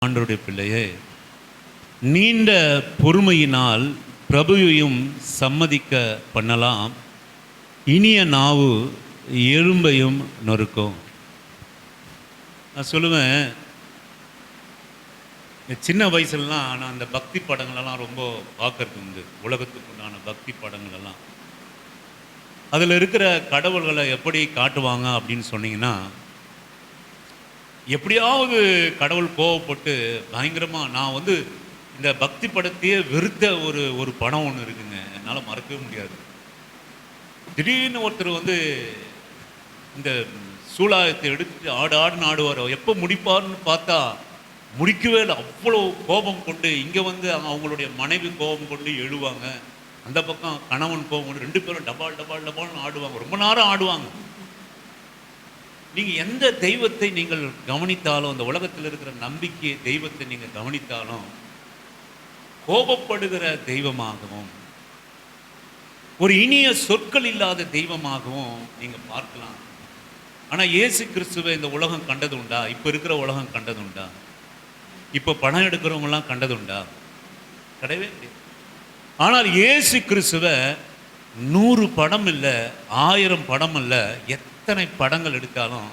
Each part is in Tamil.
ஆண்டவருடைய பிள்ளையே, நீண்ட பொறுமையினால் பிரபுவையும் சம்மதிக்க பண்ணலாம், இனிய நாவு எறும்பையும் நொறுக்கும். நான் சொல்லுவேன், சின்ன வயசுலலாம் நான் அந்த பக்தி படங்களெல்லாம் ரொம்ப பார்க்கறது உண்டு. உலகத்துக்கு உண்டான பக்தி படங்களெல்லாம் அதில் இருக்கிற கடவுள்களை எப்படி காட்டுவாங்க அப்படின்னு சொன்னீங்கன்னா, எப்படியாவது கடவுள் கோவப்பட்டு பயங்கரமாக, நான் வந்து இந்த பக்தி படத்தையே வெறுத்த ஒரு படம் ஒன்று இருக்குங்க, என்னால் மறக்கவே முடியாது. திடீர்னு ஒருத்தர் வந்து இந்த சூலாயத்தை எடுத்துட்டு ஆடுன்னு ஆடுவார். எப்போ முடிப்பார்னு பார்த்தா முடிக்கவே இல்லை. அவ்வளோ கோபம் கொண்டு இங்கே வந்து அவங்களுடைய மனைவி கோபம் கொண்டு எழுவாங்க, அந்த பக்கம் கணவன் கோபம் கொண்டு 2 பேரும் டபால்னு ஆடுவாங்க. ரொம்ப நேரம் ஆடுவாங்க. நீங்கள் எந்த தெய்வத்தை நீங்கள் கவனித்தாலும், அந்த உலகத்தில் இருக்கிற நம்பிக்கை தெய்வத்தை நீங்கள் கவனித்தாலும், கோபப்படுகிற தெய்வமாகவும் ஒரு இனிய சொற்கள் இல்லாத தெய்வமாகவும் நீங்கள் பார்க்கலாம். ஆனால் இயேசு கிறிஸ்துவை இந்த உலகம் கண்டது உண்டா? இப்போ இருக்கிற உலகம் கண்டது உண்டா? இப்போ பணம் எடுக்கிறவங்களாம் கண்டது உண்டா? கிடையவே கிடையாது. ஆனால் இயேசு கிறிஸ்துவை 100 படம் இல்லை, 1000 படம் இல்லை, எத்தனை படங்கள் எடுத்தாலும்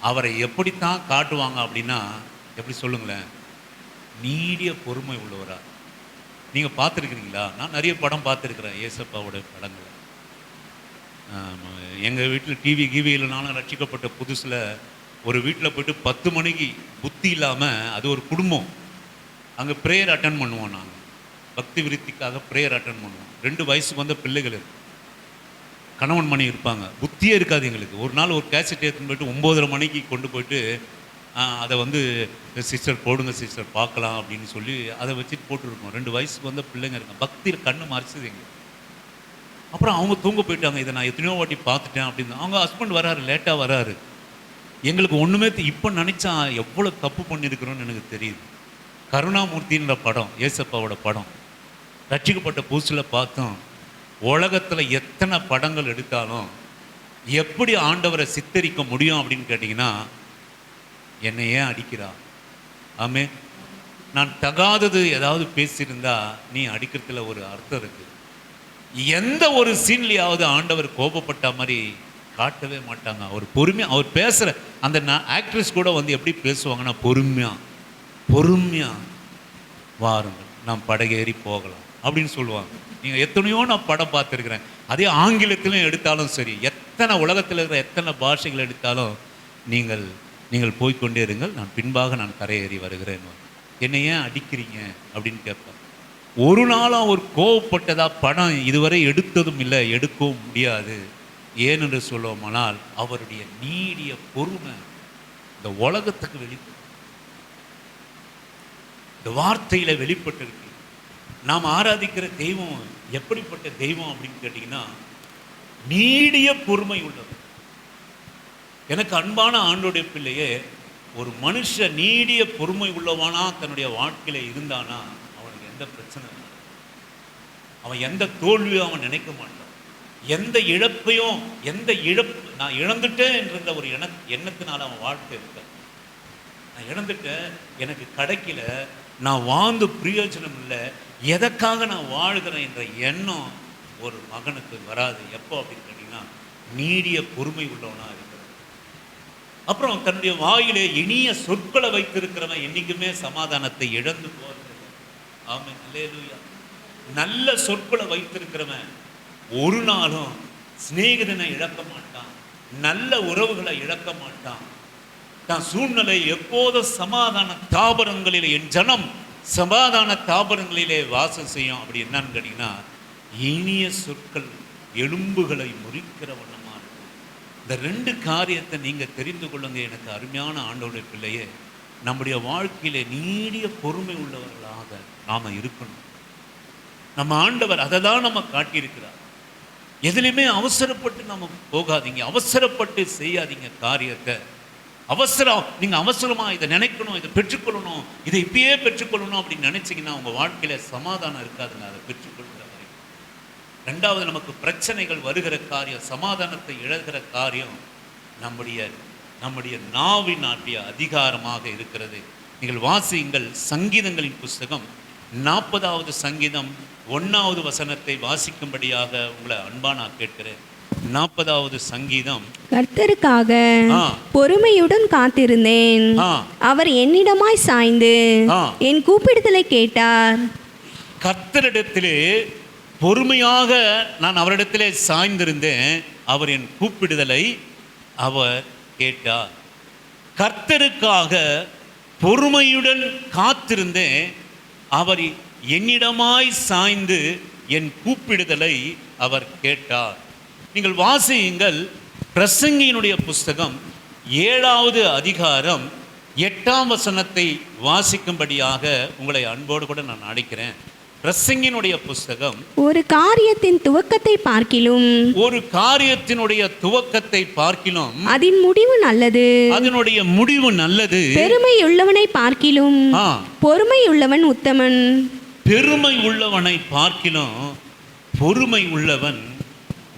அவரை எப்படித்தான் காட்டுவாங்க அப்படின்னா, எப்படி சொல்லுங்களேன், நீடிய பொறுமை உள்ளவரா. நீங்கள் பார்த்துருக்கிறீங்களா? நான் நிறைய படம் பார்த்துருக்குறேன் ஏசப்பாவோட படங்கள். எங்கள் வீட்டில் டிவி இல்லைனாலும் ரட்சிக்கப்பட்ட புதுசில் ஒரு வீட்டில் போய்ட்டு 10 மணிக்கு புத்தி இல்லாமல், அது ஒரு குடும்பம், அங்கே ப்ரேயர் அட்டன் பண்ணுவோம். நாங்கள் பக்தி விருத்திக்காக ப்ரேயர் அட்டன் பண்ணுவோம். 2 வயசுக்கு வந்த பிள்ளைகள் இருக்கு, கணவன் மணி இருப்பாங்க, புத்தியே இருக்காது எங்களுக்கு. ஒரு நாள் ஒரு கேசட் எடுத்துன்னு போய்ட்டு 9:30 மணிக்கு கொண்டு போய்ட்டு அதை வந்து சிஸ்டர் போடுங்க சிஸ்டர் பார்க்கலாம் அப்படின்னு சொல்லி அதை வச்சுட்டு போட்டுருக்கோம். 2 வயசுக்கு வந்த பிள்ளைங்க இருக்காங்க, பக்தியில் கண்ணு மறைச்சது எங்களுக்கு. அப்புறம் அவங்க தூங்க போயிட்டாங்க. இதை நான் எத்தனையோ வாட்டி பார்த்துட்டேன் அப்படின்னு. அவங்க ஹஸ்பண்ட் வராரு, லேட்டாக வராரு. எங்களுக்கு ஒன்றுமே இப்போ நினச்சா எவ்வளோ தப்பு பண்ணியிருக்கிறோன்னு எனக்கு தெரியுது. கருணாமூர்த்தின்ற படம், ஏசப்பாவோட படம், ரட்சிக்கப்பட்ட புதுசில் பார்த்தோம். உலகத்தில் எத்தனை படங்கள் எடுத்தாலும் எப்படி ஆண்டவரை சித்தரிக்க முடியும் அப்படின்னு கேட்டிங்கன்னா, என்னை ஏன் அடிக்கிறா? ஆமே, நான் தகாதது ஏதாவது பேசியிருந்தா நீ அடிக்கிறதுல ஒரு அர்த்தம் இருக்குது. எந்த ஒரு சீன்லையாவது ஆண்டவர் கோபப்பட்ட மாதிரி காட்டவே மாட்டாங்க. அவர் பொறுமையாக, அவர் பேசுகிற அந்த ஆக்ட்ரஸ் கூட வந்து எப்படி பேசுவாங்கன்னா, பொறுமையாக வாருங்கள், நாம் படகேறி போகலாம் அப்படின்னு சொல்லுவாங்க. நீங்கள் எத்தனையோ நான் படம் பார்த்துருக்குறேன். அதே ஆங்கிலத்திலும் எடுத்தாலும் சரி, எத்தனை உலகத்தில் இருக்கிற எத்தனை பாஷைகள் எடுத்தாலும், நீங்கள் போய்கொண்டே இருங்கள், நான் பின்பாக நான் கரையேறி வருகிறேன். என்னை ஏன் அடிக்கிறீங்க அப்படின்னு கேட்பேன். ஒரு நாளும் அவர் கோவப்பட்டதா படம் இதுவரை எடுத்ததும் இல்லை, எடுக்கவும் முடியாது. ஏனென்று சொல்லுவோமானால் அவருடைய நீடிய பொறுமை இந்த உலகத்துக்கு வெளிப்பட்டு, இந்த வார்த்தையில வெளிப்பட்டிருக்கு. நாம் ஆராதிக்கிற தெய்வம் எப்படிப்பட்ட தெய்வம் அப்படின்னு கேட்டீங்கன்னா, நீடிய பொறுமை உள்ளது. எனக்கு அன்பான ஆண்டோடைய பிள்ளையே, ஒரு மனுஷன் நீடிய பொறுமை உள்ளவானா தன்னுடைய வாழ்க்கையில இருந்தானா, அவனுக்கு எந்த பிரச்சனை இல்லை, அவன் எந்த தோல்வியும் அவன் நினைக்க மாட்டான். எந்த இழப்பையும், நான் இழந்துட்டேன் என்ற ஒரு எண்ணத்தினால் அவன் வாழ்க்கை இருக்க, நான் இழந்துட்டேன், எனக்கு கிடைக்கல, நான் வாழ்ந்து பிரயோஜனம் இல்லை, எதற்காக நான் வாழ்கிறேன் என்ற எண்ணம் ஒரு மகனுக்கு வராது. எப்போ அப்படின்னு கேட்டீங்கன்னா, நீடிய பொறுமை உள்ளவனா இருக்கிறது. அப்புறம் தன்னுடைய வாயிலே இனிய சொற்களை வைத்திருக்கிறவன் என்னைக்குமே சமாதானத்தை இழந்து போகிறது. ஆமென், அல்லேலூயா. நல்ல சொற்களை வைத்திருக்கிறவன் ஒரு நாளும் சிநேகிதனை இழக்க மாட்டான், நல்ல உறவுகளை இழக்க மாட்டான். தான் சூழ்நிலை எப்போதும் சமாதான தாபரங்களிலே, என் ஜனம் சமாதான தாபரங்களிலே வாசம் செய்யும். அப்படி என்னன்னு கேட்டீங்கன்னா, இனிய சொற்கள் எலும்புகளை முறிக்கிற வண்ணமா இருக்கும். இந்த 2 காரியத்தை நீங்க தெரிந்து கொள்ளுங்க. எனக்கு அருமையான ஆண்டவருடைய பிள்ளையே, நம்முடைய வாழ்க்கையிலே நீடிய பொறுமை உள்ளவர்களாக நாம இருக்கணும். நம்ம ஆண்டவர் அதை தான் நம்ம காட்டியிருக்கிறார். எதுலையுமே அவசரப்பட்டு நம்ம போகாதீங்க, அவசரப்பட்டு செய்யாதீங்க காரியத்தை. நீங்க அவசரமா இதை நினைக்கணும், இதை பெற்றுக்கொள்ளணும், இதை இப்பயே பெற்றுக்கொள்ளணும் அப்படின்னு நினைச்சீங்கன்னா உங்க வாழ்க்கையில சமாதானம் இருக்காதுங்க. அதை பெற்றுக்கொள்கிற வரைக்கும். 2வது, நமக்கு பிரச்சனைகள் வருகிற காரியம், சமாதானத்தை இழக்கிற காரியம் நம்முடைய நாவின் அதிகாரமாக இருக்கிறது. நீங்கள் வாசியுங்கள். சங்கீதங்களின் புஸ்தகம் 40வது சங்கீதம் 1வது வசனத்தை வாசிக்கும்படியாக உங்களை அன்பா நான் கேட்கிறேன். 40வது சங்கீதம். கர்த்தருக்காக பொறுமையுடன் காத்திருந்தேன். அவர் என்னிடமாய் சாய்ந்து என் கூப்பிடுதலை கேட்டார். கர்த்தரிடத்திலே பொறுமையாக நான் அவரிடத்திலே சாய்ந்திருந்தேன். அவர் என் கூப்பிடுதலை அவர் கேட்டார். கர்த்தருக்காக பொறுமையுடன் காத்திருந்தேன். அவர் என்னிடமாய் சாய்ந்து என் கூப்பிடுதலை அவர் கேட்டார். நீங்கள் வாசியுங்கள். பிரசங்கியினுடைய புஸ்தகம் 7வது அதிகாரம் 8ஆம் வசனத்தை வாசிக்கும்படியாக உங்களை அன்போடு கூட நான் அழைக்கிறேன். பிரசங்கினுடைய புஸ்தகம். ஒரு காரியத்தின் துவக்கத்தை பார்க்கிலும் அதன் முடிவு நல்லது. அதனுடைய முடிவு நல்லது. பெருமை உள்ளவனை பார்க்கிலும் பொறுமை உள்ளவன் உத்தமன். பெருமை உள்ளவனை பார்க்கிலும் பொறுமை உள்ளவன்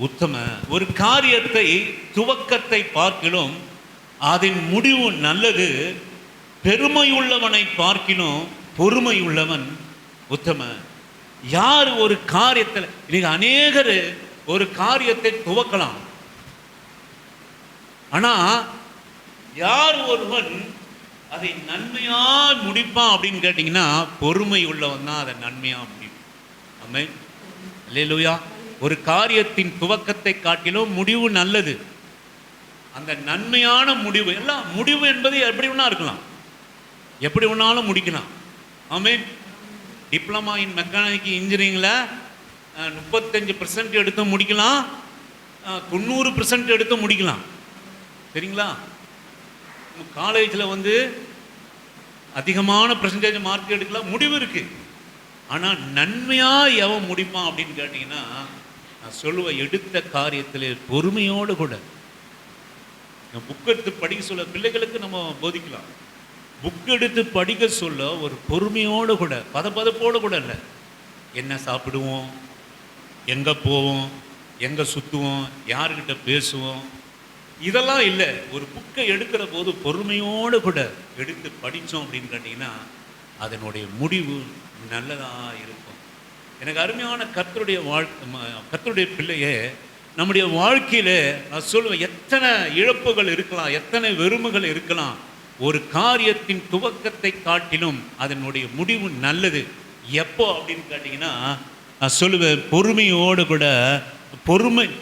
உத்தமன். ஒரு காரியத்தை துவக்கத்தை பார்க்கிலும் அதன் முடிவு நல்லது. பெருமை உள்ளவனை பார்க்கிலும் பொறுமை உள்ளவன் உத்தமன். யார் ஒரு காரியத்தில் இன்னைக்கு அநேகர் ஒரு காரியத்தை துவக்கலாம். ஆனா யார் ஒருவன் அதை நன்மையா முடிப்பான் அப்படின்னு கேட்டீங்கன்னா பொறுமை உள்ளவன் தான் அதை நன்மையா முடியும். ஆமென். அல்லேலூயா. ஒரு காரியத்தின் துவக்கத்தை காட்டிலும் முடிவு நல்லது. அந்த நன்மையான முடிவு எல்லாம் முடிவு என்பது எப்படி வேணா இருக்கலாம், எப்படி வேணாலும் முடிக்கலாம். ஆமென். டிப்ளமா இன் மெக்கானிக் இன்ஜினியரிங்கில் 35% எடுத்து முடிக்கலாம், 90% எடுத்து முடிக்கலாம். சரிங்களா? காலேஜில் அதிகமான பர்சன்டேஜ் மார்க் எடுக்கலாம், முடிவு இருக்குது. ஆனால் நன்மையாக எவன் முடிப்பான் அப்படின்னு கேட்டிங்கன்னா நான் சொல்லுவேன், எடுத்த காரியத்தில் பொறுமையோடு கூட. புக் எடுத்து படிக்க சொல்ல பிள்ளைகளுக்கு நம்ம போதிக்கலாம். புக் எடுத்து படிக்க சொல்ல ஒரு பொறுமையோடு கூட, பதப்பதப்போடு கூட இல்லை. என்ன சாப்பிடுவோம், எங்கே போவோம், எங்கே சுற்றுவோம், யாருக்கிட்ட பேசுவோம், இதெல்லாம் இல்லை. ஒரு புக்கை எடுக்கிற போது பொறுமையோடு கூட எடுத்து படித்தோம் அப்படின்னு கேட்டிங்கன்னா அதனுடைய முடிவு நல்லதாக இருக்கும். எனக்கு அருமையான கர்த்தருடைய கர்த்தருடைய பிள்ளையே, நம்முடைய வாழ்க்கையில் நான் சொல்லுவேன், எத்தனை இழப்புகள் இருக்கலாம், எத்தனை வெறுமைகள் இருக்கலாம். ஒரு காரியத்தின் துவக்கத்தை காட்டிலும் அதனுடைய முடிவு நல்லது. எப்போ அப்படின்னு கேட்டிங்கன்னா நான் சொல்லுவேன், பொறுமையோடு கூட.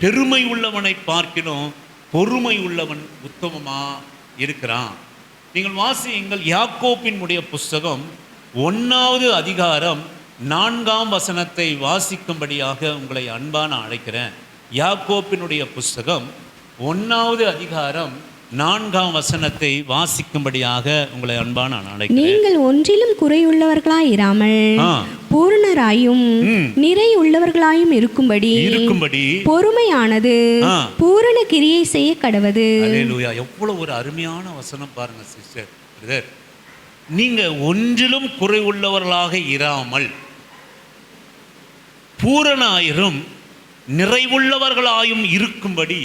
பெருமை உள்ளவனை பார்க்கிலும் பொறுமை உள்ளவன் உத்தமமாக இருக்கிறான். நீங்கள் வாசியுங்கள். யாக்கோபினுடைய புஸ்தகம் 1வது அதிகாரம் 4ஆம் வசனத்தை வாசிக்கும்படியாக உங்களை அன்பான அழைக்கிறேன். யாக்கோபினுடைய புஸ்தகம் 1வது அதிகாரம் 4ஆம் வசனத்தை வாசிக்கும்படியாக உங்களை அன்பான அழைக்கிறேன். நீங்கள் ஒன்றிலும் குறையுள்ளவர்களாய் இராமல் பூரணராயும் நிறை உள்ளவர்களாயும் இருக்கும்படி பொறுமையானது பூரண கிரியை செய்ய கடவது. அல்லேலூயா. எவ்வளவு ஒரு அருமையான வசனம் பாருங்க சிஸ்டர், பிரதர். நீங்க ஒன்றிலும் குறை உள்ளவர்களாக இராமல் பூரணாயிரும் நிறைவுள்ளவர்களாயும் இருக்கும்படி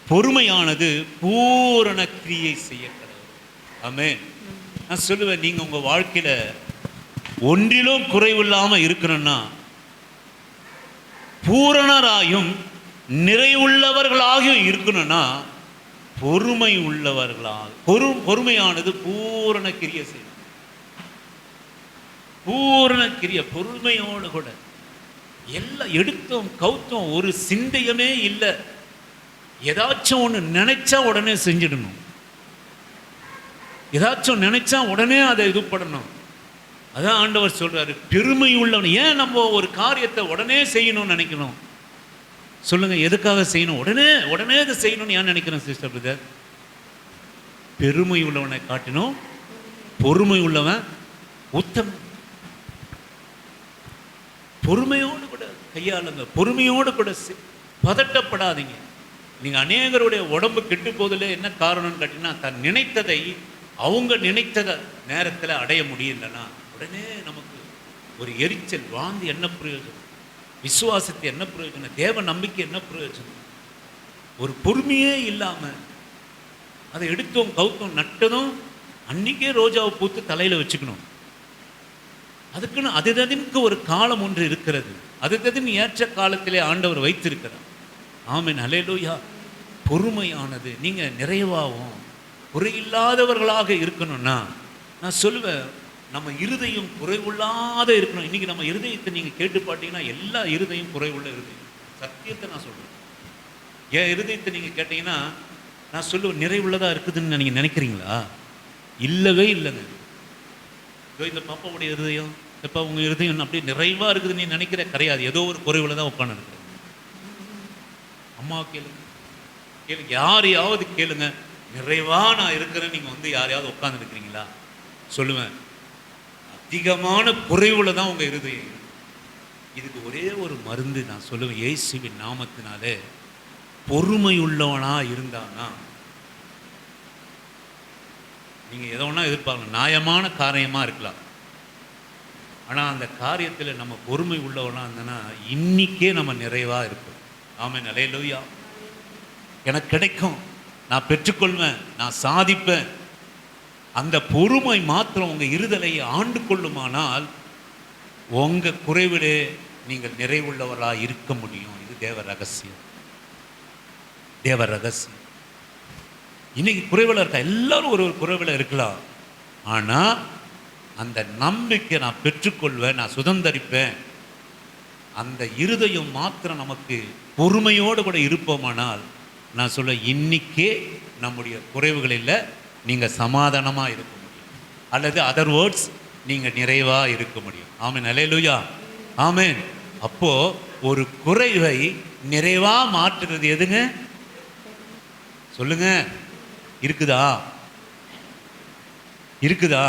பொறுமையானது பூரண கிரியை செய்ய கடவுள். ஆமென். நான் சொல்லுவேன், நீங்க உங்க வாழ்க்கையில ஒன்றிலும் குறைவில்லாம இருக்கணும்னா பூரணராயும் நிறைவுள்ளவர்களாகவும் இருக்கணும்னா பொறுமை உள்ளவர்களாக பொறுமையானது பூரண கிரியை செய்யும். பூரண கிரியை பொறுமையோடு கூட எல்லாம் எடுத்தோம் கவுத்தோம் ஒரு சிந்தையமே இல்லை. ஏதாச்சும் ஒன்று நினைச்சா உடனே செஞ்சிடணும், ஏதாச்சும் நினைச்சா உடனே அதை இது பண்ணணும். அதான் ஆண்டவர் சொல்றாரு, பெருமை உள்ளவன். ஏன் நம்ம ஒரு காரியத்தை உடனே செய்யணும்னு நினைக்கணும் சொல்லுங்க? எதுக்காக செய்யணும்? உடனே அதை செய்யணும்னு ஏன் நினைக்கிறேன் சிஸ்டர் பிரதர்? பெருமை உள்ளவனை காட்டினோம் பொறுமை உள்ளவன் உத்தமன். பொறுமையோடு கூட கையாளுங்க, பொறுமையோடு கூட பதட்டப்படாதீங்க. நீங்க அநேகருடைய உடம்பு கெட்டு போதில் என்ன காரணம்னு கேட்டீங்கன்னா, தன் நினைத்ததை அவங்க நினைத்தத நேரத்தில் அடைய முடியலன்னா உடனே நமக்கு ஒரு எரிச்சல், வாந்தி. என்ன பிரயோஜனம்? விசுவாசத்தை என்ன பிரயோஜனம்? தேவ நம்பிக்கை என்ன பிரயோஜனம்? ஒரு பொறுமையே இல்லாம அதை எடுத்தோம் கவுத்தோம் நட்டதும் அன்னைக்கே ரோஜாவை பூத்து தலையில் வச்சுக்கணும். அதுக்குன்னு அதுக்கு ஒரு காலம் ஒன்று இருக்கிறது. அதுக்கு ஏற்ற காலத்திலே ஆண்டவர் வைத்திருக்கிறார். ஆமென், அல்லேலூயா. பொறுமையானது. நீங்கள் நிறைவாகவும் குறையில்லாதவர்களாக இருக்கணும்னா நான் சொல்லுவேன், நம்ம இருதயம் குறைவுள்ளாத இருக்கணும். இன்றைக்கி நம்ம இருதயத்தை நீங்கள் கேட்டு பார்த்தீங்கன்னா எல்லா இருதயம் குறைவுள்ள இருதயம். சத்தியத்தை நான் சொல்கிறேன். என் இருதயத்தை நீங்கள் கேட்டிங்கன்னா நான் சொல்லுவேன் நிறைவுள்ளதாக இருக்குதுன்னு நீங்கள் நினைக்கிறீங்களா? இல்லவே இல்லைங்க. இந்த பாப்பாவுடைய இருதயம், எப்போ உங்கள் இருதயம் அப்படியே நிறைவாக இருக்குதுன்னு நீ நினைக்கிற கிடையாது. ஏதோ ஒரு குறைவில் தான் உட்காந்து இருக்கிறது. அம்மா கேளுங்க, கேளுங்க, யாரையாவது கேளுங்க, நிறைவாக நான் இருக்கிறேன்னு நீங்கள் வந்து யாரையாவது உட்காந்து இருக்கிறீங்களா? சொல்லுவேன், அதிகமான குறைவில் தான் உங்கள் இருதயம். இதுக்கு ஒரே ஒரு மருந்து நான் சொல்லுவேன், இயேசுவின் நாமத்தினாலே பொறுமை உள்ளவனா இருந்தானா நீங்கள் எதை ஒன்றா எதிர்பார்க்கணும். நியாயமான காரியமாக இருக்கலாம், ஆனால் அந்த காரியத்தில் நம்ம பொறுமை உள்ளவனா இருந்தோன்னா இன்னிக்கே நம்ம நிறைவாக இருப்போம். ஆமென், அல்லேலூயா. எனக்கு கிடைக்கும், நான் பெற்றுக்கொள்வேன், நான் சாதிப்பேன். அந்த பொறுமை மாத்திரம் உங்கள் இருதலையை ஆண்டு கொள்ளுமானால் உங்கள் குறைவிலே நீங்கள் நிறைவுள்ளவராக இருக்க முடியும். இது தேவ ரகசியம், தேவ ரகசியம். இன்னைக்கு குறைவில் இருக்கா, எல்லாரும் ஒரு குறைவில் இருக்கலாம். ஆனால் அந்த நம்பிக்கை நான் பெற்றுக்கொள்வேன், நான் சுதந்தரிப்பேன், அந்த இருதயம் மாத்திரம் நமக்கு பொறுமையோடு கூட இருப்போமானால் நான் சொல்ல இன்னிக்கே நம்முடைய குறைவுகளில் நீங்கள் சமாதானமாக இருக்க முடியும், அல்லது அதர் வேர்ட்ஸ் நீங்கள் நிறைவாக இருக்க முடியும். ஆமென், அல்லேலூயா, ஆமென். அப்போது ஒரு குறைவை நிறைவாக மாற்றுறது எதுங்க? சொல்லுங்க, இருக்குதா? இருக்குதா?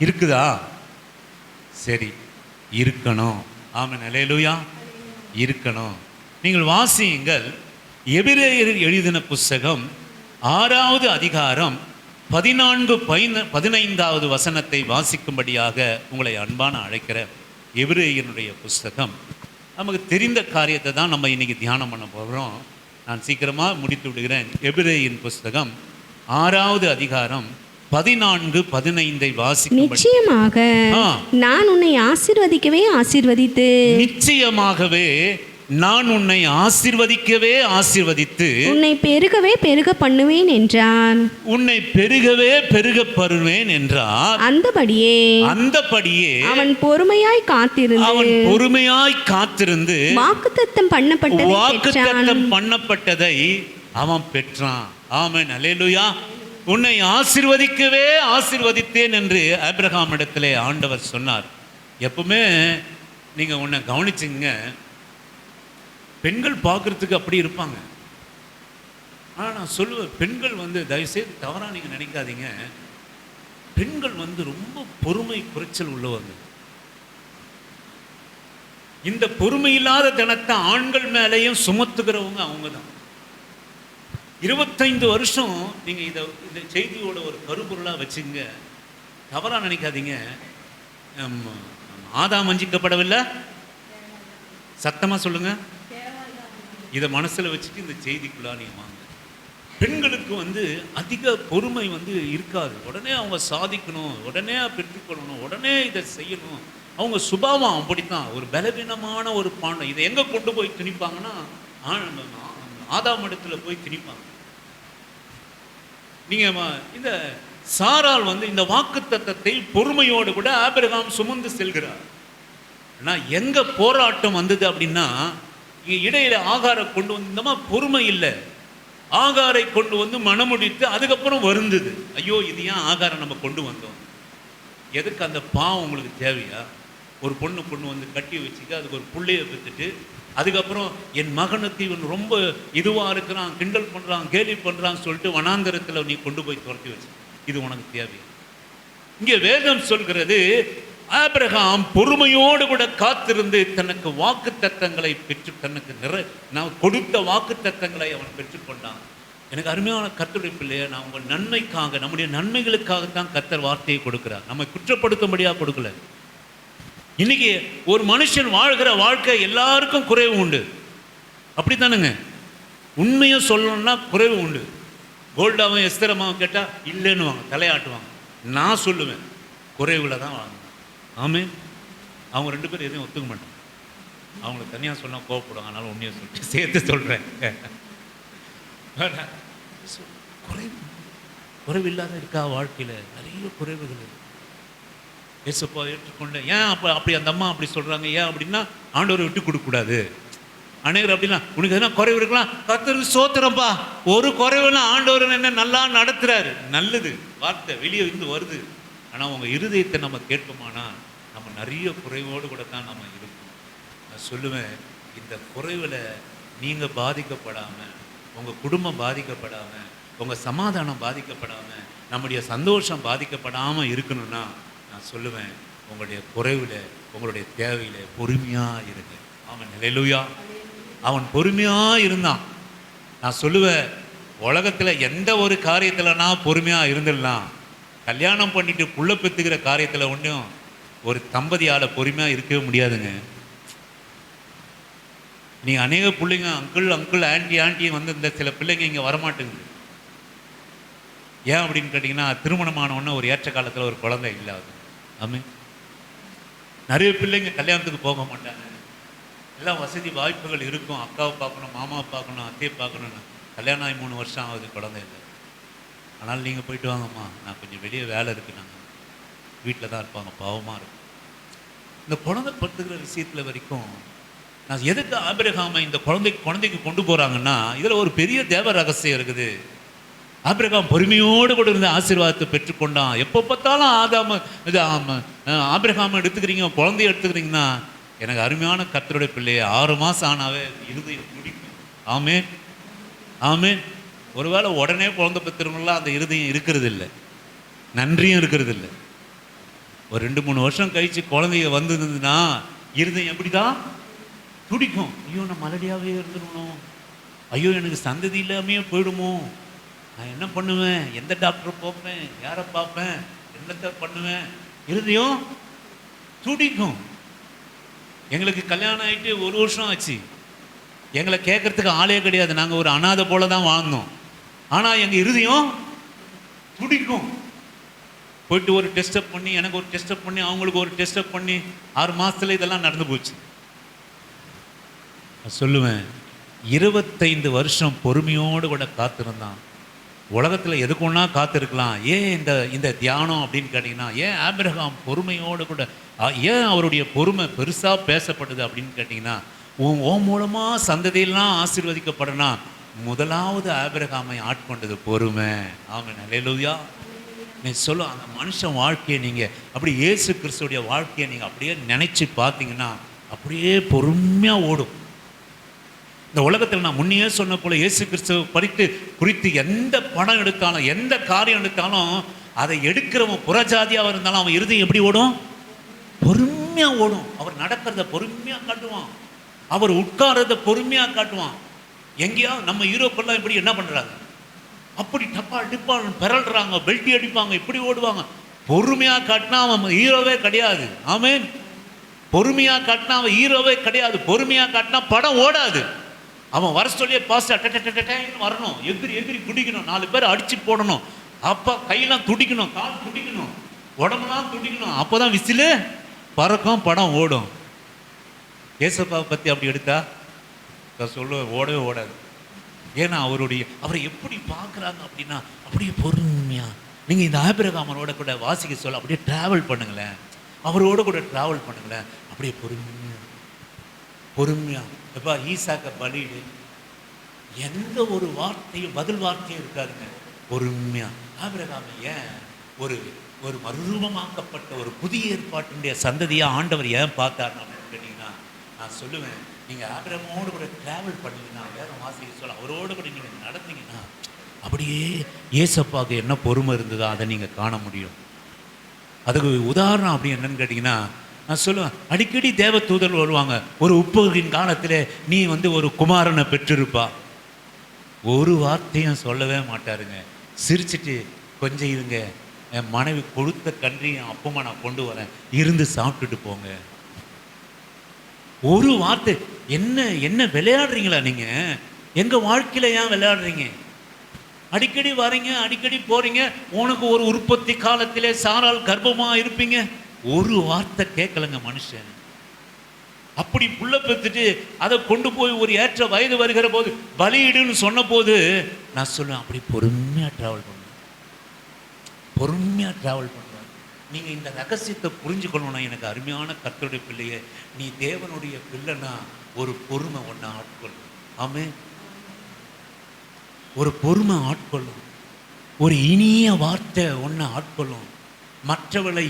இருக்குதா? சரி, இருக்கணும். ஆமென், அல்லேலூயா, இருக்கணும். நீங்கள் வாசியுங்கள், எபிரேயர் எழுதின புஸ்தகம் 6வது அதிகாரம் 14-15வது வசனத்தை வாசிக்கும்படியாக உங்களை அன்பான அழைக்கிற. எபிரேயனுடைய புஸ்தகம் நமக்கு தெரிந்த காரியத்தை தான் நம்ம இன்னைக்கு தியானம் பண்ண போகிறோம். நான் சீக்கிரமாக முடித்து விடுகிறேன். எபிரேயன் புஸ்தகம் 6வது அதிகாரம் 14-15 வாசிக்கும். நிச்சயமாக நான் உன்னை ஆசீர்வதிக்கவே ஆசீர்வதித்து, நிச்சயமாகவே நான் உன்னை ஆசீர்வதிக்கவே ஆசீர்வதித்து, உன்னை பெருகவே பெருக பண்ணுவேன் என்றான். உன்னை பெருகவே பெருக பண்ணுவேன் என்றார். அந்தபடியே அவன் பொறுமையாய் காத்திருந்து வாக்குத்தத்தம் பண்ணப்பட்டதை அவன் பெற்றான். ஆமென், அல்லேலூயா. உன்னை ஆசீர்வதிக்கவே ஆசீர்வதித்தேன் என்று ஆபிரகாம் இடத்திலே ஆண்டவர் சொன்னார். எப்பவுமே நீங்கள் உன்னை கவனிச்சிங்க, பெண்கள் பார்க்குறதுக்கு அப்படி இருப்பாங்க. ஆனால் நான் சொல்லுவேன், பெண்கள் வந்து தயவுசெய்து தவறாக நீங்கள் நினைக்காதீங்க, பெண்கள் வந்து ரொம்ப பொறுமை குறைச்சல் உள்ளவங்க. இந்த பொறுமை இல்லாத தனத்தை ஆண்கள் மேலேயும் சுமத்துகிறவங்க அவங்க தான். 25 வருஷம் நீங்கள் இந்த செய்தியோட ஒரு கருப்பொருளாக வச்சுங்க. தவறாக நினைக்காதீங்க. ஆதாம் வஞ்சிக்கப்படவில்லை, சத்தமாக சொல்லுங்க. இதை மனசில் வச்சுட்டு இந்த செய்திக்குள்ளா நீங்கள் வாங்க. பெண்களுக்கு வந்து அதிக பொறுமை வந்து இருக்காது. உடனே அவங்க சாதிக்கணும், உடனே பெற்றுக்கொள்ளணும், உடனே இதை செய்யணும். அவங்க சுபாவம் அப்படித்தான். ஒரு பலவீனமான ஒரு பாண்டம். இதை எங்கே கொண்டு போய் திணிப்பாங்கன்னா ஆதாம் இடத்துல போய் திணிப்பாங்க. நீங்கள் இந்த சாரால் வந்து இந்த வாக்குத்தத்தத்தை பொறுமையோடு கூட ஆபிரகாம் சுமந்து செல்கிறார். ஆனால் எங்கே போராட்டம் வந்தது அப்படின்னா, இடையில ஆகாரை கொண்டு வந்தோமா, பொறுமை இல்லை. ஆகாரை கொண்டு வந்து மனமுடித்து அதுக்கப்புறம் வருந்தது. ஐயோ, இது ஏன் ஆகாரம் நம்ம கொண்டு வந்தோம்? எதுக்கு அந்த பாவம் உங்களுக்கு தேவையா? ஒரு பொண்ணு வந்து கட்டி வச்சுக்க, அதுக்கு ஒரு பிள்ளையை பெற்றுட்டு அதுக்கப்புறம் என் மகனுக்கு இவன் ரொம்ப இதுவாக இருக்கிறான், கிண்டல் பண்ணுறான், கேலி பண்ணுறான்னு சொல்லிட்டு வனாந்தரத்தில் நீ கொண்டு போய் துரத்தி வச்சு, இது உனக்கு தேவையா? இங்கே வேதம் சொல்கிறது, ஆபிரகாம் பொறுமையோடு கூட காத்திருந்து தனக்கு வாக்கு தத்தங்களை பெற்று, தனக்கு நான் கொடுத்த வாக்கு தத்தங்களை அவன் பெற்றுக்கொண்டான். எனக்கு அருமையான கர்த்தருடைய பிள்ளையை, நான் உங்கள் நன்மைக்காக, நம்முடைய நன்மைகளுக்காகத்தான் கர்த்தர் வார்த்தையை கொடுக்கிறார். நம்ம குற்றப்படுத்தும்படியாக கொடுக்கல. இன்னைக்கு ஒரு மனுஷன் வாழ்கிற வாழ்க்கை எல்லாருக்கும் குறைவு உண்டு, அப்படித்தானுங்க? உண்மையை சொல்லணும்னா குறைவு உண்டு. கோல்டாவும் எஸ்தரமாவும் கேட்டால் இல்லைன்னுவாங்க, தலையாட்டுவாங்க. நான் சொல்லுவேன் குறைவில் தான் வாங்க. ஆமென். அவங்க 2 பேரும் எதையும் ஒத்துக்க மாட்டாங்க. அவங்கள தனியாக சொன்னால் கோவப்படுவாங்க. அதனால உண்மையை சொல்லிட்டு சேர்த்து சொல்கிறேன். குறைவு இல்லாத இருக்கா வாழ்க்கையில்? நிறைய குறைவுகள் இருக்கு. ஏசப்பா ஏற்றுக்கொண்ட ஏன் அப்படி அந்த அம்மா அப்படி சொல்கிறாங்க? ஏன் அப்படின்னா ஆண்டவரை விட்டு கொடுக்கக்கூடாது. அநேகர் அப்படின்னா உனக்கு எதனா குறைவு இருக்கலாம், கர்த்தருக்கு ஸ்தோத்திரம்பா, ஒரு குறைவுனா ஆண்டவர் என்ன நல்லா நடத்துறாரு. நல்லது, வார்த்தை வெளியே இருந்து வருது. ஆனால் உங்கள் இருதயத்தை நம்ம கேட்போமானா நம்ம நிறைய குறைவோடு கூட தான் நம்ம இருக்கோம். நான் சொல்லுவேன், இந்த குறைவில் நீங்கள் பாதிக்கப்படாமல், உங்கள் குடும்பம் பாதிக்கப்படாமல், உங்கள் சமாதானம் பாதிக்கப்படாமல், நம்முடைய சந்தோஷம் பாதிக்கப்படாமல் இருக்கணும்னா நான் சொல்லுவேன், உங்களுடைய குறைவில், உங்களுடைய தேவையில் பொறுமையாக இருங்க. ஆமாம், ஹல்லேலூயா. அவன் பொறுமையாக இருந்தான். நான் சொல்லுவேன், உலகத்தில் எந்த ஒரு காரியத்தில்னா பொறுமையாக இருந்துடலாம். கல்யாணம் பண்ணிட்டு புள்ள பெற்றுக்கிற காரியத்தில் ஒன்றும் ஒரு தம்பதியால் பொறுமையாக இருக்கவே முடியாதுங்க. நீங்கள் அநேக பிள்ளைங்க அங்கிள் ஆண்டி வந்து இந்த சில பிள்ளைங்க இங்கே வரமாட்டேங்குது. ஏன் அப்படின்னு கேட்டிங்கன்னா, திருமணமானவொன்னே ஒரு ஏற்ற காலத்தில் ஒரு குழந்தை இல்லாது. ஆமாம். நிறைய பிள்ளைங்க கல்யாணத்துக்கு போக மாட்டாங்க. எல்லாம் வசதி வாய்ப்புகள் இருக்கும். அக்காவை பார்க்கணும், மாமாவை பார்க்கணும், அத்தையை பார்க்கணுன்னு. கல்யாணம் ஆகி 3 வருஷம் ஆகுது, குழந்தை இல்லை. ஆனால் நீங்கள் போயிட்டு வாங்கம்மா, நான் கொஞ்சம் வெளியே வேலை இருக்குது, நாங்கள் வீட்டில் தான் இருப்பாங்க. பாவமாக இருக்கும். இந்த குழந்தை படுத்துக்கிற விஷயத்தில் வரைக்கும் நான் எதுக்கு ஆபிரகாமை இந்த குழந்தைக்கு கொண்டு போகிறாங்கன்னா, இதில் ஒரு பெரிய தேவ ரகசியம் இருக்குது. ஆபிரகாம் பொறுமையோடு கூட இருந்த ஆசீர்வாதத்தை பெற்றுக்கொண்டான். எப்போ பார்த்தாலும் ஆபிரகாமை எடுத்துக்கிறீங்க, குழந்தைய எடுத்துக்கிறீங்கன்னா, எனக்கு அருமையான கர்த்தருடைய பிள்ளையை 6 மாதம் ஆனாவே இருதயம் துடிக்கும். ஆமென், ஆமென். ஒருவேளை உடனே குழந்தை பெற்றுறவங்களாம் அந்த இருதயம் இருக்கிறது இல்லை, நன்றியும் இருக்கிறது இல்லை. ஒரு 2-3 வருஷம் கழித்து குழந்தைய வந்ததுன்னா இருதயம் எப்படி தான் துடிக்கும். ஐயோ, நான் மலடியாகவே இருந்துடணும், ஐயோ எனக்கு சந்ததி இல்லாமையே போயிடுமோ, நான் என்ன பண்ணுவேன், எந்த டாக்டரை பார்ப்பேன், யாரை பார்ப்பேன், என்னத்தை பண்ணுவேன், இருதயம் துடிக்கும். எங்களுக்கு கல்யாணம் ஆகிட்டு 1 வருஷம் ஆச்சு. எங்களை கேட்கறதுக்கு ஆளே கிடையாது. நாங்கள் ஒரு அனாதை போல தான் வாழ்ந்தோம். ஆனால் எங்கள் இருதயம் துடிக்கும். போயிட்டு ஒரு டெஸ்டப் பண்ணி, எனக்கு ஒரு டெஸ்டப் பண்ணி, அவங்களுக்கு ஒரு டெஸ்டப் பண்ணி 6 மாதத்துல இதெல்லாம் நடந்து போச்சு. சொல்லுவேன், 25 வருஷம் பொறுமையோடு கூட காத்திருந்தான். உலகத்தில் எதுக்கு ஒன்றா காத்திருக்கலாம். ஏன் இந்த தியானம் அப்படின்னு கேட்டிங்கன்னா, ஏன் ஆபிரகாம் பொறுமையோடு கூட, ஏன் அவருடைய பொறுமை பெருசாக பேசப்படுது அப்படின்னு கேட்டிங்கன்னா, உன் மூலமாக சந்ததியெல்லாம் ஆசீர்வதிக்கப்படனா முதலாவது ஆபிரகாமை ஆட்கொண்டது பொறுமை. ஆமென், ஹல்லேலூயா. நீ சொல்ல அந்த மனுஷன் வாழ்க்கையை நீங்கள் அப்படி இயேசு கிறிஸ்துடைய வாழ்க்கையை நீங்கள் அப்படியே நினச்சி பார்த்தீங்கன்னா அப்படியே பொறுமையாக ஓடும். இந்த உலகத்தில் நான் முன்னையே சொன்ன போல இயேசு கிறிஸ்துவ குறித்து எந்த பணம் எடுத்தாலும், எந்த காரியம் எடுத்தாலும், அதை எடுக்கிறவன் புறஜாதியாக இருந்தாலும் அவன் இருதயம் எப்படி ஓடும்? பொறுமையாக ஓடும். அவர் நடக்கிறத பொறுமையாக காட்டுவான், அவர் உட்கார்றத பொறுமையாக காட்டுவான். எங்கேயா நம்ம ஹீரோக்கெல்லாம் இப்படி என்ன பண்ணுறாங்க, அப்படி டப்பா டிப்பால் பிறல்றாங்க, பெல்ட்டி அடிப்பாங்க, இப்படி ஓடுவாங்க. பொறுமையாக காட்டினா அவன் ஹீரோவே கிடையாது. ஆமென். பொறுமையாக காட்டினா அவன் ஹீரோவே கிடையாது. பொறுமையாக காட்டினா படம் ஓடாது. அவன் வர சொல்லியே பாஸ்ட் வரணும், எகிரி குடிக்கணும், 4 பேர் அடிச்சு போடணும், அப்போ கையெல்லாம் துடிக்கணும், கால் துடிக்கணும், உடம்புலாம் துடிக்கணும். அப்போ தான் விசிலு பறக்கும், படம் ஓடும். ஏசப்பாவை பற்றி அப்படி எடுத்தா சொல்லுவேன், ஓடவே ஓடாது. ஏன்னா அவரை எப்படி பார்க்குறாங்க அப்படின்னா அப்படியே பொறுமையாக. நீங்கள் இந்த ஆபிரகாமரோட கூட வாசிக்க சொல்ல அப்படியே ட்ராவல் பண்ணுங்களேன், அவரோட கூட ட்ராவல் பண்ணுங்களேன், அப்படியே பொறுமையாக. எப்பா ஈசாக்க பலியிடு, எந்த ஒரு வார்த்தையும் பதில் வார்த்தையும் இருக்காதுங்க. பொறுமையாக ஆபிரகாமை ஏன் ஒரு மறுரூபமாக்கப்பட்ட ஒரு புதிய ஏற்பாட்டினுடைய சந்ததியாக ஆண்டவர் ஏன் பார்த்தார் அப்படின்னு கேட்டிங்கன்னா, நான் சொல்லுவேன், நீங்கள் ஆபிரகாமோடு கூட ட்ராவல் பண்ணிங்கன்னா, வேதம் வாசிக்க சொல்ல அவரோடு கூட நீங்கள் நடந்தீங்கன்னா அப்படியே ஏசப்பாவுக்கு என்ன பொறுமை இருந்ததோ அதை நீங்கள் காண முடியும். அதுக்கு உதாரணம் அப்படி என்னன்னு கேட்டிங்கன்னா, நான் சொல்லுவேன், அடிக்கடி தேவ தூதர்கள் வருவாங்க. ஒரு உப்பரின் காலத்தில் நீ ஒரு குமாரனை பெற்றிருப்பா, ஒரு வார்த்தையும் சொல்லவே மாட்டாருங்க. சிரிச்சுட்டு கொஞ்சம் இருங்க, என் மனைவி கொடுத்த கன்றியும் அப்பமா நான் கொண்டு வரேன், இருந்து சாப்பிட்டுட்டு போங்க. ஒரு வார்த்தை. என்ன விளையாடுறீங்களா நீங்கள்? எங்கள் வாழ்க்கையில் ஏன் விளையாடுறீங்க? அடிக்கடி வரீங்க, அடிக்கடி போறீங்க, உனக்கு ஒரு உற்பத்தி காலத்திலே சாரால் கர்ப்பமா இருப்பீங்க. ஒரு வார்த்தை கேட்கலங்க மனுஷன். அப்படி புள்ள பெற்றுட்டு அதை கொண்டு போய் ஒரு ஏற்ற வயது வருகிற போது பலியிடுன்னு சொன்ன போது நான் சொல்லுவேன், அப்படி பொறுமையா டிராவல் பண்ணுவேன், பொறுமையா டிராவல் பண்ணுவேன். நீங்க இந்த ரகசியத்தை புரிஞ்சுக்கணும்னா, எனக்கு அருமையான கர்த்தருடைய பிள்ளையே, நீ தேவனுடைய பிள்ளைனா ஒரு பொறுமை ஒன்று ஆட்கொள்ளும். ஆமென். ஒரு பொறுமை ஆட்கொள்ளும், ஒரு இனிய வார்த்தை ஒன்று ஆட்கொள்ளும், மற்றவர்களை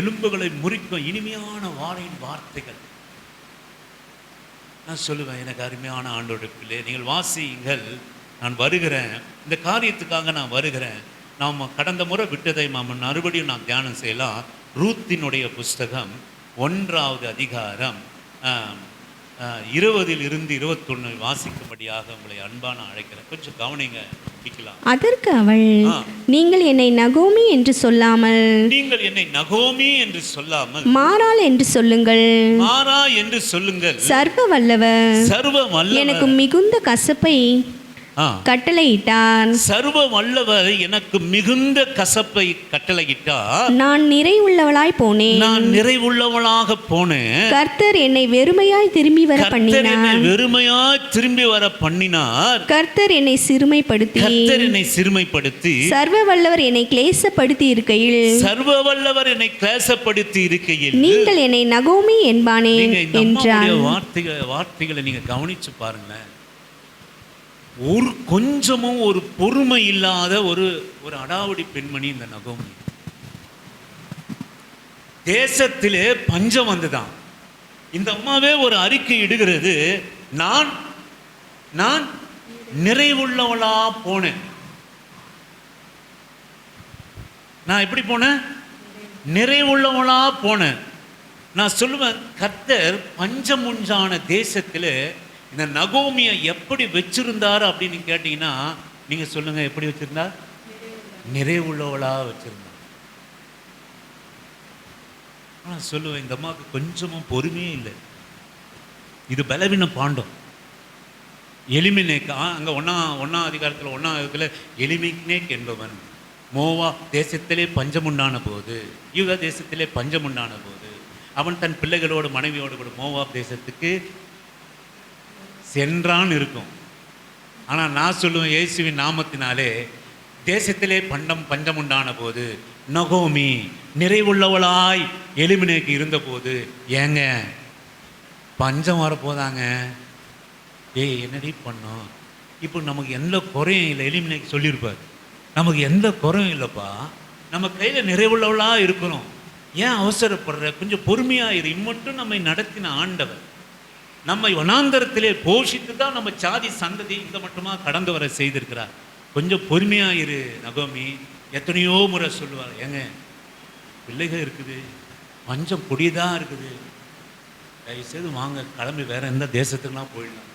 எலும்புகளை முறிக்கும் இனிமையான வாரின் வார்த்தைகள். நான் சொல்லுவேன், எனக்கு அருமையான ஆண்டவருடைய பிள்ளை, நீங்கள் வாசியுங்கள், நான் வருகிறேன், இந்த காரியத்துக்காக நான் வருகிறேன். நாம் கடந்த முறை விட்டதை மறுபடியும் நாம் தியானம் செய்யலாம். ரூத்தினுடைய புஸ்தகம் 1வது அதிகாரம் 20 21 வாசிக்கும்படியாக உங்களை அன்பான அழைக்கிறேன். கொஞ்சம் கவனிங்க, படிக்கலாம். அதற்கு அவள், நீங்கள் என்னை நகோமி என்று சொல்லாமல், நீங்கள் என்னை நகோமி என்று சொல்லாமல் மாறாள் என்று சொல்லுங்கள். மாறா என்று சொல்லுங்கள். சர்வ வல்லவர் எனக்கு மிகுந்த கசப்பை கட்டளையிட்டார். சர்வ வல்லவர் எனக்கு மிகுந்த கசப்பை கட்டளையிட்டார். நான் நிறைவுள்ளவளாய் போனேன், நான் நிறைவுள்ளவளாக போனேன். கர்த்தர் என்னை வெறுமையாய் திரும்பி வர பண்ணினார், வெறுமையாய் திரும்பி வர பண்ணினார். கர்த்தர் என்னை சிறுமைப்படுத்தி, கர்த்தர் என்னை சிறுமைப்படுத்தி, சர்வ வல்லவர் என்னை கிளேசப்படுத்தி இருக்கையில், சர்வ வல்லவர் என்னை கிளேசப்படுத்தி இருக்கையில் நீங்கள் என்னை நகோமி என்பானேன் என்றார். வார்த்தைகளை நீங்க கவனிச்சு பாருங்களேன். ஒரு கொஞ்சமும் ஒரு பொறுமை இல்லாத ஒரு அடாவடி பெண்மணி இந்த நகோமி. தேசத்திலே பஞ்சம் வந்துதான். இந்த அம்மாவே ஒரு அறிக்கை இடுகிறது, நான் நிறைவுள்ளவளா போனேன். நான் எப்படி போனேன்? நிறைவுள்ளவளா போனேன். நான் சொல்லுவேன், கர்த்தர் பஞ்சம் உண்டான தேசத்திலே இந்த நகோமியை எப்படி வச்சிருந்தார் அப்படின்னு கேட்டீங்கன்னா, நீங்க சொல்லுங்க, எப்படி வச்சிருந்தார்? நிறைவுள்ளவளா வச்சிருந்தார். நான் சொல்லுவேன், இந்த அம்மாவுக்கு கொஞ்சமும் பொறுமையே இல்லை. இது பலவீன பாண்டம். எலிமினேக் அங்க ஒன்னா அதிகாரத்தில் 1 எலிமினேக் என்பவன் மோவா தேசத்திலே பஞ்சம் உண்டான போது, யூதா தேசத்திலே பஞ்சம் உண்டான போது அவன் தன் பிள்ளைகளோடு மனைவியோடு கூட மோவாப் தேசத்துக்கு சென்றான் இருக்கும். ஆனால் நான் சொல்லுவேன், இயேசுவின் நாமத்தினாலே தேசத்திலே பஞ்சம் உண்டான போது நகோமி நிறைவுள்ளவளாய் எலிமினேக்கு இருந்தபோது, ஏங்க பஞ்சம் வரப்போதாங்க, என்னடி பண்ணோம், இப்போ நமக்கு எந்த குறையும் இல்லை. எலிமினேக்கு சொல்லியிருப்பார், நமக்கு எந்த குறையும் இல்லைப்பா, நம்ம கையில் நிறைவுள்ளவளாக இருக்கிறோம், ஏன் அவசரப்படுற, கொஞ்சம் பொறுமையாக இரு. இம்மட்டும் நம்மை நடத்தின ஆண்டவர் நம்மை வனாந்தரத்திலே போஷித்து தான் நம்ம சாதி சந்ததி இந்த மட்டுமா கடந்து வர செய்திருக்கிறார். கொஞ்சம் பொறுமையாக இரு நகோமி. எத்தனையோ முறை சொல்லுவார், ஏங்க பிள்ளைகள் இருக்குது, பஞ்சம் கொடியதாக இருக்குது, தயவுசெய்து வாங்க, கிளம்பி வேற எந்த தேசத்துக்குலாம் போயிடலாம்.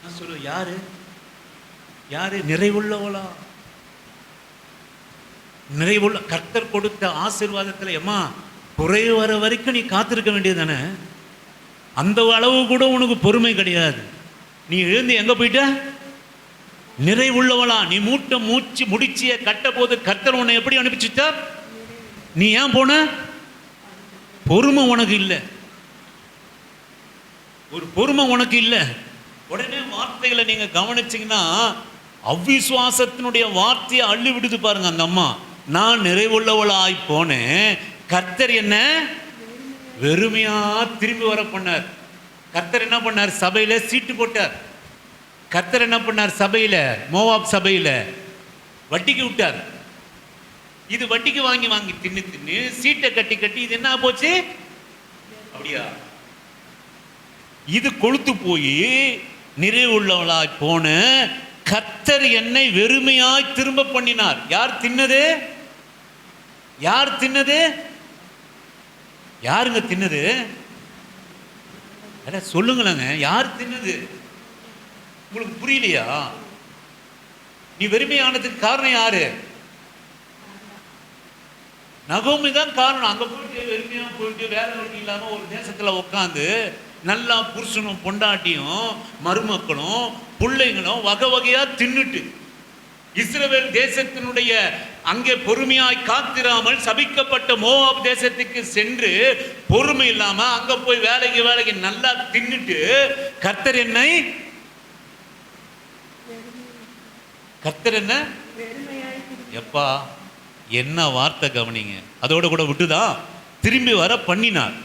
நான் சொல்லுவேன், யாரு நிறைவுள்ளவளா? நிறைவுள்ள கர்த்தர் கொடுத்த ஆசீர்வாதத்தில் எம்மா குறை வர வரைக்கும் நீ காத்திருக்க வேண்டியது தானே. அந்த அளவு கூட உனக்கு பொறுமை கிடையாது. நீ எழுந்து எங்க போயிட்ட? நிறைவுள்ளவளா? நீ மூச்சு முடிச்சிய கட்ட போது கர்த்தர் உன்னை எப்படி அனுப்பிச்சுட்டார்? நீ ஏன் போன? பொறுமை உனக்கு இல்லை, ஒரு பொறுமை உனக்கு இல்லை. உடனே வார்த்தைகளை நீங்க கவனிச்சீங்கன்னா, அவ்விசுவாசத்தினுடைய வார்த்தையை அள்ளி விடுது பாருங்க அந்த அம்மா. நான் நிறைவுள்ளவளாய் போனேன், கர்த்தர் என்ன வெறுமையா திரும்பி வர பண்ணார். கர்த்தர் என்ன பண்ணார்? சபையில சீட்டு போட்டார். கர்த்தர் என்ன பண்ணார்? சபையில, மோவாப் சபையில வட்டிக்கு விட்டார். இது வட்டிக்கு வாங்கி தின்னு சீட்டை கட்டி இது என்ன போச்சு? அப்படியா? இது கொழுத்து போய் நிறைவுள்ளவளாய் போன கர்த்தர் என்னை வெறுமையாய் திரும்ப பண்ணினார். யார் தின்னது? யாருங்க தின்னது? சொல்லுங்களேங்க, யார் தின்னது? உங்களுக்கு புரியலையா? நீ வெறுமையானதுக்கு காரணம் யாரு? நகோமி தான் காரணம். அங்க போயிட்டு வெறுமையா போயிட்டு வேலை வெட்டி இல்லாம ஒரு தேசத்துல உட்காந்து நல்லா புருஷனும் பொண்டாட்டியும் மருமக்களும் பிள்ளைங்களும் வகை வகையா தின்னுட்டு இஸ்ரவேல் தேசத்தினுடைய அங்கே பொறுமையாய் காத்திராமல் சபிக்கப்பட்ட மோவாப் தேசத்துக்கு சென்று பொறுமை இல்லாம அங்க போய் வேலைக்கு நல்லா தின்னுட்டு கர்த்தர் என்ன எப்பா என்ன வார்த்தை கவனிங்க. அதோட கூட விட்டுதான் திரும்பி வர பண்ணினார்.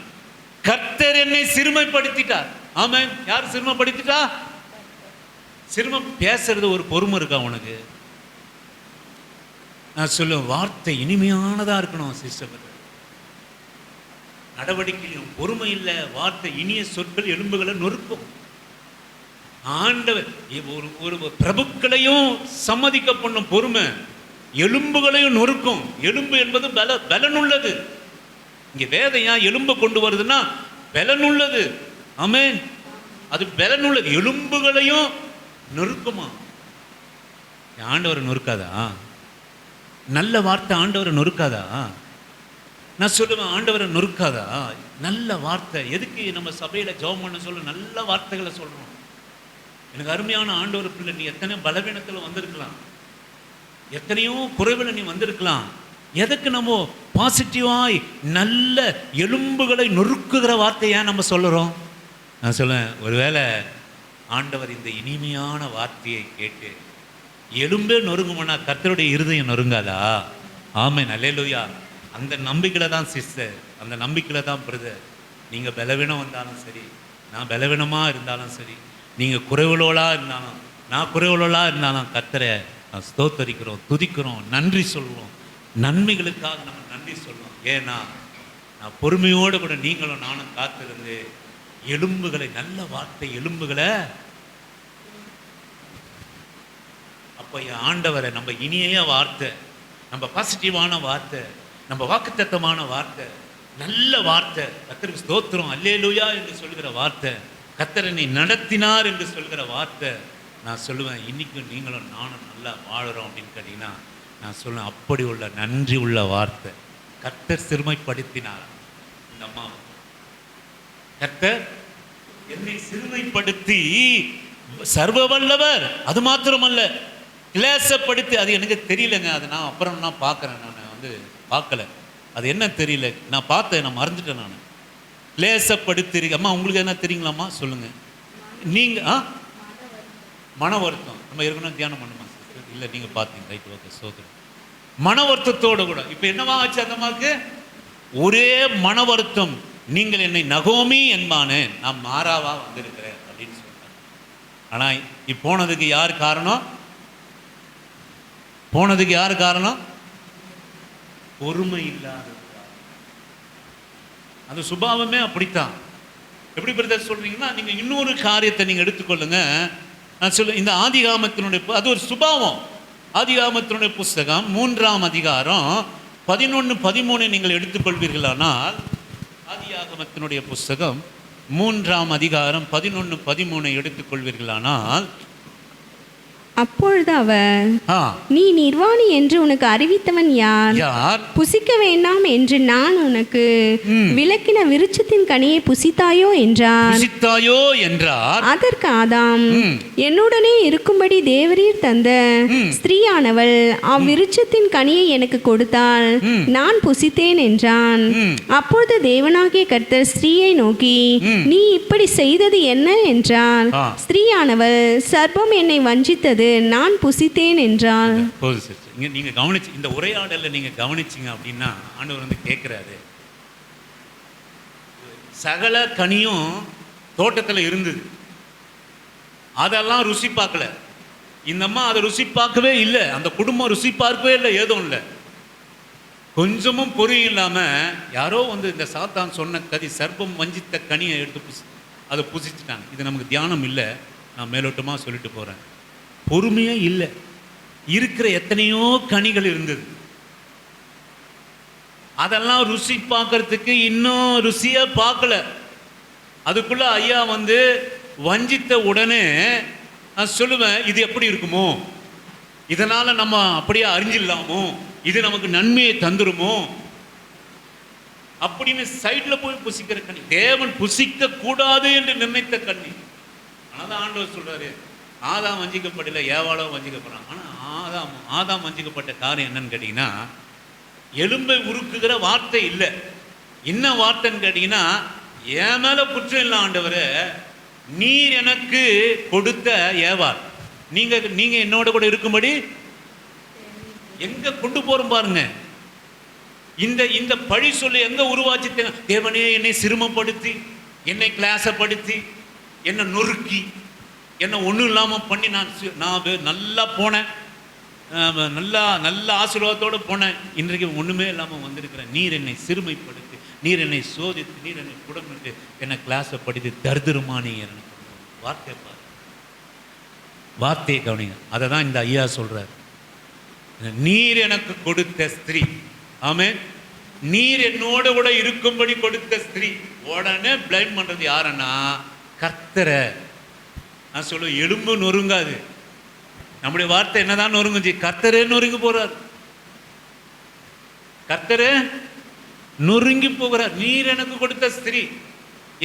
கர்த்தர் என்னை சிறுமைப்படுத்திட்டார். ஆமென். யார் சிறுமைப்படுத்திட்டா? சிறுமை பேசுறது ஒரு பொறுமை இருக்கா உனக்கு? நான் சொல்லுவேன், வார்த்தை இனிமையானதா இருக்கணும் சிஸ்டர். நடவடிக்கையிலும் பொறுமை இல்லை, வார்த்தை இனிய சொற்கள் எலும்புகளை நொறுக்கும். ஆண்டவர் ஒரு பிரபுக்களையும் சம்மதிக்க பண்ணும் பொறுமை எலும்புகளையும் நொறுக்கும். எலும்பு என்பது பலனுள்ளது. இங்க வேதம் ஏன் எலும்பு கொண்டு வருதுன்னா பலனுள்ளது. ஆமென். அது பலனுள்ளது, எலும்புகளையும் நொறுக்குமா? ஆண்டவரை நொறுக்காதா? நல்ல வார்த்தை ஆண்டவரை நொறுக்காதா? நான் சொல்லுவேன், ஆண்டவரை நொறுக்காதா? நல்ல வார்த்தை. எதுக்கு நம்ம சபையில ஜெபம் பண்ண சொல்ல நல்ல வார்த்தைகளை சொல்றோம்? எனக்கு அருமையான ஆண்டவர் பிள்ளை, நீ எத்தனை பலவீனத்தில் வந்திருக்கலாம், எத்தனையோ குறைவில் நீ வந்திருக்கலாம். எதுக்கு நம்ம பாசிட்டிவாய் நல்ல எலும்புகளை நொறுக்குகிற வார்த்தையா நம்ம சொல்லுறோம்? நான் சொல்லுவேன், ஒருவேளை ஆண்டவர் இந்த இனிமையான வார்த்தையை கேட்டு எலும்பே நொறுங்குமானா கர்த்தருடைய இருதயம் நொறுங்காதா? ஆமென். அல்லேலூயா. அந்த நம்பிக்கையில தான் சிஸ்டர், அந்த நம்பிக்கையில தான் பிரதர். நீங்க பலவீனம் வந்தாலும் சரி, நான் பலவீனமாக இருந்தாலும் சரி, நீங்க குறைவுள்ளவளா இருந்தாலும் நான் குறைவுள்ளவளா இருந்தாலும் கர்த்தரை ஸ்தோத்தரிக்கிறோம், துதிக்கிறோம், நன்றி சொல்லுவோம். நன்மைகளுக்காக நம்ம நன்றி சொல்லுவோம். ஏன்னா நான் பொறுமையோடு கூட நீங்களும் நானும் காத்திருந்து எலும்புகளை, நல்ல வார்த்தை எலும்புகளை, அப்போ ஆண்டவரை நம்ம இனிய வார்த்தை, நம்ம பாசிட்டிவான வார்த்தை, நம்ம வாக்குத்தத்தமான வார்த்தை, நல்ல வார்த்தை, கர்த்தருக்கு ஸ்தோத்திரம் அல்லேலூயா என்று சொல்கிற வார்த்தை, கர்த்தரனை நடத்தினார் என்று சொல்கிற வார்த்தை, நான் சொல்லுவேன், இன்னைக்கும் நீங்களும் நானும் நல்லா வாழறோம் அப்படின்னு கேட்டீங்கன்னா நான் சொல்லுவேன், அப்படி உள்ள நன்றி உள்ள வார்த்தை. கர்த்தர் சிறுமைப்படுத்தினார் இந்த அம்மா. கர்த்தர் என்னை சிறுமைப்படுத்தி சர்வ வல்லவர், அது மாத்திரமல்ல கிளேசப்படுத்தி, அது எனக்கு தெரியலங்க, அது நான் அப்புறம் நான் பார்க்குறேன், நான் வந்து பார்க்கல, அது என்ன தெரியல, நான் பார்த்தேன், நான் மறந்துட்டேன். நான் கிளேசப்படுத்தி, அம்மா உங்களுக்கு என்ன தெரியுங்களாம்மா சொல்லுங்க நீங்க. மன வருத்தம் நம்ம ஏற்கனவே தியானம் பண்ணுமா சிஸ்டர்? இல்லை, நீங்க பார்த்தீங்க, ரைட், ஓகே, சோதனை. மன வருத்தத்தோடு கூட இப்போ என்னவா ஆச்சு அந்த அம்மாவுக்கு? ஒரே மன வருத்தம். நீங்கள் என்னை நகோமி என்பானே, நான் மாறாவா வந்திருக்கிறேன் அப்படின்னு சொல்லிட்டாங்க. ஆனா போனதுக்கு யார் காரணம்? போனதுக்கு யார் காரணம்? பொறுமை இல்லாத. அந்த சுபாவமே அப்படித்தான். எப்படி பிரதர் சொல்றீங்கன்னா, நீங்க இன்னொரு காரியத்தை நீங்க எடுத்துக்கொள்ளுங்க. நான் சொல்ல, இந்த ஆதிகாமத்தினுடைய அது ஒரு சுபாவம். ஆதிகாமத்தினுடைய புஸ்தகம் 3ஆம் அதிகாரம் 11-13 நீங்கள் எடுத்துக்கொள்வீர்களானால், ஆதியாகமத்தினுடைய புஸ்தகம் 3ஆம் அதிகாரம் 11-13 எடுத்துக்கொள்வீர்களானால், அப்பொழுது அவர், நீ நிர்வாணி என்று உனக்கு அறிவித்தவன் யார்? புசிக்க வேண்டாம் என்று நான் உனக்கு விலக்கின விருட்சத்தின் கனியை புசித்தாயோ என்றார். அதற்கு ஆதாம், என்னுடனே இருக்கும்படி தேவரீர் தந்த ஸ்திரீயானவள் அவ்விருட்சத்தின் கனியை எனக்கு கொடுத்தாள், நான் புசித்தேன் என்றான். அப்பொழுது தேவனாகிய கர்த்தர் ஸ்திரீயை நோக்கி, நீ இப்படி செய்தது என்ன என்றார். ஸ்திரீயானவள், சர்ப்பம் என்னை வஞ்சித்தது, நான் புசித்தேன் என்றாள். நீங்க கவனிச்சு இந்த உரையாடல நீங்க கவனிச்சீங்க அப்படின்னா, ஆண்டவர் வந்து கேட்கிறாரு, சகல கனியும் தோட்டத்தில் இருந்தது, அதெல்லாம் ருசி பார்க்கல. இந்த அம்மா அதை ருசி பார்க்கவே இல்லை, அந்த குடும்பம் ருசி பார்க்கவே இல்லை, ஏதும் இல்லை, கொஞ்சமும் பொறியும் இல்லாம யாரோ வந்து இந்த சாத்தான் சொன்ன கதி, சர்ப்பம் வஞ்சித்த கனியை எடுத்து அதை புசிச்சுட்டாங்க. இது நமக்கு தியானம் இல்லை, நான் மேலோட்டமாக சொல்லிட்டு போறேன். பொறுமையே இல்லை. இருக்கிற எத்தனையோ கனிகள் இருந்தது, அதெல்லாம் ருசி பார்க்கறதுக்கு இன்னும் ருசியா பார்க்கல. அதுக்குள்ள ஐயா வந்து வஞ்சித்த உடனே நான் சொல்லுவேன், இது எப்படி இருக்குமோ, இதனால நம்ம அப்படியே அறிஞ்சிடலாமோ, இது நமக்கு நன்மையை தந்துருமோ, அப்படின்னு சைட்ல போய் புசிக்கிற கனி. தேவன் புசிக்க கூடாது என்று நிர்ணயித்த கனி. ஆனாதான் ஆண்டவர் சொல்றாரு, ஆதாம் வஞ்சிக்கப்படல, ஏவாளோ வஞ்சிக்கப்படுறான். ஆனா ஆதாம் வஞ்சிக்கப்பட்ட காரியம் என்னன்னு கேட்டீங்கன்னா, எலும்பை உருக்குகிற வார்த்தை இல்லை. என்ன வார்த்தைன்னு கேட்டீங்கன்னா, என் மேல குற்றம் இல்லை ஆண்டவரே, நீர் எனக்கு கொடுத்த ஏவாள், நீங்க என்னோட கூட இருக்கும்படி எங்க கொண்டு போறோம் பாருங்க. இந்த பழி சொல்லி எங்க உருவாச்சு? தேவனே என்னை சிரமப்படுத்தி, என்னை கிளாசப்படுத்தி, என்னை நொறுக்கி, என்னை ஒன்றும் இல்லாமல் பண்ணி நான் நல்லா போனேன், நல்ல ஆசீர்வாதத்தோடு போனேன். இன்றைக்கு ஒன்றுமே இல்லாமல் வந்திருக்கிறேன். நீர் என்னை சிறுமைப்படுத்தி, நீர் என்னை சோதித்து, நீர் என்னை குடமிட்டு, என்னை கிளாஸப்படுத்தி தரித்திரமானி எனக்கு வார்த்தை பாரு, வார்த்தையை கவனிங்க. அதை தான் இந்த ஐயா சொல்றார். நீர் எனக்கு கொடுத்த ஸ்திரீ, ஆமென், நீர் என்னோட கூட இருக்கும்படி கொடுத்த ஸ்திரீ. உடனே பிளைம் பண்றது யாருன்னா கர்த்தரை. நான் சொல்லுவேன், எலும்பு நொறுங்காது. நம்முடைய வார்த்தை என்னதான் நொறுங்குச்சு? கர்த்தரே நொறுங்கி போறார், கர்த்தரே நொறுங்கி போகிறார். நீர் எனக்கு கொடுத்த ஸ்திரீ.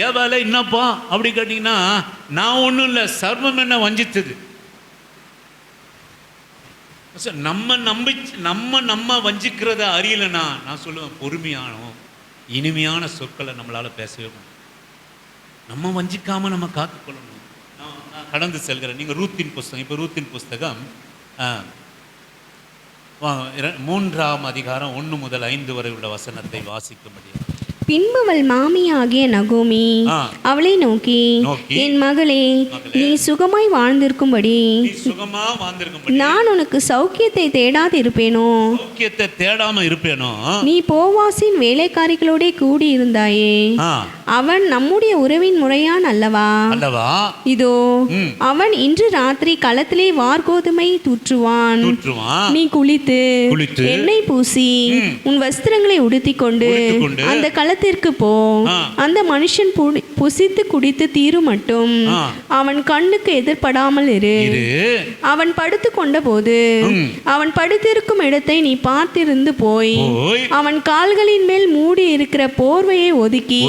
ஏவாளே என்னப்பா அப்படி கேட்டீங்கன்னா, நான் ஒன்றும் இல்லை, சர்வம் என்ன வஞ்சித்தது. நம்ம வஞ்சிக்கிறத அறியலைன்னா, நான் சொல்லுவேன், பொறுமையான இனிமையான சொற்களை நம்மளால பேசவே முடியும். நம்ம வஞ்சிக்காம நம்ம காத்துக்கொள்ளணும். நான் கடந்து செல்கிறேன். நீங்க ரூத்தின் புஸ்தகம், இப்போ ரூத்தின் புஸ்தகம் 3ஆம் அதிகாரம் 1 முதல் 5 வரை உள்ள வசனத்தை வாசிக்க முடியும். பின்பு அவள் மாமியாகிய நகோமி அவளை நோக்கி, என் மகளே, நீ சுகமாய் வாழ்ந்திருக்கும்படி நான் உனக்கு சௌக்கியத்தை தேடாதிருப்பேனோ, சௌக்கியத்தை தேடாம இருப்பேனோ, நீ போவாசின் வேலைக்காரிகளோட கூடி இருந்தாயே, அவன் நம்முடைய உறவின் முறையான் அல்லவா? இதோ அவன் இன்று ராத்திரி களத்திலே வார்கோதுமை தூற்றுவான். நீ குளித்து எண்ணெய் பூசி உன் வஸ்திரங்களை உடுத்திக் கொண்டு அந்த களத்திற்கு போ. அந்த மனுஷன் புசித்து குடித்து தீரும் மட்டும் அவன் கண்ணுக்கு எதிர்படாமல் இரு. அவன் படுத்து கொண்ட போது அவன் படுத்திருக்கும் இடத்தை நீ பார்த்திருந்து போய் அவன் கால்களின் மேல் மூடி இருக்கிற போர்வையை ஒதுக்கி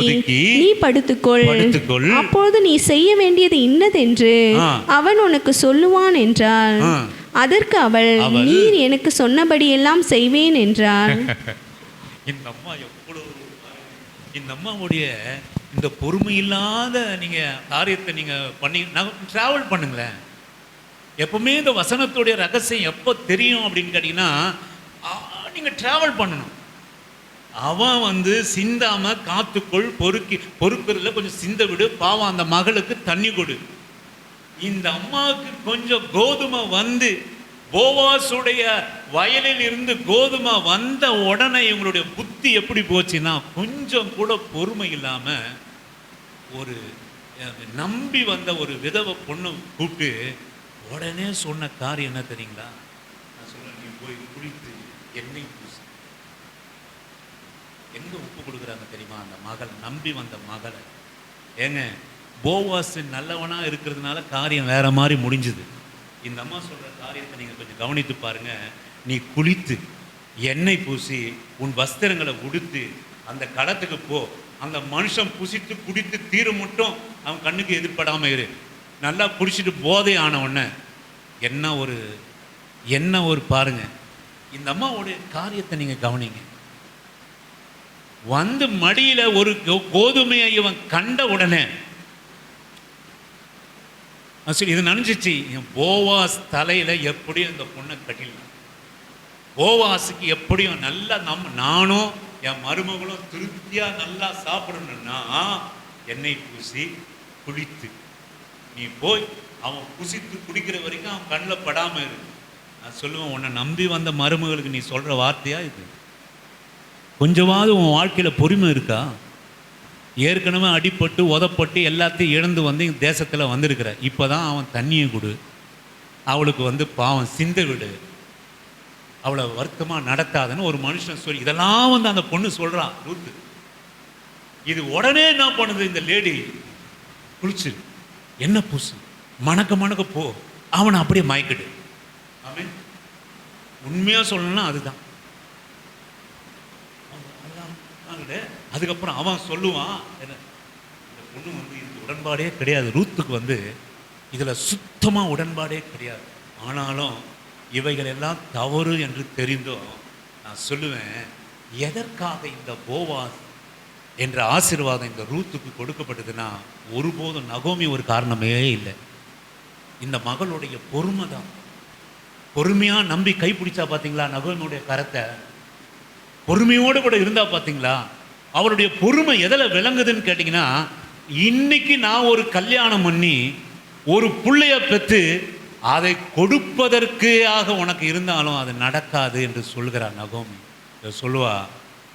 நீ படுத்துக்கொள். அப்பொழுது நீ செய்ய வேண்டியது இன்னதென்று அவன் உனக்கு சொல்லுவான் என்றாள். அதற்கு அவள், நீர் எனக்கு சொன்னபடியெல்லாம் செய்வேன் என்றாள். இந்த அம்மாவுடைய இந்த பொறுமை இல்லாத நீங்க காரியத்தை நீங்க பண்ணி டிராவல் பண்ணுங்களேன். எப்பவுமே இந்த வசனத்துடைய ரகசியம் எப்போ தெரியும் அப்படின்னு கேட்டீங்கன்னா, நீங்க டிராவல் பண்ணணும். அவன் சிந்தாம காத்துக்கொள், பொறுக்கிறதுல கொஞ்சம் சிந்த விடு, பாவம் அந்த மகளுக்கு தண்ணி கொடு. இந்த அம்மாவுக்கு கொஞ்சம் கோதுமை போவாசுடைய வயலில் இருந்து கோதுமை வந்த உடனே இவங்களுடைய புத்தி எப்படி போச்சுன்னா, கொஞ்சம் கூட பொறுமை இல்லாம ஒரு நம்பி வந்த ஒரு விதவை பொண்ணு கூப்பிட்டு உடனே சொன்ன காரியம் என்ன தெரியுங்களா? நான் சொல்ல, நீ போய் குளித்து எண்ணெய் பூசி. எங்க உப்பு கொடுக்குறாங்க தெரியுமா? அந்த மகள் நம்பி வந்த மகளை. ஏங்க, போவாசு நல்லவனா இருக்கிறதுனால காரியம் வேற மாதிரி முடிஞ்சுது. இந்த அம்மா சொல்ற காரியத்தை நீங்க கொஞ்சம் கவனித்து பாருங்க. நீ குளித்து எண்ணெய் பூசி உன் வஸ்திரங்களை உடுத்து அந்த களத்துக்கு போ. அந்த மனுஷன் புசித்து குடித்து தீரும் மட்டும் அவன் கண்ணுக்கு எதிர்படாம இரு. நல்லா குடிச்சிட்டு போதை ஆன உடனே என்ன ஒரு பாருங்க. இந்த அம்மாவுடைய காரியத்தை நீங்க கவனிங்க. மடியில ஒரு கோதுமையை இவன் கண்ட உடனே இது நினைச்சிச்சு, போவாஸ் தலையில எப்படியும் இந்த பொண்ணை கட்டிடலாம். போவாஸுக்கு எப்படியும் நல்லா நானும் என் மருமகளும் திருப்தியா நல்லா சாப்பிடணும்னா எண்ணெய் பூசி குளித்து நீ போய் அவன் புசித்து குடிக்கிற வரைக்கும் அவன் கண்ணில் படாம இருக்கு. நான் சொல்லுவேன், உன்னை நம்பி வந்த மருமகளுக்கு நீ சொல்ற வார்த்தையா இது? கொஞ்சமாவது உன் வாழ்க்கையில பொறுமை இருக்கா? ஏற்கனவே அடிப்பட்டு உதப்பட்டு எல்லாத்தையும் இழந்து தேசத்தில் வந்திருக்கிற. இப்போதான் அவன் தண்ணியை கொடு, அவளுக்கு பாவம் சிந்த விடு, அவளை வருத்தமாக நடத்தாதுன்னு ஒரு மனுஷன் சொல்லி இதெல்லாம் அந்த பொண்ணு சொல்கிறான் ரூத்து. இது உடனே என்ன பண்ணுது? இந்த லேடி குளிச்சு என்ன பூசு, மணக்க போ, அவனை அப்படியே மயக்கிடு. அவன் உண்மையாக சொல்லணும்னா அதுதான். அதுக்கப்புறம் அவன் சொல்லுவான், இந்த பொண்ணு வந்து இதுக்கு உடன்பாடே கிடையாது, ரூத்துக்கு வந்து இதில் சுத்தமாக உடன்பாடே கிடையாது. ஆனாலும் இவைகள் எல்லாம் தவறு என்று தெரிந்தும் நான் சொல்லுவேன், எதற்காக இந்த போவாஸ் என்ற ஆசீர்வாதம் இந்த ரூத்துக்கு கொடுக்கப்பட்டதுன்னா, ஒருபோதும் நகோமி ஒரு காரணமே இல்லை. இந்த மகளுடைய பொறுமை தான். பொறுமையாக நம்பி கைப்பிடிச்சா பார்த்தீங்களா நகோமியுடைய கரத்தை, பொறுமையோடு கூட இருந்தா பார்த்தீங்களா. அவருடைய பொறுமை எதில் விளங்குதுன்னு கேட்டிங்கன்னா, இன்னைக்கு நான் ஒரு கல்யாணம் பண்ணி ஒரு பிள்ளைய பெற்று அதை கொடுப்பதற்காக உனக்கு இருந்தாலும் அது நடக்காது என்று சொல்கிறார் நகோமி. சொல்லுவா,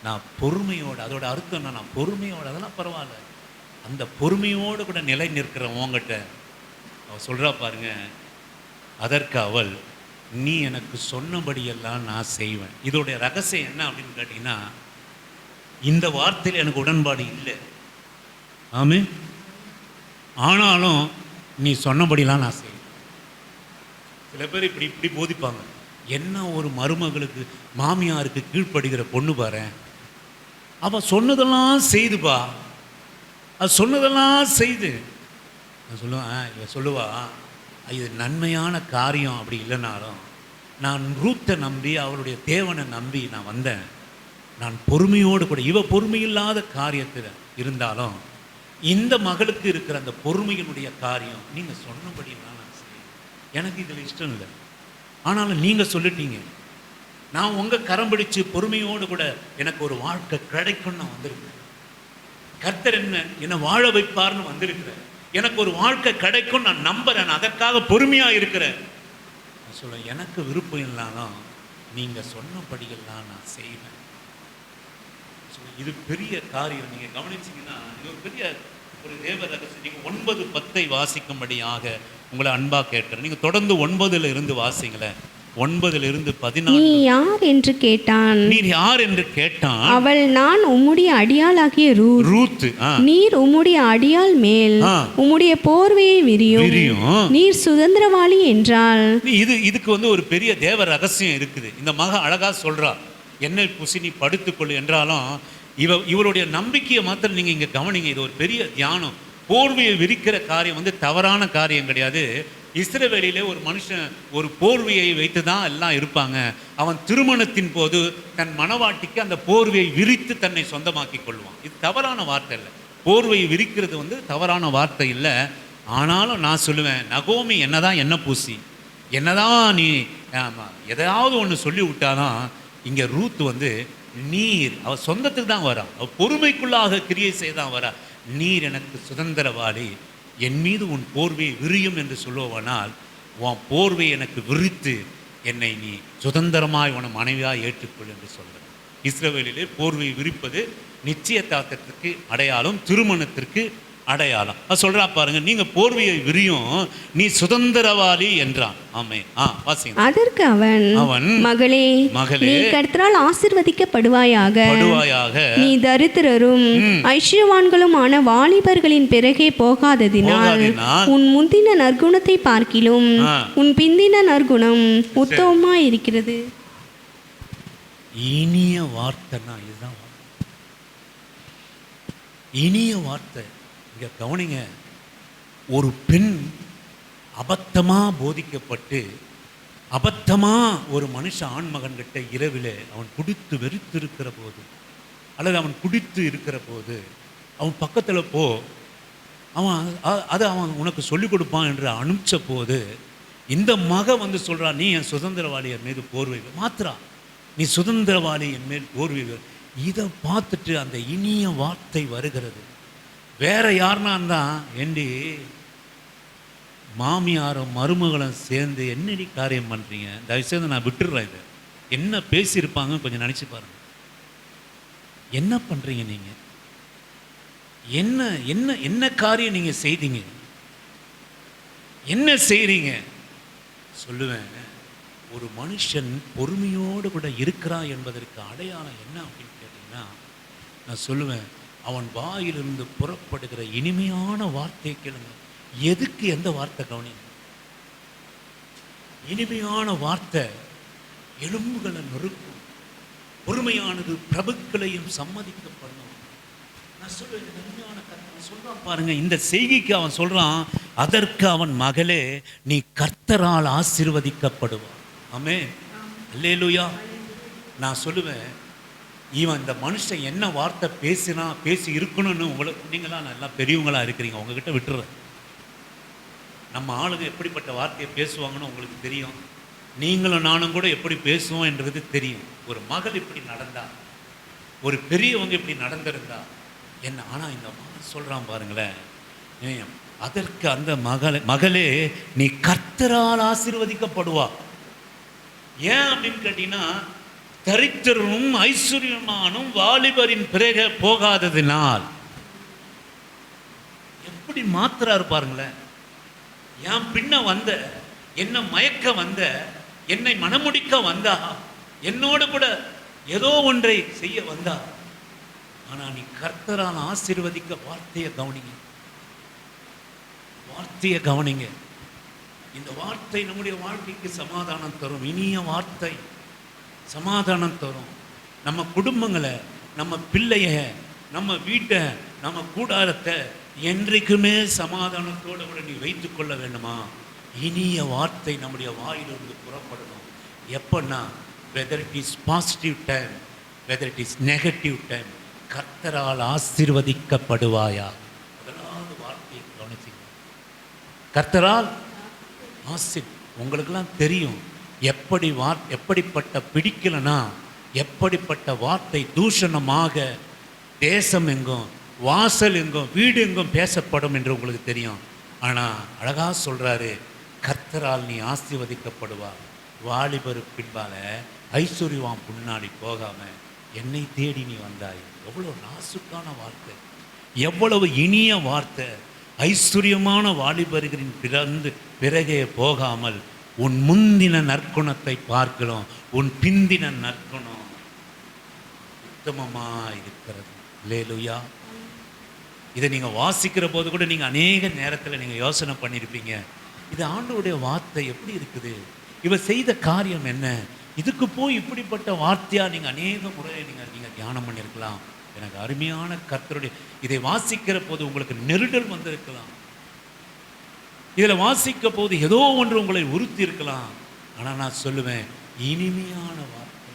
நான் பொறுமையோடு, அதோட அர்த்தம் என்ன, நான் பொறுமையோடு, அதெல்லாம் பரவாயில்ல, அந்த பொறுமையோடு கூட நிலை நிற்கிற உங்ககிட்ட அவள் சொல்கிறா பாருங்க, அதற்கு அவள், நீ எனக்கு சொன்னபடியெல்லாம் நான் செய்வேன். இதோடைய ரகசியம் என்ன அப்படின்னு கேட்டிங்கன்னா, இந்த வார்த்தையில் எனக்கு உடன்பாடு இல்லை, ஆமே, ஆனாலும் நீ சொன்னபடிலாம் நான் செய்வேன். சில பேர் இப்படி இப்படி போதிப்பாங்க, என்ன ஒரு மருமகளுக்கு மாமியாருக்கு கீழ்ப்படுகிற பொண்ணு பாரு, அவள் சொன்னதெல்லாம் செய்துப்பா, அது சொன்னதெல்லாம் செய்து. நான் சொல்லுவேன், இவ சொல்லுவா, இது நன்மையான காரியம் அப்படி இல்லைனாலும் நான் ரூத்தை நம்பி அவளுடைய தேவனை நம்பி நான் வந்தேன். நான் பொறுமையோடு கூட, இவ பொறுமையில்லாத காரியத்தில் இருந்தாலும் இந்த மகளுக்கு இருக்கிற அந்த பொறுமையினுடைய காரியம் நீங்கள் சொன்னபடி நான் செய்வேன். எனக்கு இதில் இஷ்டம் இல்லை, ஆனாலும் நீங்கள் சொல்லிட்டீங்க, நான் உங்கள் கரம் பிடிச்சு பொறுமையோடு கூட எனக்கு ஒரு வாழ்க்கை கிடைக்கும்னு நான் வந்திருக்கிறேன். கர்த்தர் என்னை வாழ வைப்பார்னு வந்திருக்கிறேன். எனக்கு ஒரு வாழ்க்கை கிடைக்கும் நான் நம்புறேன், அதற்காக பொறுமையாக இருக்கிறேன். நான் சொல்லுவேன், எனக்கு விருப்பம் இல்லாலும் நீங்கள் சொன்னபடியெல்லாம் நான் செய்வேன். இது பெரிய காரியம். நீங்கள் கவனிச்சிங்கன்னா இது ஒரு பெரிய ஒரு தேவ ரகசியம். நீங்கள் 9:10 வாசிக்கும்படியாக உங்களை அன்பாக கேட்குறேன். நீங்கள் தொடர்ந்து 9 இருந்து வாசிங்களேன். 9 14. நீ யார் என்று கேட்டான். நீர் யார் என்று கேட்டான். அவள், நான் உம்முடைய அடியாளாகிய ரூத். நீர் உம்முடைய அடியாள் மேல் உம்முடைய போர்வையை விரியும், நீர் சுதந்திரவாளி என்றாள். இதுக்கு வந்து ஒரு பெரிய தேவ ரகசியம் இருக்குது. இந்த மக அழகா சொல்றா, என்னை புசி நீ படுத்துக்கொள்ளு என்றாலும் இவருடைய நம்பிக்கையை மாத்திரம் நீங்க இங்க கவனிங்க. இது ஒரு பெரிய தியானம். போர்வையை விரிக்கிற காரியம் வந்து தவறான காரியம் கிடையாது. இஸ்ரவேலிலே ஒரு மனுஷன் ஒரு போர்வையை வைத்து தான் எல்லாம் இருப்பாங்க. அவன் திருமணத்தின் போது தன் மனவாட்டிக்கு அந்த போர்வையை விரித்து தன்னை சொந்தமாக்கி கொள்வான். இது தவறான வார்த்தை இல்லை. போர்வையை விரிக்கிறது வந்து தவறான வார்த்தை இல்லை. ஆனாலும் நான் சொல்லுவேன், நகோமி என்னதான் என்ன பூசி, என்னதான் நீ எதாவது ஒன்று சொல்லி விட்டாதான், இங்கே ரூத் வந்து நீர் அவள் சொந்தத்துக்கு தான் வரா, அவள் பொறுமைக்குள்ளாக கிரியை செய்தான் வரா. நீர் எனக்கு சுதந்திரவாளி, என் மீது உன் போர்வையை விரியும் என்று சொல்லுவானால், உன் போர்வை எனக்கு விரித்து என்னை நீ சுதந்திரமாய் உன மனைவியாக ஏற்றுக்கொள் என்று சொல்கிறேன். இஸ்ரவேலிலே போர்வை விரிப்பது நிச்சயதார்த்தத்திற்கு அடையாளம், திருமணத்திற்கு அடையாளம். அது சொல்றா பாருங்க, நீங்க போர்வையை விரியும், நீ சுதந்திரவாளி என்றான். ஆமே. வாசிங்க. அதற்கு அவன், மகளே, நீ கர்த்தரால் ஆசீர்வதிக்கப்படுவாயாக, நீ தரித்திரரும் ஐஸ்வர்யவான்களுமான வாலிபர்களின் பிறகே போகாததினால் உன் முந்தின நற்குணத்தை பார்க்கிலும் உன் பிந்தின நற்குணம் உத்தமமா இருக்கிறது. இனிய வார்த்தைனா இதுதான், இனிய வார்த்தை. இங்க கவனிங்க, ஒரு பெண் அபத்தமாக போதிக்கப்பட்டு அபத்தமாக ஒரு மனுஷன் ஆண்மகன்கிட்ட இரவில் அவன் குடித்து வெறித்து இருக்கிற போது, அல்லது அவன் குடித்து இருக்கிற போது அவன் பக்கத்தில் போ, அவன் அதை அவன் உனக்கு சொல்லிக் கொடுப்பான் என்று அனுப்பிச்ச போது இந்த மக வந்து சொல்கிறான், நீ என் சுதந்திரவாளி, என் மீது போர்வை மாத்திரா, நீ சுதந்திரவாளி, என் மேல் போர்வை. இதை பார்த்துட்டு அந்த இனிய வார்த்தை வருகிறது. வேற யாருன்னா தான் ஏண்டி மாமியாரும் மருமகளும் சேர்ந்து என்னடி காரியம் பண்ணுறீங்க, தயவுசெய்து நான் விட்டுடுறேன். இதை என்ன பேசியிருப்பாங்க கொஞ்சம் நினச்சி பாருங்க. என்ன பண்ணுறீங்க நீங்கள், என்ன என்ன என்ன காரியம் நீங்கள் செய்தீங்க, என்ன செய்கிறீங்க? சொல்லுவேன், ஒரு மனுஷன் பொறுமையோடு கூட இருக்கிறான் என்பதற்கு அடையாளம் என்ன அப்படின்னு கேட்டிங்கன்னா, நான் சொல்லுவேன், அவன் வாயிலிருந்து புறப்படுகிற இனிமையான வார்த்தை கேளுங்க. எதுக்கு எந்த வார்த்தை கவனிங்க, இனிமையான வார்த்தை எலும்புகளை நொறுக்கும். பொறுமையானது பிரபுக்களையும் சம்மதிக்க பண்ணும். நான் சொல்றேன், சொல்றான் பாருங்க, இந்த செய்கைக்கு அவன் சொல்றான், அதற்கு அவன் மகளே நீ கர்த்தரால் ஆசீர்வதிக்கப்படுவான். ஆமென், அல்லேலூயா. நான் சொல்லுவேன், இவன் இந்த மனுஷன் என்ன வார்த்தை பேசி இருக்கணும்னு உங்களுக்கு, நீங்களாம் நல்லா பெரியவங்களா இருக்கிறீங்க, உங்ககிட்ட விட்டுறேன். நம்ம ஆளுங்க எப்படிப்பட்ட வார்த்தையை பேசுவாங்கன்னு உங்களுக்கு தெரியும். நீங்களும் நானும் கூட எப்படி பேசுவோம் என்றது தெரியும். ஒரு மகள் இப்படி நடந்தா, ஒரு பெரியவங்க இப்படி நடந்திருந்தா என்ன. ஆனால் இந்த மகன் சொல்கிறான் பாருங்களேன், அதற்கு அந்த மகளே நீ கர்த்தரால் ஆசீர்வதிக்கப்படுவா. ஏன் அப்படின்னு கேட்டீங்கன்னா, தரித்திரனும் ஐஸ்வர்யமானும் வாலிபரின் பிறகு போகாததினால். எப்படி மாத்திராரு பாருங்களேன். என் பின்ன வந்த, என்ன மயக்க வந்த, என்னை மனமுடிக்க வந்தா, என்னோடு கூட ஏதோ ஒன்றை செய்ய வந்தா, ஆனா நீ கர்த்தரால் ஆசீர்வதிக்க. வார்த்தையை கவனிங்க, வார்த்தையை கவனிங்க. இந்த வார்த்தை நம்முடைய வாழ்க்கைக்கு சமாதானம் தரும். இனிய வார்த்தை சமாதானம் தரும். நம்ம குடும்பங்களை, நம்ம பிள்ளைய, நம்ம வீட்டை, நம்ம கூடாரத்தை என்றைக்குமே சமாதானத்தோடு கூட நீ வைத்துக் கொள்ள வேண்டுமா? இனிய வார்த்தை நம்முடைய வாயிலிருந்து புறப்படணும். எப்பன்னா, whether it is positive time, whether it is negative time, கர்த்தரால் ஆசீர்வதிக்கப்படுவாயா. முதலாவது வார்த்தையை கவனிச்சிங்க, கர்த்தரால் உங்களுக்கெல்லாம் தெரியும் எப்படிப்பட்ட பிடிக்கலனா, எப்படிப்பட்ட வார்த்தை தூஷணமாக தேசம் எங்கும், வாசல் எங்கும், வீடு எங்கும் பேசப்படும் என்று உங்களுக்கு தெரியும். ஆனால் அழகா சொல்றாரு, கர்த்தரால் நீ ஆசீர்வதிக்கப்படுவா. வாலிபரு பின்பால ஐஸ்வர்யவான் முன்னாடி போகாம என்னை தேடி நீ வந்தாய். எவ்வளவு நாசுக்கான வார்த்தை, எவ்வளவு இனிய வார்த்தை. ஐஸ்வர்யமான வாலிபர்களின் பிறகே போகாமல் உன் முந்தின நற்குணத்தை பார்க்கிறோம், உன் பிந்தின நற்குணம் உத்தமமா இருக்கிறது. அல்லேலூயா. இதை நீங்கள் வாசிக்கிற போது கூட நீங்கள் அநேக நேரத்தில் நீங்கள் யோசனை பண்ணியிருப்பீங்க, இது ஆண்டவருடைய வார்த்தை எப்படி இருக்குது, இவர் செய்த காரியம் என்ன, இதுக்கு போய் இப்படிப்பட்ட வார்த்தையாக நீங்கள் அநேக முறை நீங்கள் தியானம் பண்ணியிருக்கலாம். எனக்கு அருமையான கர்த்தருடைய இதை வாசிக்கிற போது உங்களுக்கு நெருடல் வந்திருக்கலாம், இதில் வாசிக்க போது ஏதோ ஒன்று உங்களை உறுத்தி இருக்கலாம். ஆனால் நான் சொல்லுவேன், இனிமையான வார்த்தை.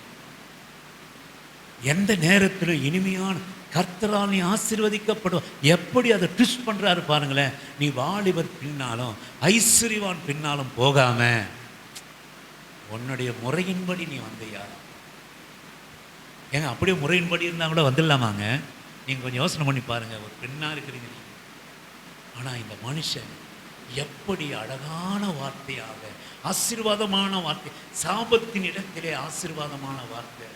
எந்த நேரத்திலும் இனிமையான, கர்த்தரால் நீ ஆசீர்வதிக்கப்படும். எப்படி அதை ட்விஸ்ட் பண்ணுறாரு பாருங்களேன். நீ வாலிபர் பின்னாலும் ஐஸ்வர்யவான் பின்னாலும் போகாம உன்னுடைய முறையின்படி நீ வந்தையா. ஏங்க அப்படியே முறையின்படி இருந்தால் கூட வந்துடலாமாங்க? நீங்கள் கொஞ்சம் யோசனை பண்ணி பாருங்கள். ஒரு பெண்ணாக இருக்கிறீங்க, ஆனால் இந்த மனுஷன் எப்படி அழகான வார்த்தையாக, ஆசீர்வாதமான வார்த்தை, சாபத்தின் இடத்திலே ஆசீர்வாதமான வார்த்தை.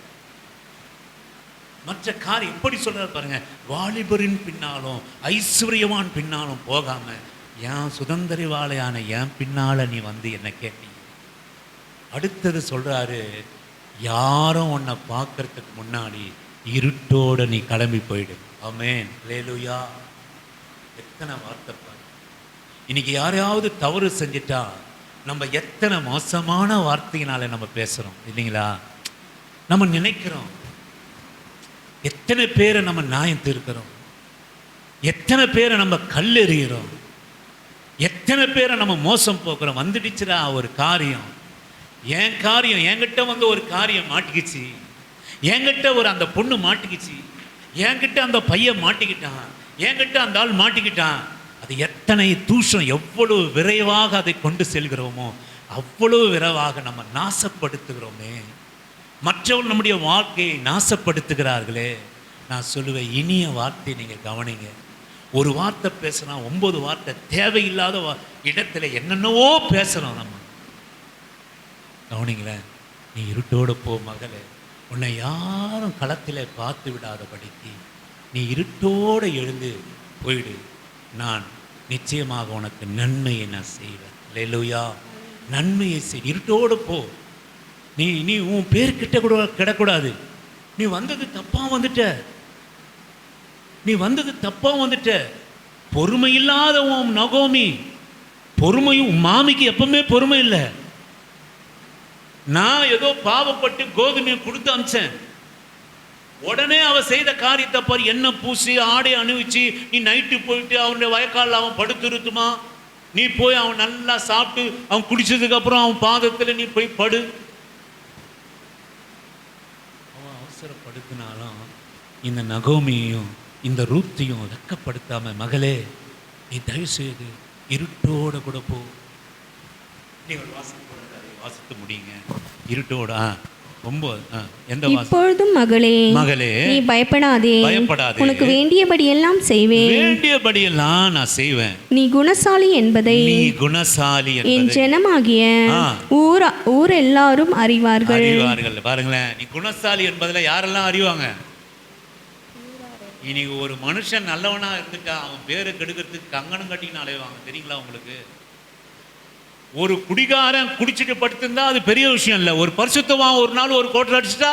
மற்ற காரியம் எப்படி சொல்றாரு பாருங்க, வாலிபரின் பின்னாலும் ஐஸ்வர்யவான் பின்னாலும் போகாம என் சுதந்திரவாளையான என் பின்னால நீ வந்து என்ன கேட்டீங்க. அடுத்தது சொல்றாரு, யாரும் உன்னை பார்க்கறதுக்கு முன்னாடி இருட்டோட நீ கிளம்பி போயிடு. ஆமென், அல்லேலூயா. எத்தனை வார்த்தை பாரு. இன்னைக்கு யாரையாவது தவறு செஞ்சிட்டா நம்ம எத்தனை மோசமான வார்த்தையினால நம்ம பேசுறோம் இல்லைங்களா? நம்ம நினைக்கிறோம், எத்தனை பேரை நம்ம நியாயம் தீர்க்கிறோம், எத்தனை பேரை நம்ம கல்லெறிகிறோம், எத்தனை பேரை நம்ம மோசம் போக்குறோம். வந்துடுச்சுடா ஒரு காரியம், என் காரியம், என்கிட்ட வந்து ஒரு காரியம் மாட்டிக்கிச்சு, என்கிட்ட ஒரு அந்த பொண்ணு மாட்டிக்கிச்சு, என்கிட்ட அந்த பையன் மாட்டிக்கிட்டான், என்கிட்ட அந்த ஆள் மாட்டிக்கிட்டான். அது எத்தனை தூஷம், எவ்வளவு விரைவாக அதை கொண்டு செல்கிறோமோ அவ்வளவு விரைவாக நம்ம நாசப்படுத்துகிறோமே. மற்றவர்கள் நம்முடைய வாழ்க்கையை நாசப்படுத்துகிறார்களே. நான் சொல்லுவேன், இனிய வார்த்தை நீங்கள் கவனிங்க. ஒரு வார்த்தை பேசுனா 9 வார்த்தை தேவையில்லாத இடத்துல என்னென்னவோ பேசுகிறோம் நம்ம. கவனிங்களேன். நீ இருட்டோடு போ மகளே, உன்னை யாரும் களத்தில் பார்த்து விடாதபடிக்கு நீ இருட்டோடு எழுந்து போயிடு. நான் நிச்சயமாக உனக்கு நன்மையை நான் செய்வேன். அல்லேலூயா. நன்மையை செய். இருட்டோடு போ. நீ உன் பேர்கிட்ட கூட கிடக்கூடாது. நீ வந்தது தப்பா வந்துட்ட, நீ வந்தது தப்பா வந்துட்ட. பொறுமை இல்லாத உன் நகோமி, பொறுமையும் மாமிக்கு எப்பவுமே பொறுமை இல்லை. நான் ஏதோ பாவப்பட்டு கோதுமையை கொடுத்து அமிச்சேன், உடனே அவ செய்த காரியத்தை பாரு, எண்ணெய் பூசி ஆடை அணிவிச்சு, நீ நைட்டு போயிட்டு அவனுடைய வயக்காலில் அவன் படுத்துருத்துமா, நீ போய் அவன் நல்லா சாப்பிட்டு அவன் குடிச்சதுக்கு அப்புறம் அவன் பாதத்தில் நீ போய் படு. அவன் அவசரப்படுத்தினாலும் இந்த நகோமியையும் இந்த ரூத்தையும் வெக்கப்படுத்தாம, மகளே நீ தயவு செய்து இருட்டோட கூட போ. நீங்கள் வாசித்து முடியுங்க. இருட்டோட ரொம்ப எந்த இப்பொழுதும் மகளே மகளே நீ பயப்படாதே, பயப்படாதே, உனக்கு வேண்டியபடி எல்லாம் செய்வேன், வேண்டியபடி எல்லாம் நான் செய்வேன். நீ குணசாலி என்பதை என் ஜனமாகிய ஊர் எல்லாரும் அறிவார்கள். பாருங்களேன், நீ குணசாலி என்பதில் யாரெல்லாம் அறிவாங்க? இன்னைக்கு ஒரு மனுஷன் நல்லவனா இருந்துட்டா அவன் பேரை கெடுக்கிறதுக்கு கங்கணம் கட்டின்னு அலைவாங்க, தெரியுங்களா உங்களுக்கு? ஒரு குடிகாரன் குடிச்சிட்டு படுத்திருந்தா அது பெரிய விஷயம் இல்லை. ஒரு பரிசுத்தவான் ஒரு நாள் ஒரு கோட்டை அடிச்சுட்டா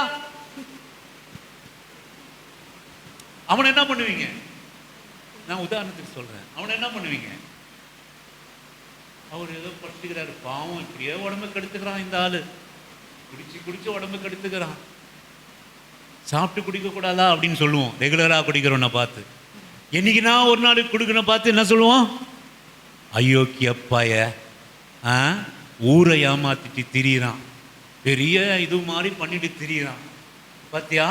அவனை என்ன பண்ணுவீங்க? நான் உதாரணத்துக்கு சொல்றேன். அவனை என்ன பண்ணுவீங்க? அவர் ஏதோ படுத்துக்கிறாரு, பாவம், இப்படியே உடம்பு கெடுத்துக்கிறான் இந்த ஆளு, குடிச்சு உடம்பு கெடுத்துக்கிறான், சாப்பிட்டு குடிக்க கூடாதா அப்படின்னு சொல்லுவோம். ரெகுலராக குடிக்கிறோன்ன பார்த்து, என்னைக்குன்னா ஒரு நாள் குடிக்கணும் பார்த்து என்ன சொல்லுவோம்? ஐயோக்கியப்பாய ஊரை ஏமாத்திட்டு திரியிறான், பெரிய இது மாதிரி பண்ணிட்டு திரியிறான், பார்த்தியா?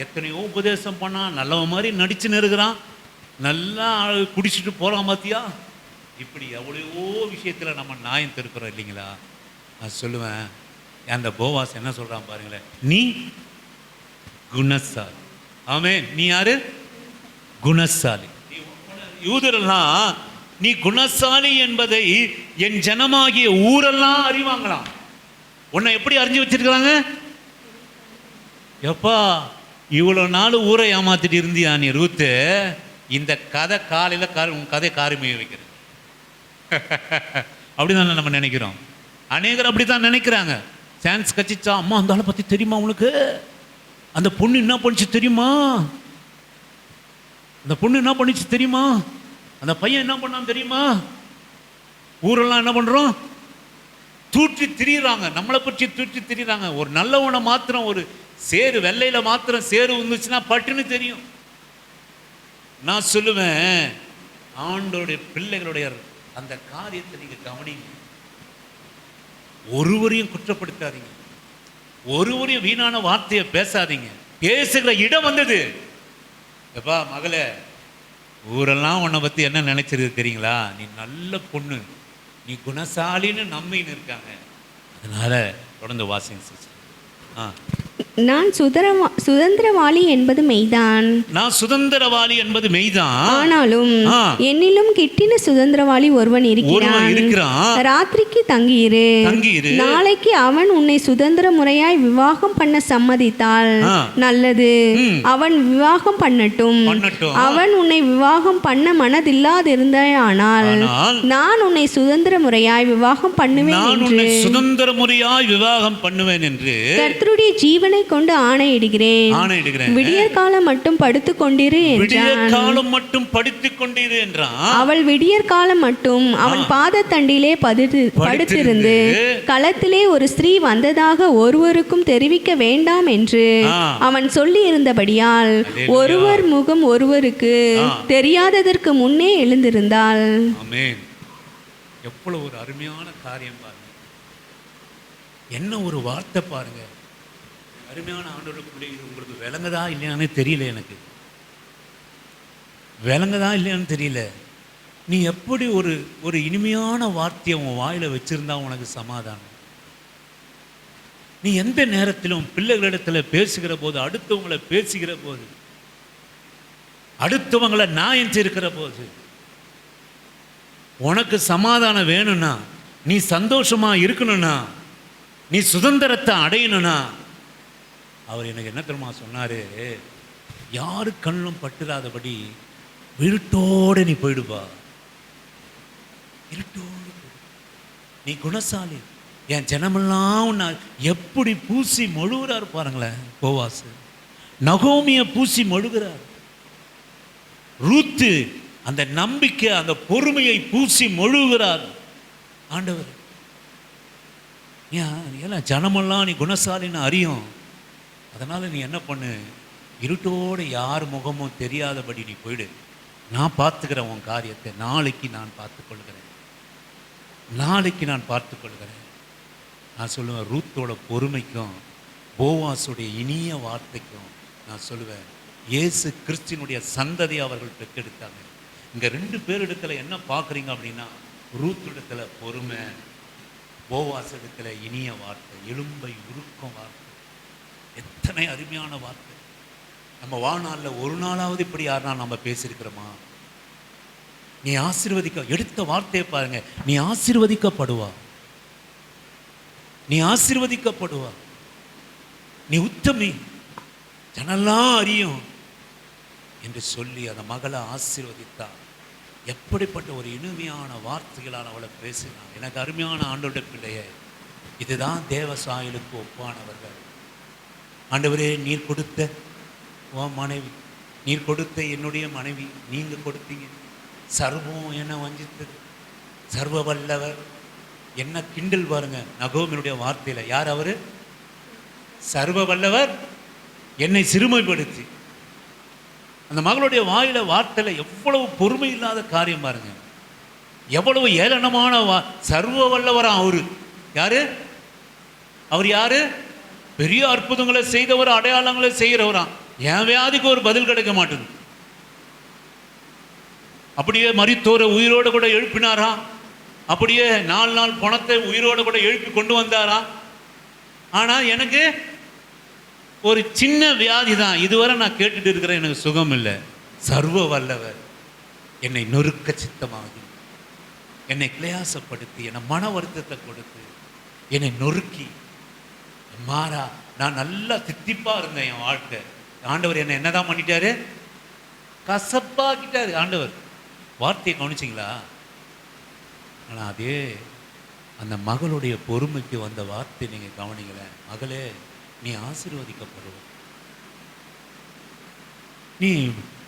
எத்தனையோ உபதேசம் பண்ணான், நல்லவன் மாதிரி நடிச்சுன்னு இருக்கிறான், நல்லா குடிச்சிட்டு போகிறான், பார்த்தியா? இப்படி எவ்வளவோ விஷயத்தில் நம்ம நியாயம் திருக்கிறோம் இல்லைங்களா? நான் சொல்லுவேன், அந்த போவாஸ் என்ன சொல்கிறான் பாருங்களேன், நீ குணசாலி. ஆமென். நீ யாரு? குணசாலி. யூதரெல்லாம் நீ குணசாலி என்பதை என் ஜனமாகிய ஊரெல்லாம் அறிவாங்களாம். உன்னை எப்படி அறிஞ்சு வச்சிருக்கிறாங்க? எப்பா இவ்வளோ நாள் ஊரை ஏமாத்திட்டு இருந்தியா நீ ரூத்து, இந்த கதை காலையில் உன் கதை காரிமைய வைக்கிறேன் அப்படிதான் நம்ம நினைக்கிறோம். அநேகர் அப்படி தான் நினைக்கிறாங்க. சான்ஸ் கச்சிச்சா, அம்மா அந்த ஆளை பற்றி தெரியுமா உங்களுக்கு? அந்த பொண்ணு என்ன பண்ணிச்சு தெரியுமா? அந்த பொண்ணு என்ன பண்ணிச்சு தெரியுமா? அந்த பையன் என்ன பண்ணான்னு தெரியுமா? ஊரெல்லாம் என்ன பண்ணுறோம்? தூற்றி திரியிறாங்க, நம்மளை பற்றி தூற்றி திரியிறாங்க. ஒரு நல்லவனை மாத்திரம், ஒரு சேரு வெள்ளையில் மாத்திரம் சேரு வந்துச்சுன்னா பட்டுன்னு தெரியும். நான் சொல்லுவேன், ஆண்டோடைய பிள்ளைகளுடைய அந்த காரியத்தை நீங்கள் கவனிங்க. ஒருவரையும் குற்றப்படுத்தாதீங்க, ஒருவரையும் வீணான வார்த்தையை பேசாதீங்க. பேசுகிற இடம் வந்தது. எப்பா மகளே, ஊரெல்லாம் உன்னை பற்றி என்ன நினைச்சிருக்கு தெரியுங்களா? நீ நல்ல பொண்ணு, நீ குணசாலின்னு நம்பின்னு இருக்காங்க. அதனால தொடர்ந்து வாசிங்க சிஸ்டர். நான் சுதந்திரவாளி என்பது மெய்தான், நான் சுதந்திரவாளி என்பது மெய்தான், ஆனாலும் என்னிலும் கிட்டின சுதந்திரவாளி ஒருவன் இருக்கிறான். ராத்திரிக்கு தங்கியிரு, நாளைக்கு அவன் உன்னை சுதந்திர முறையாய் விவாகம் பண்ண சம்மதித்தால் நல்லது, அவன் விவாகம் பண்ணட்டும். அவன் உன்னை விவாகம் பண்ண மனதில்லாதிருந்தானால் நான் உன்னை சுதந்திர முறையாய் விவாகம் பண்ணுவேன் என்று கர்த்தருடைய ஜீவனை கொண்டு ஆணையிடுகிறேன். விடியற் காலம் மட்டும் படுத்துக் கொண்டிரு என்றான். அவள் விடியற் காலம் மட்டும் அவன் பாதத்தண்டிலே படுத்திருந்து களத்திலே ஒரு ஸ்திரீ வந்ததாக ஒருவருக்கும் தெரிவிக்க வேண்டாம் என்று அவன் சொல்லி இருந்தபடியால் ஒருவர் முகம் ஒருவருக்கு தெரியாததற்கு முன்னே எழுந்திருந்தாள். எவ்வளவு ஒரு அருமையான காரியம் பாருங்க, என்ன ஒரு வார்த்தை பாருங்க. அருமையான ஆண்டவருக்குள்ளே இது உங்களுக்கு விளங்குதா இல்லையானே தெரியல, எனக்கு விளங்குதா இல்லையான்னு தெரியல. நீ எப்படி ஒரு இனிமையான வார்த்தையை உன் வாயில வச்சிருந்தா உனக்கு சமாதானம். நீ எந்த நேரத்திலும் பிள்ளைகளிடத்தில் பேசுகிற போது, அடுத்தவங்களை பேசுகிற போது, அடுத்தவங்களை நியாயம் இருக்கிற போது, உனக்கு சமாதானம் வேணும்னா, நீ சந்தோஷமா இருக்கணும்னா, நீ சுதந்திரத்தை அடையணும்னா, அவர் எனக்கு என்ன தெரியுமா சொன்னாரு? யாரு கண்ணும் பட்டுறாதபடி இருட்டோடு நீ போயிடுப்பா, இருட்டோடு நீ குணசாலி. என் ஜனமெல்லாம் உன்னை எப்படி பூசி மொழுகிறார் பாருங்களேன். போவாஸ் நகோமியை பூசி மொழுகிறார். ரூத்து அந்த நம்பிக்கை, அந்த பொறுமையை பூசி மொழுகிறார் ஆண்டவர். ஏன் ஜனமெல்லாம் நீ குணசாலின்னு அறியும். அதனால் நீ என்ன பண்ணு, இருட்டோடு யார் முகமும் தெரியாதபடி நீ போயிடு. நான் பார்த்துக்கிறேன் உன் காரியத்தை. நாளைக்கு நான் பார்த்துக்கொள்கிறேன், நாளைக்கு நான் பார்த்துக்கொள்கிறேன். நான் சொல்லுவேன், ரூத்தோட பொறுமைக்கும் போவாசுடைய இனிய வார்த்தைக்கும் நான் சொல்லுவேன், இயேசு கிறிஸ்தினுடைய சந்ததியை அவர்கள் பெற்றெடுத்தாங்க. இங்கே 2 பேர் இடத்துல என்ன பார்க்குறீங்க அப்படின்னா, ரூத் இடத்துல பொறுமை, போவாஸ் இடத்துல இனிய வார்த்தை, எலும்பை உருக்கும் வார்த்தை. எத்தனை அருமையான வார்த்தை! நம்ம வாழ்நாளில் ஒரு நாளாவது இப்படி யாருனா நம்ம பேசியிருக்கிறோமா? நீ ஆசீர்வதிக்க, எடுத்த வார்த்தையை பாருங்க, நீ ஆசீர்வதிக்கப்படுவா, நீ ஆசீர்வதிக்கப்படுவா, நீ உத்தமி, ஜனெல்லாம் அறியும் என்று சொல்லி அந்த மகளை ஆசீர்வதித்தா. எப்படிப்பட்ட ஒரு இனிமையான வார்த்தைகளால் அவளை பேசினான். எனக்கு அருமையான ஆண்டவருடைய பிள்ளையே, இதுதான் தேவ சாயலுக்கு ஒப்பானவர்கள். ஆண்டவரே, நீர் கொடுத்த உன் மனைவி, நீர் கொடுத்த என்னுடைய மனைவி, நீங்கள் கொடுத்தீங்க. சர்வம் என்ன வஞ்சித்தது, சர்வ வல்லவர் என்ன கிண்டல் பாருங்க. நகோமினுடைய வார்த்தையில் யார் அவரு? சர்வ வல்லவர் என்னை சிறுமைப்படுத்தி. அந்த மகளுடைய வாயில வார்த்தையில் எவ்வளவு பொறுமை இல்லாத காரியம் பாருங்க, எவ்வளவு ஏளனமான சர்வ வல்லவரா அவரு. யாரு அவர்? யாரு? பெரிய அற்புதங்களை செய்தவர், அடையாளங்களை செய்கிறவராம். என் வியாதிக்கு ஒரு பதில் கிடைக்க மாட்டேது. அப்படியே மரித்தோரை உயிரோடு கூட எழுப்பினாராம். அப்படியே 4 நாள் பணத்தை உயிரோடு கூட எழுப்பி கொண்டு வந்தாராம். ஆனால் எனக்கு ஒரு சின்ன வியாதி தான், இதுவரை நான் கேட்டுட்டு இருக்கிறேன், எனக்கு சுகம் இல்லை. சர்வ வல்லவர் என்னை நொறுக்க சித்தமாகி, என்னை கிளையாசப்படுத்தி, என்னை மன வருத்தத்தை கொடுத்து, என்னை நொறுக்கி மாறா. நான் நல்லா தித்திப்பாக இருந்தேன் என் வாழ்க்கை. ஆண்டவர் என்னை என்னதான் பண்ணிட்டாரு? கசப்பாக்கிட்டாரு ஆண்டவர். வார்த்தையை கவனிச்சிங்களா? ஆனால் அதே அந்த மகளுடைய பொறுமைக்கு வந்த வார்த்தை நீங்கள் கவனிக்கல. மகளே, நீ ஆசீர்வதிக்கப்படுவ, நீ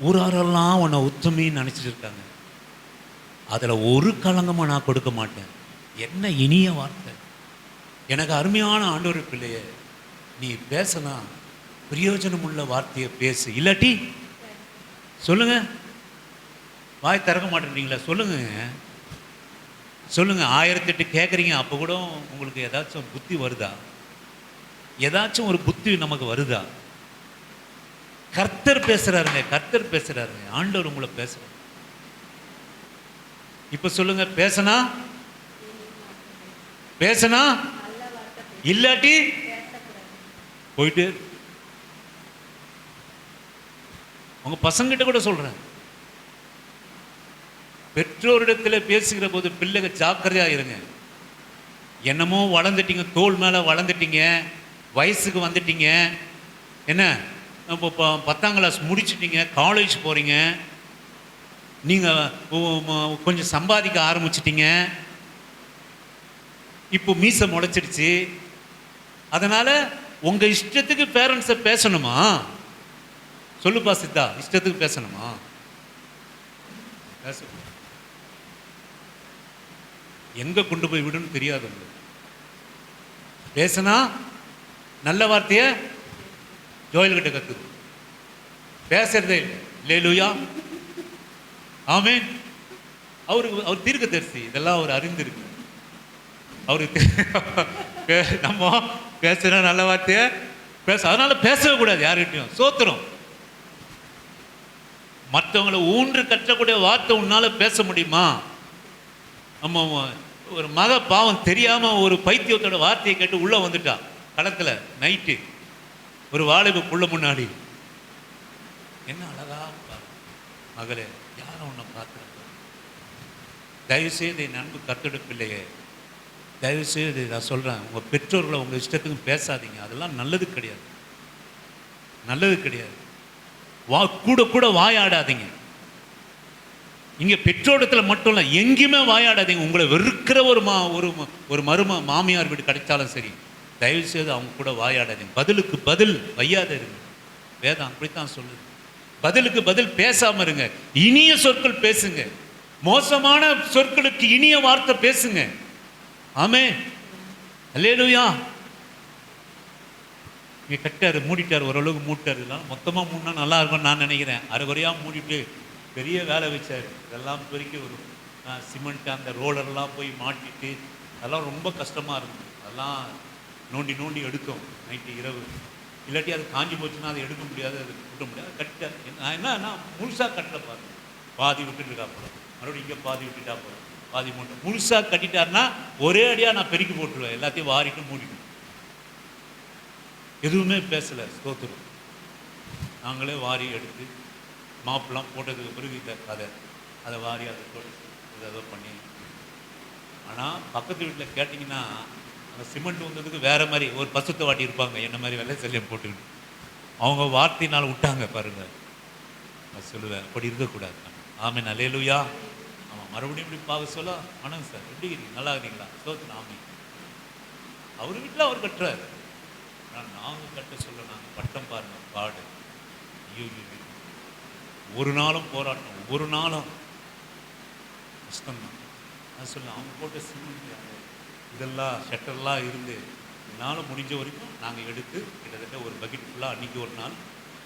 ஊராரெல்லாம் உன்னை உத்தமின்னு நினச்சிட்டு இருக்காங்க, அதில் ஒரு களங்கமாக நான் கொடுக்க மாட்டேன். என்ன இனிய வார்த்தை! எனக்கு அருமையான ஆண்டவர் பிள்ளையே, நீ பேசினா பிரயோஜனம் உள்ள வார்த்தையை பேசு. இல்லாட்டி சொல்லுங்க, வாய் திறக்க மாட்டேன்றீங்களா? சொல்லுங்க, சொல்லுங்க. 1008 கேட்குறீங்க, அப்போ கூட உங்களுக்கு ஏதாச்சும் புத்தி வருதா? ஏதாச்சும் ஒரு புத்தி நமக்கு வருதா? கர்த்தர் பேசுறாருங்க, கர்த்தர் பேசுறாருங்க, ஆண்டவர் உங்களை பேசுறாரு. இப்ப சொல்லுங்க, பேசனா பேசனா, இல்லாட்டி போயிட்டு. உங்க பசங்கிட்ட கூட சொல்றேன், பெற்றோரிடத்தில் பேசுகிற போது பிள்ளைங்க ஜாக்கிரதையா இருங்க. என்னமோ வளர்ந்துட்டீங்க, தோல் மேல வளர்ந்துட்டீங்க, வயசுக்கு வந்துட்டீங்க, என்ன இப்போ 10ஆம் கிளாஸ் முடிச்சுட்டீங்க, காலேஜ் போறீங்க, நீங்க கொஞ்சம் சம்பாதிக்க ஆரம்பிச்சிட்டீங்க, இப்போ மீசை முளைச்சிடுச்சு. அதனால உங்க இஷ்டத்துக்கு பேரண்ட்ஸை பேசணுமா? சொல்லுப்பா சித்தா, இஷ்டத்துக்கு பேசணுமா? பேச எங்க கொண்டு போய் விடுன்னு தெரியாது. பேசினா நல்ல வார்த்தைய ஜோயல் கிட்ட கத்துது, பேசுறதே இல்லை. அல்லேலூயா, ஆமென். அவர் தீர்க்கதரிசி, இதெல்லாம் அவர் அறிந்திருக்கு. அவருக்கு நம்ம பேசுற நல்ல வார்த்தைய பேச, அதனால பேசவே கூடாது யார்கிட்டையும். சோத்திரம். மற்றவங்களை ஊன்று கற்றக்கூடிய வார்த்தை உன்னால பேச முடியுமா? நம்ம ஒரு மக பாவம் தெரியாம ஒரு பைத்தியத்தோட வார்த்தையை கேட்டு உள்ள வந்துட்டா களத்துல நைட்டு, ஒரு வாலிப புள்ள முன்னாடி. என்ன அழகா மகளே, யாரும் உன்னை பார்த்து. தயவுசெய்து என் அன்பு கர்த்தருடைய பிள்ளையே, தயவுசெய்து நான் சொல்றேன், உங்க பெற்றோர்களை உங்க இஷ்டத்துக்கு பேசாதீங்க. அதெல்லாம் நல்லது கிடையாது, நல்லது கிடையாது. கூட கூட வாயாடாதீங்க. இங்க பெற்றோரிடத்துல மட்டும் இல்லை, எங்கேயுமே வாயாடாதீங்க. உங்களை வெறுக்கிற ஒரு மாமியார் வீடு கிடைச்சாலும் சரி, தயவு செய்து அவங்க கூட வாயாடாதீங்க. பதிலுக்கு பதில் வையாத இருங்க. வேதம் அப்படித்தான் சொல்லுது. பதிலுக்கு பதில் பேசாம இருங்க. இனிய சொற்கள் பேசுங்க. மோசமான சொற்களுக்கு இனிய வார்த்தை பேசுங்க. ஆமென், அல்லேலூயா. இங்கே கட்டார், மூடிட்டார், ஓரளவுக்கு மூட்டார். இதெல்லாம் மொத்தமாக மூடினா நல்லா இருக்கும்னு நான் நினைக்கிறேன். அரைகுறையாக மூடிட்டு பெரிய வேலை வச்சார். இதெல்லாம் பெருக்கி ஒரு சிமெண்ட் அந்த ரோலர்லாம் போய் மாட்டிட்டு அதெல்லாம் ரொம்ப கஷ்டமாக இருக்கும். அதெல்லாம் நோண்டி நோண்டி எடுக்கும் நைட்டு இரவு. இல்லாட்டி அது காஞ்சி போச்சுன்னா அதை எடுக்க முடியாது, அது கூட்ட முடியாது. கட்டார். நான் என்னன்னா முழுசாக கட்டல பாருங்க, பாதி விட்டுட்டு இருக்கா போகிறோம், மறுபடியும் இங்கே பாதி விட்டுட்டா போகிறோம், பாதி மூட்டை. முழுசாக கட்டிட்டாருன்னா ஒரே அடியாக நான் பெருக்கி போட்டுருவேன், எல்லாத்தையும் வாரிட்டு மூடிடும். எதுவுமே பேசலை. ஸ்தோத்திரம். நாங்களே வாரி எடுத்து மாப்பெல்லாம் போட்டதுக்கு பிறகு இந்த கதை அதை வாரி அதை போட்டு ஏதோ பண்ணி. ஆனால் பக்கத்து வீட்டில் கேட்டிங்கன்னா அந்த சிமெண்ட் வந்ததுக்கு வேறு மாதிரி ஒரு பசுத்தை வாட்டி இருப்பாங்க, என்ன மாதிரி வெள்ளை சல்லியம் போட்டுக்கிட்டு. அவங்க வார்த்தையினால் விட்டாங்க பாருங்க. நான் சொல்லுவேன் அப்படி இருக்கக்கூடாது. ஆமீன், அல்லேலூயா. ஆமாம், மறுபடியும் இப்படி பார்க்க சொல்ல ஆனாங்க சார் எப்படி இருக்கீங்க, நல்லா இருக்கீங்களா, சோத்து. ஆமீன். அவர் வீட்டில் அவர் கட்டுறாரு. நாங்கள் கட்ட சொல்ல நாங்கள் பட்டம் பாருங்க பாடு. ஐயோ, ஒரு நாளும் போராட்டம், ஒவ்வொரு நாளும் கஷ்டம்தான். நான் சொல்ல அவங்க போட்ட சிமெண்ட் இதெல்லாம் ஷட்டர்லாம் இருந்து என்னால் முடிஞ்ச வரைக்கும் நாங்கள் எடுத்து கிட்டத்தட்ட ஒரு பக்கெட் ஃபுல்லாக அன்றைக்கி ஒரு நாள்,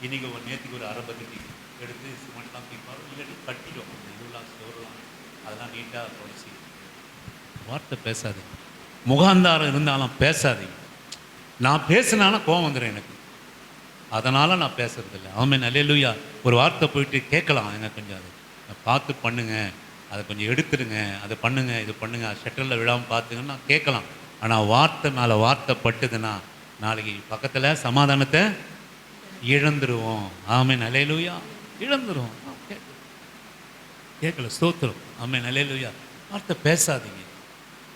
இன்றைக்கி ஒரு நேற்றுக்கு ஒரு அரை பக்கெட்டி எடுத்து சிமெண்ட்லாம் தூக்கிப்பாரு. இல்லாட்டி கட்டிடும் அந்த இதெல்லாம் ஸ்டோர்லாம் அதெல்லாம் நீட்டாக தொடச்சி. வார்த்தை பேசாதீங்க, முகாந்தாரம் இருந்தாலும் பேசாதீங்க. நான் பேசினாலும் கோவம் வந்துடும் எனக்கு, அதனால் நான் பேசுறதில்லை. ஆமென், அல்லேலூயா. ஒரு வார்த்தை போயிட்டு கேட்கலாம், எனக்கு கொஞ்சம் அதை பார்த்து பண்ணுங்க, அதை கொஞ்சம் எடுத்துடுங்க, அதை பண்ணுங்க, இது பண்ணுங்க, ஷட்டரில் விழாமல் பார்த்துங்கன்னா கேட்கலாம். ஆனால் வார்த்தை மேலே வார்த்தை பட்டுதுன்னா நாளைக்கு பக்கத்தில் சமாதானத்தை இழந்துருவோம். ஆமென், அல்லேலூயா. இழந்துருவோம். கேட்கல, ஸ்தோத்திரம். ஆமென், அல்லேலூயா. வார்த்தை பேசாதீங்க.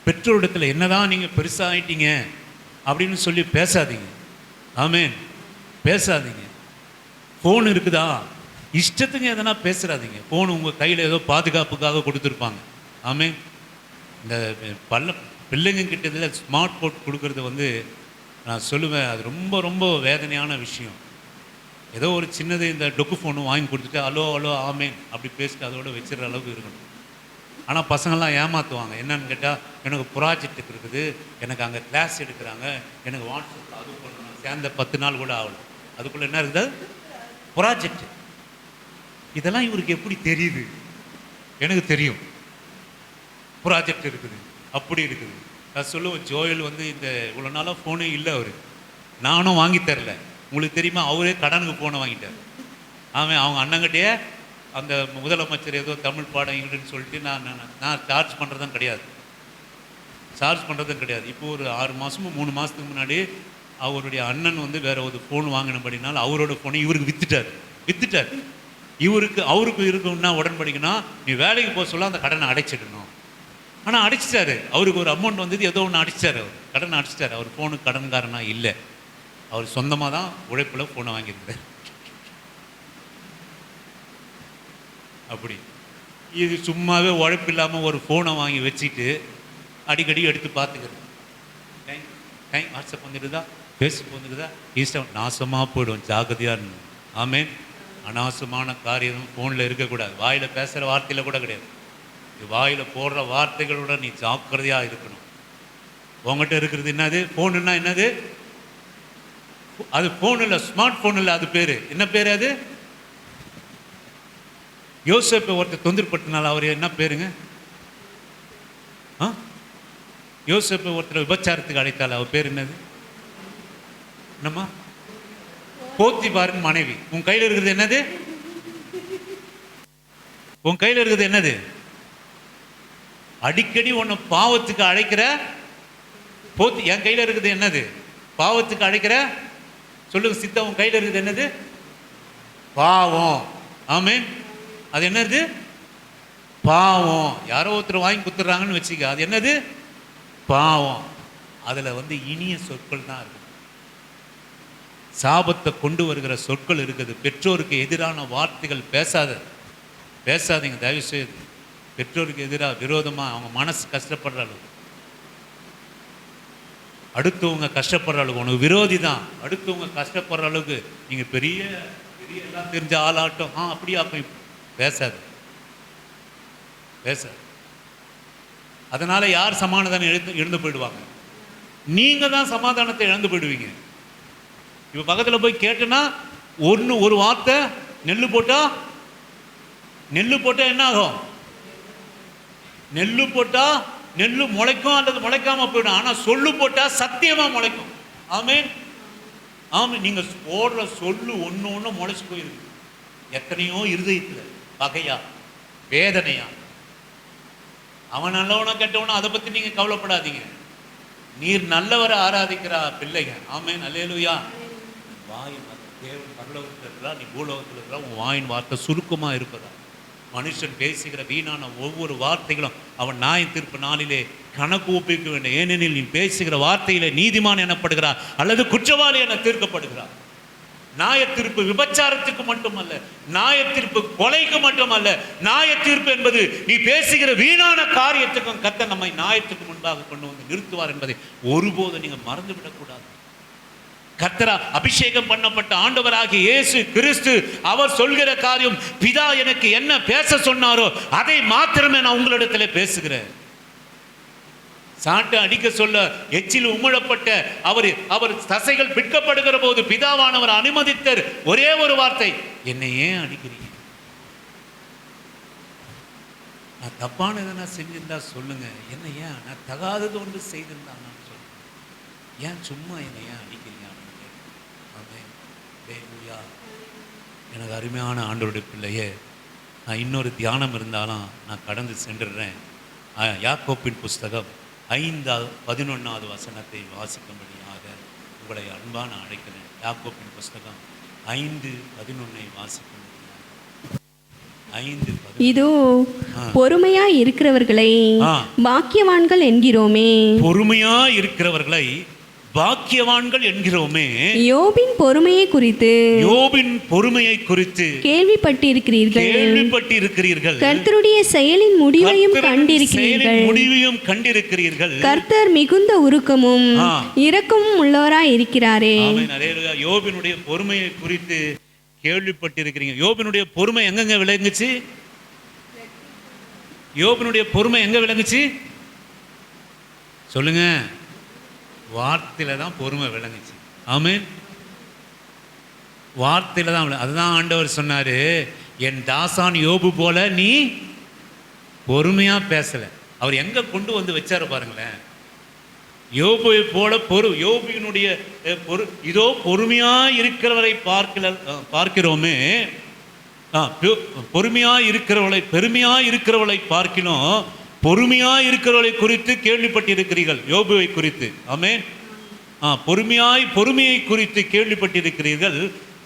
பெற்றோரிடத்தில் என்னதான் நீங்கள் பெருசாக ஆயிட்டீங்க அப்படின்னு சொல்லி பேசாதீங்க. ஆமென், பேசாதீங்க. ஃபோன் இருக்குதா, இஷ்டத்துக்கு எதனா பேசுகிறாதீங்க. ஃபோன் உங்கள் கையில் ஏதோ பாதுகாப்புக்காக கொடுத்துருப்பாங்க. ஆமென். இந்த பிள்ளைங்க கிட்ட இதில் ஸ்மார்ட் போன் கொடுக்கறது நான் சொல்லுவேன், அது ரொம்ப ரொம்ப வேதனையான விஷயம். ஏதோ ஒரு சின்னது இந்த டொக்கு ஃபோனு வாங்கி கொடுத்துட்டு அலோ அலோ ஆமேன் அப்படி பேசிட்டு அதோட வச்சிடற அளவுக்கு இருக்கணும். ஆனால் பசங்கள்லாம் ஏமாற்றுவாங்க. என்னன்னு கேட்டால், எனக்கு ப்ராஜெக்ட் இருக்குது, எனக்கு அங்கே கிளாஸ் எடுக்கிறாங்க, எனக்கு வாட்ஸ்அப்பில் அது பண்ணணும், சேர்ந்த 10 நாள் கூட ஆகணும், அதுக்குள்ளே என்ன இருக்குது ப்ராஜெக்ட். இதெல்லாம் இவருக்கு எப்படி தெரியுது? எனக்கு தெரியும் ப்ராஜெக்ட் இருக்குது, அப்படி இருக்குது. நான் சொல்லுவேன், ஜோயல் இந்த இவ்வளோ நாளாக ஃபோனே இல்லை அவரு, நானும் வாங்கி தரல. உங்களுக்கு தெரியுமா, அவரே கடனுக்கு ஃபோனை வாங்கிட்டார். ஆமாம், அவங்க அண்ணங்கிட்டே அந்த முதலமைச்சர் ஏதோ தமிழ் பாடம் இங்கிட்டுன்னு சொல்லிட்டு நான் சார்ஜ் பண்ணுறதும் கிடையாது, இப்போ ஒரு 6 மாதமோ 3 மாதத்துக்கு முன்னாடி அவருடைய அண்ணன் வேற ஒரு ஃபோன் வாங்கினபடினால அவரோட ஃபோனை இவருக்கு வித்துட்டார். அவருக்கு இருக்குன்னா உடன்படிக்கனா, நீ வேலைக்கு போக சொல்ல அந்த கடனை அடைச்சிடணும். ஆனால் அடைச்சிட்டாரு. அவருக்கு ஒரு அமௌண்ட் வந்தது, ஏதோ ஒன்று அடிச்சிட்டாரு, அவர் கடனை அடிச்சிட்டாரு. அவர் ஃபோனுக்கு கடன்காரனா இல்லை, அவர் சொந்தமாக தான் உழைப்பில் ஃபோனை வாங்கியிருந்தார். அப்படி இது சும்மாவே உழைப்பு இல்லாமல் ஒரு ஃபோனை வாங்கி வச்சுட்டு அடிக்கடி எடுத்து பார்த்துக்கிறது. வாட்ஸ்அப் வந்துடுதா, ஃபேஸ்புக் வந்துடுதா, இன்ஸ்டா, நாசமாக போய்டும். ஜாகிரதையாக இருந்தது. ஆமேன். அனாவசியமான காரியம் ஃபோனில் இருக்கக்கூடாது. வாயில் பேசுகிற வார்த்தையில் கூட கிடையாது. வாயில் போடுற வார்த்தைகளோட நீ ஜாக்கிரதையாக இருக்கணும். உங்ககிட்ட இருக்கிறது என்னது? ஃபோனுன்னா என்னது? அது ஃபோன் இல்லை, ஸ்மார்ட் ஃபோன் இல்லை, அது பேர் என்ன பேர்? அது யோசேப்பை ஒருத்தர் தொந்தரப்பட்டனால அவர் என்ன பேருங்க? யோசேப்பை ஒருத்தர் விபச்சாரத்துக்கு அழைத்தால் அவர் பேர் என்னது? என்னம்மா? போத்திபாரின் மனைவி. உன் கையில் இருக்கிறது என்னது? உன் கையில் இருக்கிறது என்னது? அடிக்கடி உன்னை பாவத்துக்கு அழைக்கிற போத்தி. என் கையில் இருக்குது என்னது? பாவத்துக்கு அழைக்கிற. சொல்லுங்க சித்தா, உன் கையில் இருக்குது என்னது? பாவம். ஆமேன். அது என்னது? பாவம். யாரோ ஒருத்தர் வாங்கி குத்துறாங்கன்னு வச்சுக்க, அது என்னது? பாவம். அதில் இனிய சொற்கள் தான் இருக்குது, சாபத்தை கொண்டு வருகிற சொற்கள் இருக்குது. பெற்றோருக்கு எதிரான வார்த்தைகள் பேசாதீங்க தயவு செய்து. பெற்றோருக்கு எதிராக விரோதமாக அவங்க மனசு கஷ்டப்படுற அளவுக்கு, அடுத்தவங்க கஷ்டப்படுற அளவுக்கு, உனக்கு விரோதி தான், அடுத்தவங்க கஷ்டப்படுற அளவுக்கு நீங்கள் பெரிய பெரிய எல்லாம் தெரிஞ்ச ஆளாட்டம் அப்படியா பேசாது. அதனால யார் சமாதானம் இழந்து போயிடுவாங்க? நீங்கள் தான் சமாதானத்தை இழந்து போயிடுவீங்க. இப்போ பக்கத்தில் போய் கேட்டேன்னா ஒரு வார்த்தை நெல் போட்டால் என்ன ஆகும்? நெல் போட்டால் நெல் முளைக்கும் அல்லது முளைக்காம போயிடும். ஆனால் சொல்லு போட்டால் சத்தியமாக முளைக்கும். ஆமென். ஆமாம், நீங்கள் போடுற சொல்லு ஒன்று ஒன்று முளைச்சி போயிருக்கு. எத்தனையோ இருதயத்தில் பகையா வேதனையா. அவன் நல்லவனோ கெட்டவனோ அதை பற்றி நீங்கள் கவலைப்படாதீங்க. நீர் நல்லவரை ஆராதிக்கிற பிள்ளைங்க. ஆமென், அல்லேலூயா. வாயின் வார்த்தை தேவன் பரலோகத்தில் இருக்கிறா, நீ பூலோகத்தில் இருக்கிறா. உன் வாயின் வார்த்தை சுருக்கமாக இருப்பதா. மனுஷன் பேசுகிற வீணான ஒவ்வொரு வார்த்தைகளும் அவன் நியாய தீர்ப்பு நாளிலே கணக்கு ஒப்பிக்க வேண்டும். ஏனெனில் நீ பேசுகிற வார்த்தையிலே நீதிமான் எனப்படுகிறார் அல்லது குற்றவாளி என தீர்க்கப்படுகிறார். நியாய தீர்ப்பு விபச்சாரத்துக்கு மட்டுமல்ல, நியாய தீர்ப்பு கொலைக்கு மட்டுமல்ல. நியாய தீர்ப்பு என்பது நீ பேசுகிற வீணான காரியத்துக்கும் கர்த்தர் நம்மை நியாயத்துக்கு முன்பாக கொண்டு வந்து நிறுத்துவார் என்பதை ஒருபோது நீங்க மறந்துவிடக்கூடாது. கர்த்தரா அபிஷேகம் பண்ணப்பட்ட ஆண்டவராகிய இயேசு கிறிஸ்து அவர் சொல்கிற காரியம், பிதா எனக்கு என்ன பேச சொன்னாரோ அதை மாத்திரமே நான் உங்களிடத்தில் பேசுகிறேன். சாட்டை அடிக்க சொல்ல எச்சில் உமிழப்பட்ட அவர் தசைகள் பிற்கப்படுகிற போது பிதாவானவர் அனுமதித்தர் ஒரே ஒரு வார்த்தை, என்னை ஏன் அடிக்கிறீங்க? நான் தப்பான எதனா செஞ்சிருந்தா சொல்லுங்க. என்ன ஏன் நான் தகாதது ஒன்று செய்திருந்தா நான் சொல்லுங்க. ஏன் சும்மா என்னை ஏன் அடிக்கிறீங்க? எனக்கு அருமையான ஆண்டவருடைய பிள்ளையே, நான் இன்னொரு தியானம் இருந்தாலும் நான் கடந்து சென்றுடுறேன். யாக்கோப்பின் புஸ்தகம் 5:11 வசனத்தை வாசிக்கும்படியாக உங்களை அன்பான அழைக்கிறேன். யாக்கோப்பின் புஸ்தகம் 5:11 வாசிக்கும்படியாக. 5:11 இதோ பொறுமையாய் இருக்கிறவர்களை பாக்கியவான்கள் என்கிறோமே. பொறுமையாய் இருக்கிறவர்களை பாக்கியவான்கள் என்கிறோமே. யோபின் பொறுமையை குறித்து கேள்விப்பட்டிருக்கிறீர்கள். கர்த்தருடைய செயலின் முடிவையும் கண்டிருக்கிறீர்கள். கர்த்தர் மிகுந்த உருக்கமும் இரக்கமும் உள்ளவராய் இருக்கிறாரே. யோபினுடைய பொறுமையை குறித்து கேள்விப்பட்டிருக்கிறீங்க. யோபினுடைய பொறுமை எங்கெங்க விளங்குச்சு? யோபினுடைய பொறுமை எங்க விளங்குச்சு சொல்லுங்க? வார்த்தையில தான் பொறுமை விளங்குச்சு. ஆமென். வார்த்தையில தான். அதுதான் ஆண்டவர் சொன்னாரு, என் தாசான் யோபு போல நீ பொறுமையா பேசல. அவர் எங்க கொண்டு வந்து வச்சாரு பாருங்களேன். யோபுவை போல யோபுவினுடைய இதோ பொறுமையா இருக்கிறவரை பார்க்கிறோமே. பொறுமையா இருக்கிறவளை பார்க்கிறோம். பொறுமையா இருக்கிறவளை குறித்து கேள்விப்பட்டிருக்கிறீர்கள். யோபுவை குறித்து. ஆமென். பொறுமையை குறித்து கேள்விப்பட்டிருக்கிறீர்கள்.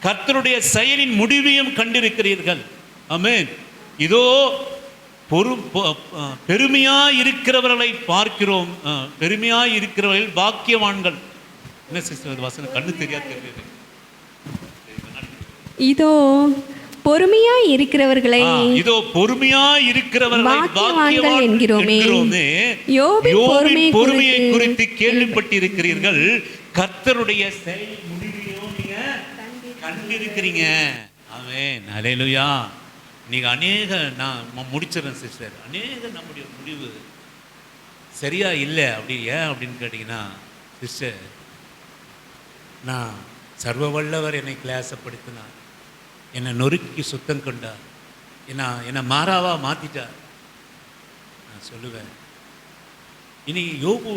கர்த்தருடைய செயலின் முடிவையும் கண்டிருக்கிறீர்கள். ஆமென். இதோ பெருமையா இருக்கிறவர்களை பார்க்கிறோம். பெருமையா இருக்கிறவர்கள் பாக்கியவான்கள். என்ன சிஸ்டர் வசனம் கண்ணு தெரியாது. இதோ பொறுமையா இருக்கிறவர்களை பாக்கியவான்கள் என்கிறோமே. யோபின் பொறுமையை குறித்து கேள்விப்பட்டிருக்கிறீர்கள். கர்த்தருடைய செயல் முடிவையும் நீங்க கண்டிருக்கிறீங்க. ஆமென். அல்லேலூயா. நீங்க நான் முடிச்சிடறேன் சிஸ்டர். நம்முடைய முடிவு சரியா இல்லை. அப்படி ஏன் அப்படின்னு கேட்டீங்கன்னா, சிஸ்டர் நான் சர்வ வல்லவர் என்னை கிளாசப்படுத்தினார், என்னை நொறுக்கி சுத்தம் கொண்டார், என்னை மாறாவா மாற்றிட்டார். நான் சொல்லுவேன், இனி யோபு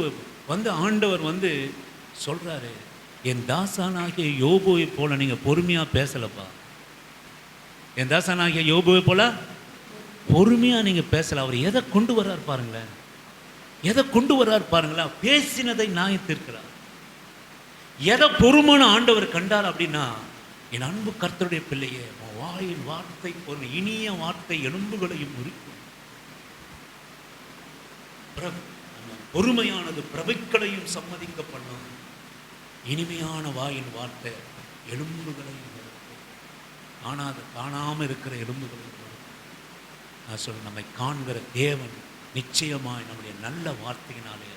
ஆண்டவர் சொல்கிறாரு, என் தாசானாகிய யோபுவை போல நீங்கள் பொறுமையாக பேசலப்பா. என் தாசானாகிய யோபுவை போல பொறுமையாக நீங்கள் பேசலை. அவர் எதை கொண்டு வர்றார் பாருங்களேன். பேசினதை நியாயத்திருக்கிறார். எதை பொறுமையான ஆண்டவர் கண்டார் அப்படின்னா, என் அன்பு கர்த்தருடைய பிள்ளையே, வாயின் வார்த்தை ஒரு இனிய வார்த்தை எலும்புகளையும் உரிக்கும். பொறுமையானது பிரபுக்களையும் சம்மதிக்க பண்ணும். இனிமையான வாயின் வார்த்தை எலும்புகளையும் காணாமல் இருக்கிற எலும்புகளையும். நான் சொல்ல, நம்மை காண்கிற தேவன் நிச்சயமாய் நம்முடைய நல்ல வார்த்தையினாலே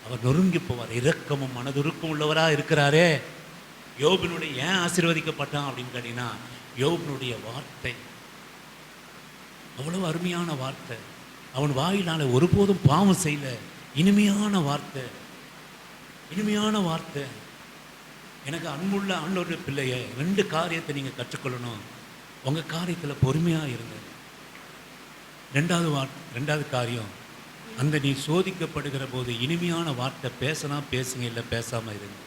அவர் நொறுங்கி போவார். இரக்கமும் மனதுருக்கம் உள்ளவராக இருக்கிறாரே. யோபினுடைய ஏன் ஆசீர்வதிக்கப்பட்டான் அப்படின்னு கேட்டீங்கன்னா, யோபினுடைய வார்த்தை அவ்வளவு அருமையான வார்த்தை. அவன் வாயினால ஒருபோதும் பாவம் செய்யல. இனிமையான வார்த்தை. எனக்கு அன்புள்ள ஆண்டவருடைய பிள்ளைய 2 காரியத்தை நீங்கள் கற்றுக்கொள்ளணும். உங்கள் காரியத்தில் பொறுமையாக இருங்க. ரெண்டாவது காரியம், அந்த நீ சோதிக்கப்படுகிற போது இனிமையான வார்த்தை பேசினா பேசுங்க, இல்லை பேசாமல் இருங்க.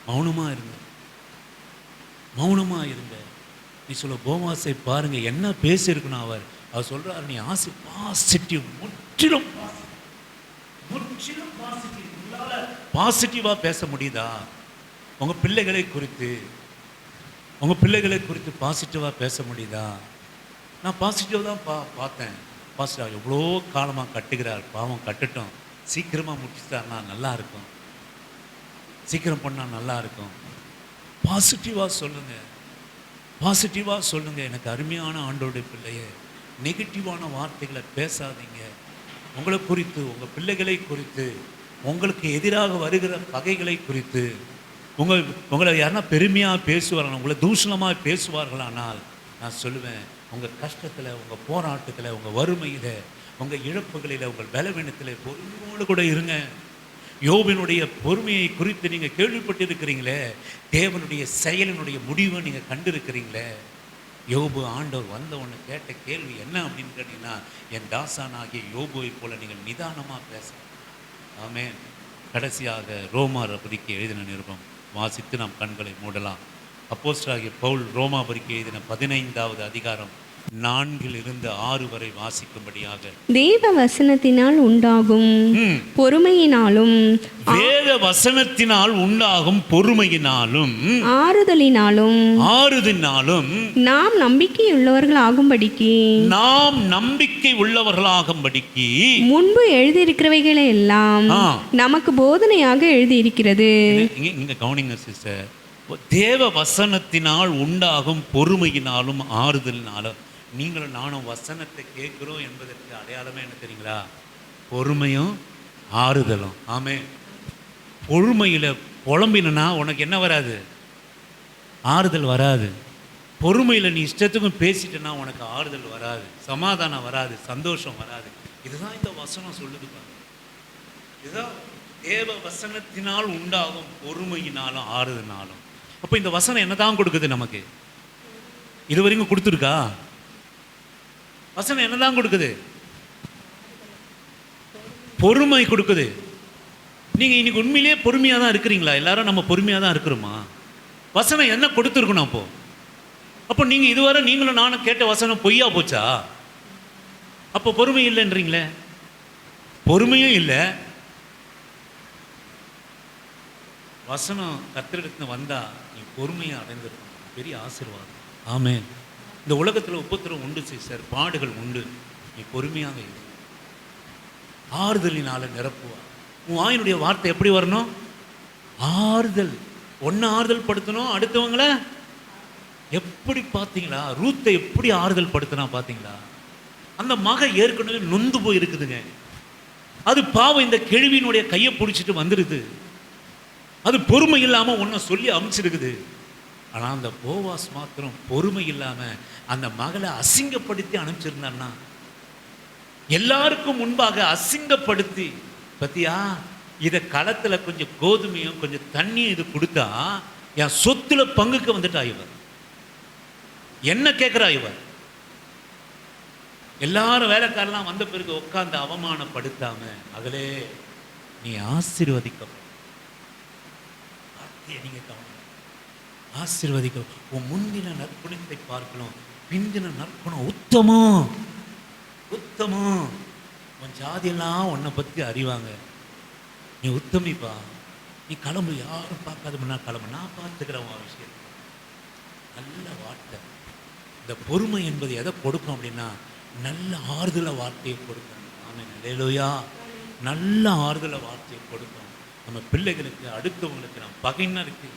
மௌனமாக இருங்க, மௌனமாக இருங்க. நீ சொல்ல போவாசை பாருங்க என்ன பேசியிருக்கணும். அவர் சொல்றாரு, நீ பாசிட்டிவ், முற்றிலும் பாசிட்டிவாக பேச முடியுதா? உங்கள் பிள்ளைகளை குறித்து பாசிட்டிவாக பேச முடியுதா? நான் பாசிட்டிவ் தான் பார்த்தேன். பாசிட்டிவ் எவ்வளோ காலமாக கட்டுகிறார், பாவம் கட்டுட்டோம், சீக்கிரமாக முடிச்சுட்டாருன்னா நல்லா இருக்கும், சீக்கிரம் பண்ணால் நல்லா இருக்கும். பாசிட்டிவாக சொல்லுங்கள். எனக்கு அருமையான ஆண்டோடைய பிள்ளைய, நெகட்டிவான வார்த்தைகளை பேசாதீங்க. உங்களை குறித்து, உங்கள் பிள்ளைகளை குறித்து, உங்களுக்கு எதிராக வருகிற பகைகளை குறித்து உங்களை யாருன்னா பெருமையாக பேசுவார்கள், உங்களை தூஷணமாக பேசுவார்களானால் நான் சொல்லுவேன், உங்கள் கஷ்டத்தில், உங்கள் போராட்டத்தில், உங்கள் வறுமையில், உங்கள் இழப்புகளில், உங்கள் பலவீனத்தில் பொறுமையோடு கூட இருங்க. யோபினுடைய பொறுமையை குறித்து நீங்கள் கேள்விப்பட்டிருக்கிறீங்களே, தேவனுடைய செயலினுடைய முடிவை நீங்கள் கண்டிருக்கிறீங்களே. யோபு ஆண்டவர் வந்தவொன்னு கேட்ட கேள்வி என்ன அப்படின்னு கேட்டிங்கன்னா, என் தாசானாகிய யோபுவை போல நீங்கள் நிதானமாக பேச. ஆமென். கடைசியாக ரோமாபுரிக்கு எழுதின நிருபம் வாசித்து நாம் கண்களை மூடலாம். அப்போஸ்தலனாகிய பவுல் ரோமாபுரிக்கு எழுதின 15வது அதிகாரம் 4-6 வரை வாசிக்கும்படியாக. தேவ வசனத்தினால் உண்டாகும் பொறுமையினாலும், வேத வசனத்தினால் உண்டாகும் பொறுமையினாலும், ஆறுதலினாலும் நாம் நம்பிக்கை உள்ளவர்களாகும்படிக்கு முன்பு எழுதியிருக்கிறவைகளை எல்லாம் நமக்கு போதனையாக எழுதியிருக்கிறது. இங்க கவனிங்க சிஸ்டர், தேவ வசனத்தினால் உண்டாகும் பொறுமையினாலும் ஆறுதலினாலும். நீங்களும் நானும் வசனத்தை கேட்கிறோம் என்பதற்கு அடையாளமே என்ன தெரியுங்களா? பொறுமையும் ஆறுதலும். ஆமே. பொறுமையில் புலம்பினா உனக்கு என்ன வராது? ஆறுதல் வராது. பொறுமையில் நீ இஷ்டத்துக்கும் பேசிட்டேன்னா உனக்கு ஆறுதல் வராது, சமாதானம் வராது, சந்தோஷம் வராது. இதுதான் இந்த வசனம் சொல்லுது பாருங்க. இதுதான் தேவ வசனத்தினால் உண்டாகும் பொறுமையினாலும் ஆறுதலினாலும். அப்போ இந்த வசனம் என்னதான் கொடுக்குது நமக்கு? இது வரைக்கும் கொடுத்துருக்கா? வசனம் என்னதான் கொடுக்குது? பொறுமை கொடுக்குது. நீங்கள் இன்னைக்கு உண்மையிலேயே பொறுமையாக தான் இருக்கிறீங்களா? எல்லாரும் நம்ம பொறுமையாக தான் இருக்கிறோமா? வசனம் என்ன கொடுத்துருக்கணும்? அப்போ நீங்கள் இதுவரை நீங்களும் நானும் கேட்ட வசனம் பொய்யா போச்சா? அப்போ பொறுமை இல்லைன்றீங்களே. பொறுமையும் இல்லை. வசனம் கர்த்தரிடத்துல வந்தா நீ பொறுமையை அடைந்திருக்கணும். பெரிய ஆசீர்வாதம். ஆமென். இந்த உலகத்தில் உபத்திரம் உண்டு சிஸ்டர், பாடுகள் உண்டு. நீ பொறுமையாக இரு. ஆறுதலினால நிரப்புவா. உன் வாயினுடைய வார்த்தை எப்படி வரணும்? ஆறுதல். ஒன்று ஆறுதல் படுத்தணும், அடுத்தவங்களை எப்படி பார்த்தீங்களா? ரூத்தை எப்படி ஆறுதல் படுத்தினா பார்த்தீங்களா? அந்த மக ஏற்கனவே நொந்து போய் இருக்குதுங்க. அது பாவம் இந்த கேள்வியினுடைய கையை பிடிச்சிட்டு வந்துடுது. அது பொறுமை இல்லாமல் ஒன்றை சொல்லி அனுப்பிச்சிருக்குது. ஆனால் அந்த போவாஸ் மாத்திரம் பொறுமை இல்லாமல் அந்த மகளை அசிங்கப்படுத்தி அனுப்பிச்சிருந்தான்னா, எல்லாருக்கும் முன்பாக அசிங்கப்படுத்தி, பத்தியா இதை களத்தில் கொஞ்சம் கோதுமையும் கொஞ்சம் தண்ணியும் இது கொடுத்தா என் சொத்துல பங்குக்கு வந்துட்டா இவர். என்ன கேட்குறா இவர்? எல்லாரும் வேலைக்காரெல்லாம் வந்த பிறகு உட்காந்து அவமானப்படுத்தாம, அகலே நீ ஆசீர்வதிக்க. நீங்க ஆசீர்வதிக்க. உன் முந்தின நற்குணத்தை பார்க்கணும், பிந்தின நற்குணம் உத்தமம். உன் ஜாதியெல்லாம் உன்னை பற்றி அறிவாங்க. நீ உத்தமிப்பா, நீ கிளம்பு, யாரும் பார்க்காத முன்னா கிளம்பு, நான் பார்த்துக்கிறேன் உன் விஷயம். நல்ல வார்த்தை. இந்த பொறுமை என்பது எதை கொடுக்கும் அப்படின்னா, நல்ல ஆறுதல வார்த்தையை கொடுக்கும். ஆமென். அல்லேலூயா. நல்ல ஆறுதல வார்த்தையை கொடுக்கும். நம்ம பிள்ளைகளுக்கு, அடுத்தவங்களுக்கு, நம்ம பகையினருக்கு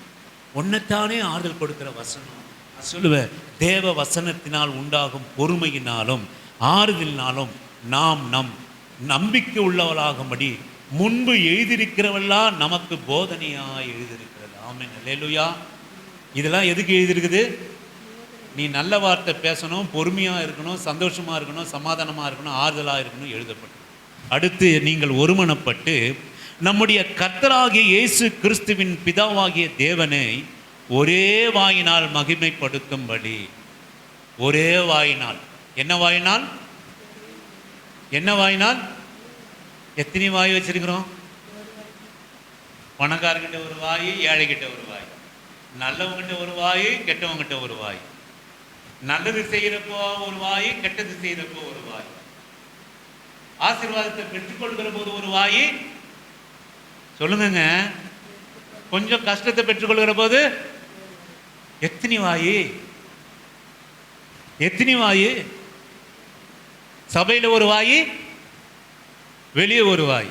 ஒன்னைத்தானே ஆறுதல் கொடுக்கிற வசனம். சொல்லுவேன், தேவ வசனத்தினால் உண்டாகும் பொறுமையினாலும் ஆறுதலினாலும் நாம் நம்பிக்கை உள்ளவளாகும்படி முன்பு எழுதியிருக்கிறவெல்லாம் நமக்கு போதனையாக எழுதியிருக்கிறது. ஆமென். அல்லேலூயா. இதெல்லாம் எதுக்கு எழுதியிருக்குது? நீ நல்ல வார்த்தை பேசணும், பொறுமையாக இருக்கணும், சந்தோஷமாக இருக்கணும், சமாதானமாக இருக்கணும், ஆறுதலாக இருக்கணும் எழுதப்பட்டது. அடுத்து நீங்கள் ஒருமனப்பட்டு நம்முடைய கர்த்தராகிய இயேசு கிறிஸ்துவின் பிதாவாகிய தேவனை ஒரே வாயினால் மகிமைப்படுத்தும்படி, ஒரே வாயினால். என்ன வாயினால்? என்ன வாயினால்? எத்தனை வாய் வச்சிருக்கிறோம்? பணக்காரங்கிட்ட ஒரு வாய், ஏழைகிட்ட ஒரு வாய், நல்லவங்கிட்ட ஒரு வாய், கெட்டவங்கிட்ட ஒரு வாய், நல்லது செய்யறப்போ ஒரு வாய், கெட்டது செய்யறப்போ ஒரு வாய், ஆசீர்வாதத்தை பெற்றுக்கொள்கிற போது ஒரு வாய், சொல்லுங்க, கொஞ்சம் கஷ்டத்தை பெற்றுக்கொள்கிற போது எத்தனை வாய்? எத்தனை வாய்? சபையில் ஒரு வாய், வெளியே ஒரு வாய்.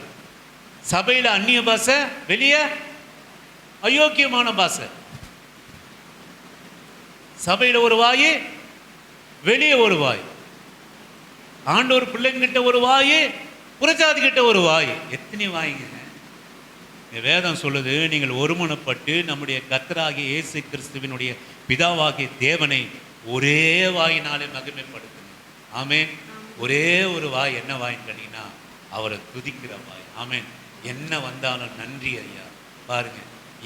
சபையில் அந்நிய பாஷை, வெளியே அயோக்கியமான பாஷை. சபையில் ஒரு வாய், வெளியே ஒரு வாய். ஆண்டவர் பிள்ளைங்கிட்ட ஒரு வாய், புறஜாதி கிட்ட ஒரு வாய். எத்தனை வாய்ங்க? வேதம் சொல்லுது, நீங்கள் ஒருமனப்பட்டு நம்முடைய கர்த்தராகிய இயேசு கிறிஸ்துவினுடைய பிதாவாகிய தேவனை ஒரே வாயினாலே மகிமைப்படுத்துங்க. ஆமென். ஒரே ஒரு வாய். என்ன வாயின்னு கேட்டீங்கன்னா, அவரை துதிக்கிற வாய். ஆமென். என்ன வந்தாலும் நன்றி ஐயா. பாருங்க,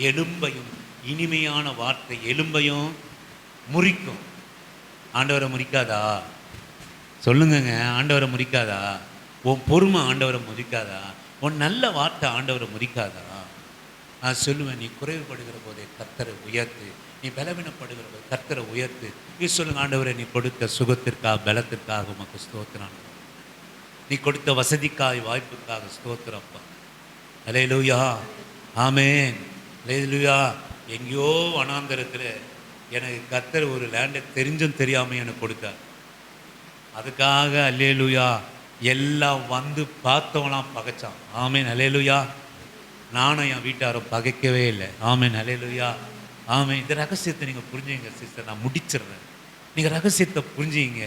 எலும்பையும், இனிமையான வார்த்தை எலும்பையும் முறிக்கும். ஆண்டவரை முறிக்காதா? சொல்லுங்கங்க, ஆண்டவரை முறிக்காதா? உன் பொறுமை ஆண்டவரை முறிக்காதா? உன் நல்ல வார்த்தை ஆண்டவரை முறிக்காதா? நான் சொல்லுவேன், நீ குறைவுபடுகிற போதே கர்த்தரை உயர்த்து, நீ பலவீனப்படுகிற போது கர்த்தரை உயர்த்து. நீ சொல்லுங்க, ஆண்டவரை நீ கொடுத்த சுகத்திற்காக, பலத்திற்காக உமக்கு ஸ்தோத்திரம். நீ கொடுத்த வசதிக்காக, வாய்ப்புக்காக ஸ்தோத்திரப்பா. அல்லேலூயா, ஆமென். அல்லேலூயா. எங்கேயோ வனாந்தரத்தில் எனக்கு கர்த்தர் ஒரு லேண்டை தெரிஞ்சும் தெரியாமல் எனக்கு கொடுத்தார். அதுக்காக அல்லேலூயா, எல்லாம் வந்து பார்த்தவனாம் பகைச்சான். ஆமென். அல்லேலூயா. நானும் என் வீட்டாரும் பகைக்கவே இல்லை. ஆமென். அல்லேலூயா. ஆமென். இந்த ரகசியத்தை நீங்கள் புரிஞ்சுங்க சிஸ்டர், நான் முடிச்சிடுறேன். நீங்கள் ரகசியத்தை புரிஞ்சுங்க.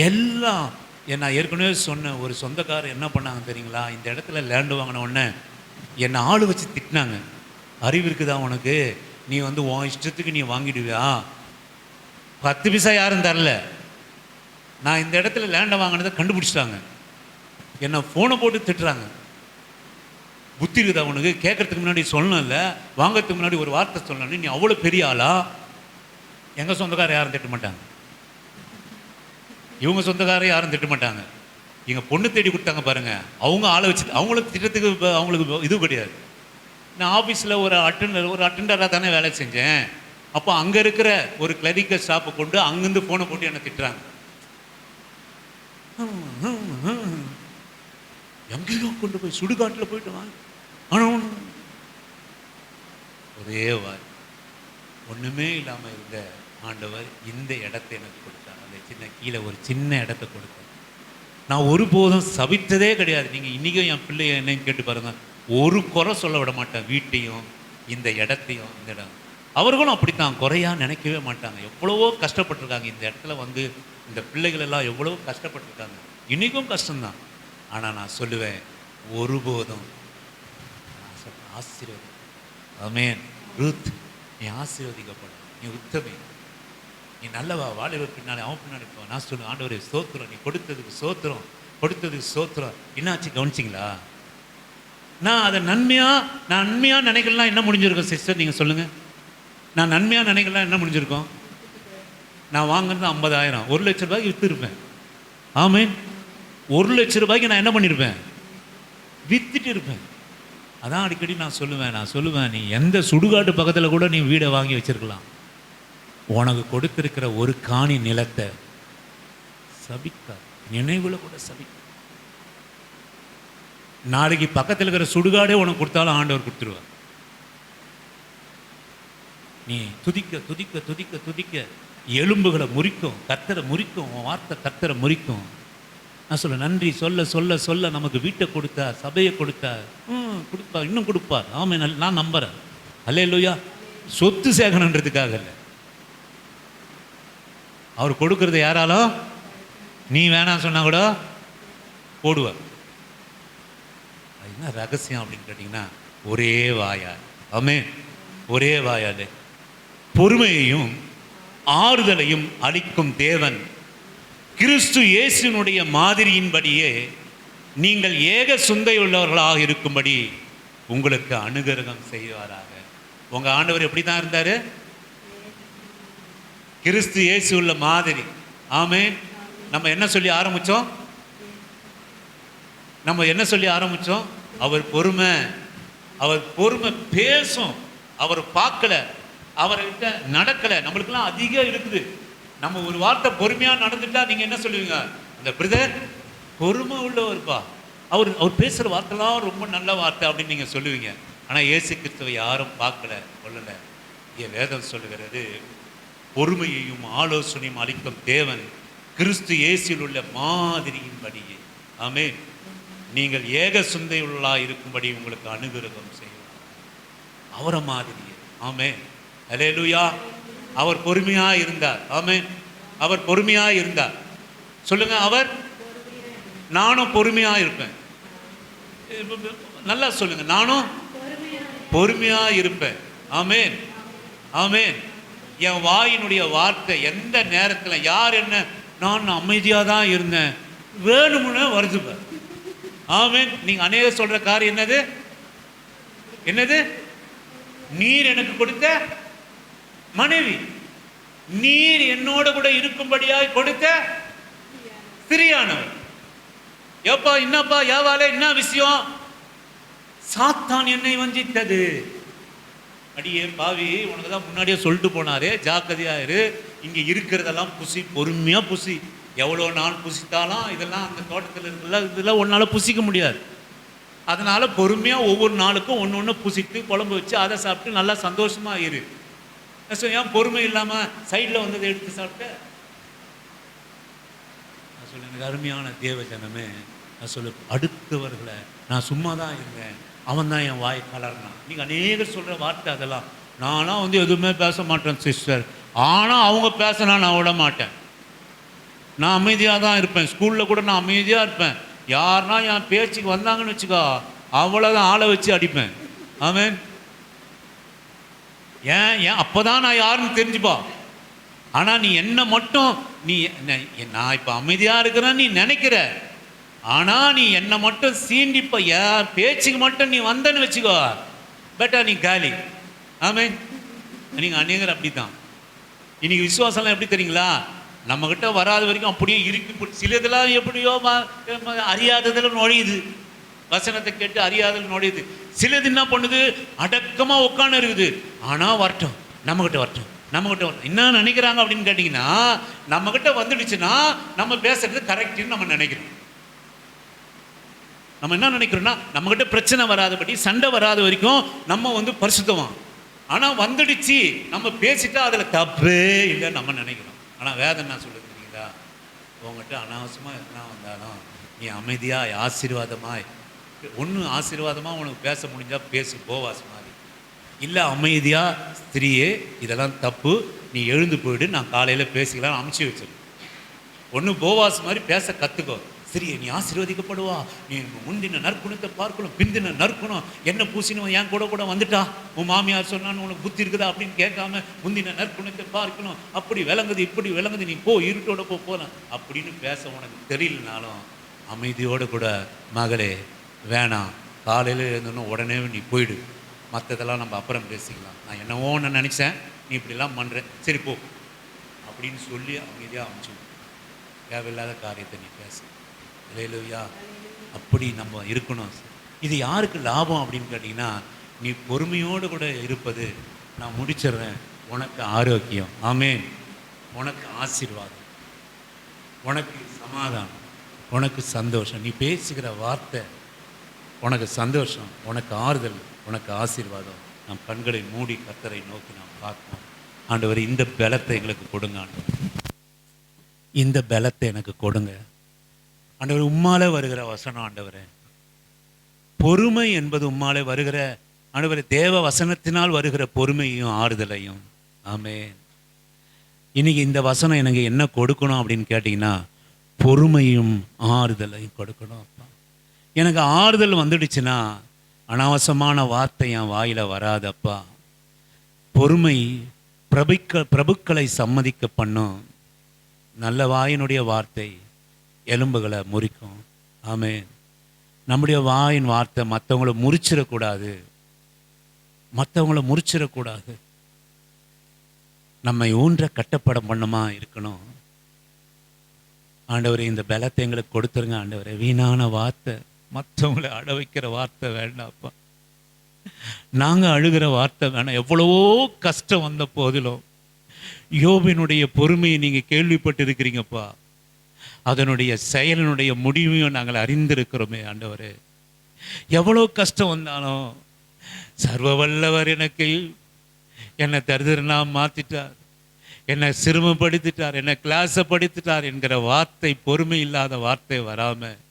எல்லாம் நான் ஏற்கனவே சொன்ன ஒரு சொந்தக்காரர் என்ன பண்ணாங்க தெரியுங்களா? இந்த இடத்துல லேண்டு வாங்கின உடனே என்னை ஆள் வச்சு திட்டினாங்க. அறிவு இருக்குதா உனக்கு? நீ வந்து உன் இஷ்டத்துக்கு நீ வாங்கிடுவியா? 10 பைசா யாரும் தரல. நான் இந்த இடத்துல லேண்டை வாங்கினதை கண்டுபிடிச்சிட்டாங்க. என்னை ஃபோனை போட்டு திட்டுறாங்க. புத்தி இருக்குதா உனக்கு? கேட்கறதுக்கு முன்னாடி சொல்லணும்ல, வாங்கிறதுக்கு முன்னாடி ஒரு வார்த்தை சொல்லணும். நீ அவ்வளோ பெரிய ஆளா? எங்கள் சொந்தக்காரர் யாரும் திட்ட மாட்டாங்க, இவங்க சொந்தக்காரர் யாரும் திட்ட மாட்டாங்க. எங்கள் பொண்ணு தேடி கொடுத்தாங்க பாருங்க, அவங்க ஆளை வச்சு அவங்களுக்கு திட்டத்துக்கு அவங்களுக்கு இது கிடையாது. நான் ஆஃபீஸில் ஒரு அட்டெண்டராக தானே வேலை செஞ்சேன். அப்போ அங்கே இருக்கிற ஒரு கிளரிக்கல் ஸ்டாஃபை கொண்டு அங்கேருந்து ஃபோனை போட்டு என்னை திட்டுறாங்க. எங்கேயோ கொண்டு போய் சுடுகாட்டில் போயிட்டு வாங்க. ஆனால் ஒரே வாய், ஒன்றுமே இல்லாமல் இருந்த ஆண்டவர் இந்த இடத்தை எனக்கு கொடுத்தார். அந்த சின்ன கீழே ஒரு சின்ன இடத்த கொடுத்தார். நான் ஒருபோதும் சபித்ததே கிடையாது. நீங்கள் இன்றைக்கும் என் பிள்ளைய என்னன்னு கேட்டு பாருங்கள், ஒரு குறை சொல்ல விட மாட்டேன். வீட்டையும் இந்த இடத்தையும், இந்த இடம் அவர்களும் அப்படித்தான் குறையாக நினைக்கவே மாட்டாங்க. எவ்வளவோ கஷ்டப்பட்டுருக்காங்க இந்த இடத்துல வந்து. இந்த பிள்ளைகள் எல்லாம் எவ்வளவோ கஷ்டப்பட்டுருக்காங்க. இன்றைக்கும் கஷ்டம்தான். ஆனால் நான் சொல்லுவேன், ஒருபோதும் நான் சொல்கிறேன், ஆசீர்வதி. ஆமென். ரூத், நீ ஆசீர்வதிக்கப்படும், நீ உத்தமி, நீ நல்லவா, வாலிபர் பின்னாலே அவன் பின்னாடி போ. நான் சொல்லுவேன், ஆண்டவரே ஸ்தோத்திரம், நீ கொடுத்ததுக்கு ஸ்தோத்திரம், கொடுத்ததுக்கு ஸ்தோத்திரம். என்னாச்சு கவனிச்சிங்களா? நான் அதை நன்மையாக நினைக்கலாம். என்ன முடிஞ்சிருக்கோம் சிஸ்டர் நீங்கள் சொல்லுங்கள்? நான் நன்மையாக நினைக்கலாம் என்ன முடிஞ்சிருக்கோம்? நான் வாங்குறது 50,000, 1 லட்ச ரூபாய்க்கு விற்றுருப்பேன். ஆமென். 1 லட்ச ரூபாய்க்கு நான் என்ன பண்ணியிருப்பேன்? வித்துட்டு இருப்பேன். அதான் அடிக்கடி நான் சொல்லுவேன், நீ எந்த சுடுகாட்டு பக்கத்தில் கூட நீ வீடை வாங்கி வச்சிருக்கலாம். உனக்கு கொடுத்திருக்கிற ஒரு காணி நிலத்தை சபிக்க, நினைவுல கூட சபிக்க. நாளைக்கு பக்கத்தில் இருக்கிற சுடுகாடே உனக்கு கொடுத்தாலும் ஆண்டவர் கொடுத்துருவார். நீ துதிக்க துதிக்க துதிக்க துதிக்க எலும்புகளை முறிக்கும், கர்த்தரை முறிக்கும். உன் வார்த்தை கர்த்தரை முறிக்கும். நான் சொல்ல நன்றி சொல்ல சொல்ல சொல்ல நமக்கு வீட்டை கொடுத்தார், சபையை கொடுத்தார், கொடுப்பார், இன்னும் கொடுப்பார். ஆமாம், நான் நம்புறேன். அல்லேலூயா. சொத்து சேகரன்றதுக்காக இல்லை, அவர் கொடுக்கறது யாராலும் நீ வேணாம் சொன்னா கூட போடுவார். அது என்ன ரகசியம் அப்படின்னு கேட்டிங்கன்னா, ஒரே வாயால். ஆமென். ஒரே வாயால் பொறுமையையும் ஆறுதலையும் அளிக்கும் தேவன் கிறிஸ்து இயேசுனுடைய மாதிரியின்படியே நீங்கள் ஏக சிந்தையுள்ளவர்களாக இருக்கும்படி உங்களுக்கு அனுகிரகம் செய்வாராக. உங்க ஆண்டவர் எப்படி தான் இருந்தாரு? கிறிஸ்து இயேசு உள்ள மாதிரி. ஆமென். நம்ம என்ன சொல்லி ஆரம்பிச்சோம்? அவர் பொறுமை. அவர் பொறுமை பேசும். அவர் பார்க்கல, அவர்கிட்ட நடக்கல. நம்மளுக்கெல்லாம் அதிகம் இருக்குது. நம்ம ஒரு வார்த்தை பொறுமையா நடந்துட்டா நீங்க என்ன சொல்லுவீங்க? அந்த பிரதர் பொறுமை உள்ளவர்ப்பா, அவர் பேசுற வார்த்தைலாம் ரொம்ப நல்ல வார்த்தை அப்படின்னு நீங்க சொல்லுவீங்க. ஆனா இயேசு கிறிஸ்துவை யாரும் பார்க்கல, கொள்ளல. இங்கே வேதம் சொல்லுகிறது, பொறுமையையும் ஆலோசனையும் அளிக்கும் தேவன் கிறிஸ்து இயேசுவில் உள்ள மாதிரியின்படியே. ஆமென். நீங்கள் ஏக சிந்தையுள்ளா இருக்கும்படி உங்களுக்கு அனுகிரகம் செய்வார். அவரை மாதிரியே. ஆமென். அல்லேலூயா. அவர் பொறுமையா இருந்தார். ஆமென். அவர் பொறுமையா இருந்தார். சொல்லுங்க, அவர். நானும் பொறுமையா இருப்பேன். நல்லா சொல்லுங்க, நானும் பொறுமையா இருப்பேன். ஆமென். ஆமென். என் வாயினுடைய வார்த்தை எந்த நேரத்தில் யார் என்ன, நான் அமைதியாக தான் இருந்தேன், வேணும்னு வருது. ஆமென். நீங்க அநேக சொல்ற காரியம் என்னது? என்னது? நீர் எனக்கு கொடுத்த மனைவி, நீர் என்னோட கூட இருக்கும்படியாக கொடுத்த சிறியானவர். ஏப்பா என்னப்பா ஏவாலே என்ன விஷயம்? சாத்தான் என்னை வஞ்சித்தது. அடியே பாவி, உனக்கு தான் முன்னாடியே சொல்லிட்டு போனாரே, ஜாக்கிரதையா இரு. இங்க இருக்கிறதெல்லாம் புசி, பொறுமையா புசி. எவ்வளோ நாள் புசித்தாலும் இதெல்லாம் அந்த தோட்டத்தில் இருக்குல்ல, இதெல்லாம் ஒன்னால புசிக்க முடியாது. அதனால பொறுமையா ஒவ்வொரு நாளுக்கும் ஒன்று ஒன்று புசித்து குழம்பு வச்சு அதை சாப்பிட்டு நல்லா சந்தோஷமா இரு. ஏன் பொறுமை இல்லாம சைடில் வந்ததை எடுத்து சாப்பிட்ட? நான் சொல்ல, எனக்கு அருமையான தேவ ஜனமே, நான் சொல்ல, அடுத்தவர்களை நான் சும்மா தான் இருந்தேன், அவன் தான் என் வாய் கலர்னான். நீங்கள் அநேகர் சொல்கிற வார்த்தை அதெல்லாம். நானும் வந்து எதுவுமே பேச மாட்டேன் சிஸ்டர், ஆனால் அவங்க பேசினா நான் விட மாட்டேன். நான் அமைதியாக தான் இருப்பேன். ஸ்கூலில் கூட நான் அமைதியாக இருப்பேன். யாருன்னா என் பேச்சுக்கு வந்தாங்கன்னு வச்சுக்கோ, அவ்வளோதான் ஆளை வச்சு அடிப்பேன். ஆமென். ஏன் அப்போ தான் நான் யாருன்னு தெரிஞ்சுப்பா. ஆனால் நீ என்ன மட்டும், நீ நான் இப்போ அமைதியாக இருக்கிறேன்னு நீ நினைக்கிற, ஆனால் நீ என்னை மட்டும் சீண்டிப்ப, என் பேச்சுக்கு மட்டும் நீ வந்தன்னு வச்சுக்கோ, பெட்டா நீ காலி. ஆமென். நீங்கள் அநேகர் அப்படி தான். இன்னைக்கு விசுவாசம்லாம் எப்படி தெரியுங்களா? நம்மக்கிட்ட வராத வரைக்கும் அப்படியே இருக்கு. சிலதெல்லாம் எப்படியோ அறியாததில் நுழையுது, வசனத்தை கேட்டு அறியாததில் நுழையுது. சிலது என்ன பண்ணுது, அடக்கமாக உட்காந்து இருக்குது. ஆனால் வரட்டும், நம்மக்கிட்ட வரட்டும், நம்மக்கிட்ட வரட்டும். என்ன நினைக்கிறாங்க அப்படின்னு கேட்டிங்கன்னா, நம்மக்கிட்ட வந்துடுச்சுன்னா நம்ம பேசுறது கரெக்டுன்னு நம்ம நினைக்கிறோம். நம்ம என்ன நினைக்கிறோம்னா, நம்மக்கிட்ட பிரச்சனை வராதபடி, சண்டை வராத வரைக்கும் நம்ம வந்து பரிசுத்தவான். ஆனால் வந்துடுச்சு, நம்ம பேசிட்டா அதில் தப்பே இல்லைன்னு நம்ம நினைக்கிறோம். ஆனால் வேதம் என்ன சொல்லுறீங்களா? உங்கள்கிட்ட அனாவசியமாக எதுனா வந்தாலும் நீ அமைதியாய் ஆசீர்வாதமாய், ஒன்று ஆசீர்வாதமாக உனக்கு பேச முடிஞ்சால் பேசு, போவாஸ் மாதிரி. இல்லை அமைதியாக, ஸ்திரியே இதெல்லாம் தப்பு, நீ எழுந்து போயிடு, நான் காலையில் பேசிக்கலாம் அமுச்சு வச்சிருக்கேன். ஒன்று போவாஸ் மாதிரி பேச கற்றுக்கோ. ஸ்திரியை நீ ஆசீர்வதிக்கப்படுவா, நீ முந்தின நற்குணத்தை பார்க்கணும், பிந்தின நற்குணம் என்ன பூசினவன் என் கூட வந்துட்டா, உன் மாமியார் சொன்னான்னு உனக்கு புத்தி இருக்குதா அப்படின்னு கேட்காம முந்தின நற்குணத்தை பார்க்கணும். அப்படி விளங்குது, இப்படி விளங்குது, நீ போ, இருட்டோட போகலாம் அப்படின்னு பேச உனக்கு தெரியலனாலும் அமைதியோடு கூட, மகளே வேணாம், காலையில் எழுந்தோன்னு உடனே நீ போயிடு, மற்றதெல்லாம் நம்ம அப்புறம் பேசிக்கலாம், நான் என்னவோ ஒன்று நினச்சேன், நீ இப்படிலாம் பண்ணுறேன், சரி போ அப்படின்னு சொல்லி அமைதியாக அமைச்சு. தேவையில்லாத காரியத்தை நீ பேச. அல்லேலூயா. அப்படி நம்ம இருக்கணும். இது யாருக்கு லாபம் அப்படின்னு கேட்டிங்கன்னா, நீ பொறுமையோடு கூட இருப்பது, நான் முடிச்சிடுறேன், உனக்கு ஆரோக்கியம். ஆமென். உனக்கு ஆசீர்வாதம், உனக்கு சமாதானம், உனக்கு சந்தோஷம். நீ பேசுகிற வார்த்தை உனக்கு சந்தோஷம், உனக்கு ஆறுதல், உனக்கு ஆசீர்வாதம். நம் கண்களை மூடி கர்த்தரை நோக்கி நாம் பார்க்கணும். ஆண்டவர், இந்த பலத்தை எங்களுக்கு கொடுங்க ஆண்டவர், இந்த பலத்தை எனக்கு கொடுங்க ஆண்டவர். உம்மாலே வருகிற வசனம் ஆண்டவரே, பொறுமை என்பது உம்மாலே வருகிற ஆண்டவரே, தேவ வசனத்தினால் வருகிற பொறுமையும் ஆறுதலையும். ஆமென். இன்னைக்கு இந்த வசனம் எனக்கு என்ன கொடுக்கணும் அப்படின்னு கேட்டிங்கன்னா, பொறுமையும் ஆறுதலையும் கொடுக்கணும். அப்பா, எனக்கு ஆறுதல் வந்துடுச்சுன்னா அனாவசியமான வார்த்தை என் வாயில் வராதப்பா. பொறுமை பிரபுக்களை சம்மதிக்க பண்ணும். நல்ல வாயினுடைய வார்த்தை எலும்புகளை முறிக்கும். ஆமென். நம்முடைய வாயின் வார்த்தை மற்றவங்கள முறிச்சிடக்கூடாது, மற்றவங்கள முறிச்சிடக்கூடாது. நம்மை ஊன்ற கட்டப்படம் பண்ணமா இருக்கணும். ஆண்டவரே, இந்த பலத்தை எங்களுக்கு கொடுத்துருங்க ஆண்டவரே. வீணான வார்த்தை, மற்றவங்களை அழ வைக்கிற வார்த்தை வேண்டாப்பா. நாங்கள் அழுகிற வார்த்தை வேணாம். எவ்வளவோ கஷ்டம் வந்த போதிலும் யோபினுடைய பொறுமையை நீங்கள் கேள்விப்பட்டிருக்கிறீங்கப்பா. அதனுடைய செயலினுடைய முடிவையும் நாங்கள் அறிந்திருக்கிறோமே ஆண்டவரே. எவ்வளோ கஷ்டம் வந்தாலும் சர்வ வல்லவர் எனக்கு என்னை தரித்திரனா மாற்றிட்டார், என்னை சிறுமப்படுத்திட்டார், என்னை கிளாஸை படுத்திட்டார் என்கிற வார்த்தை, பொறுமை இல்லாத வார்த்தை வராமல்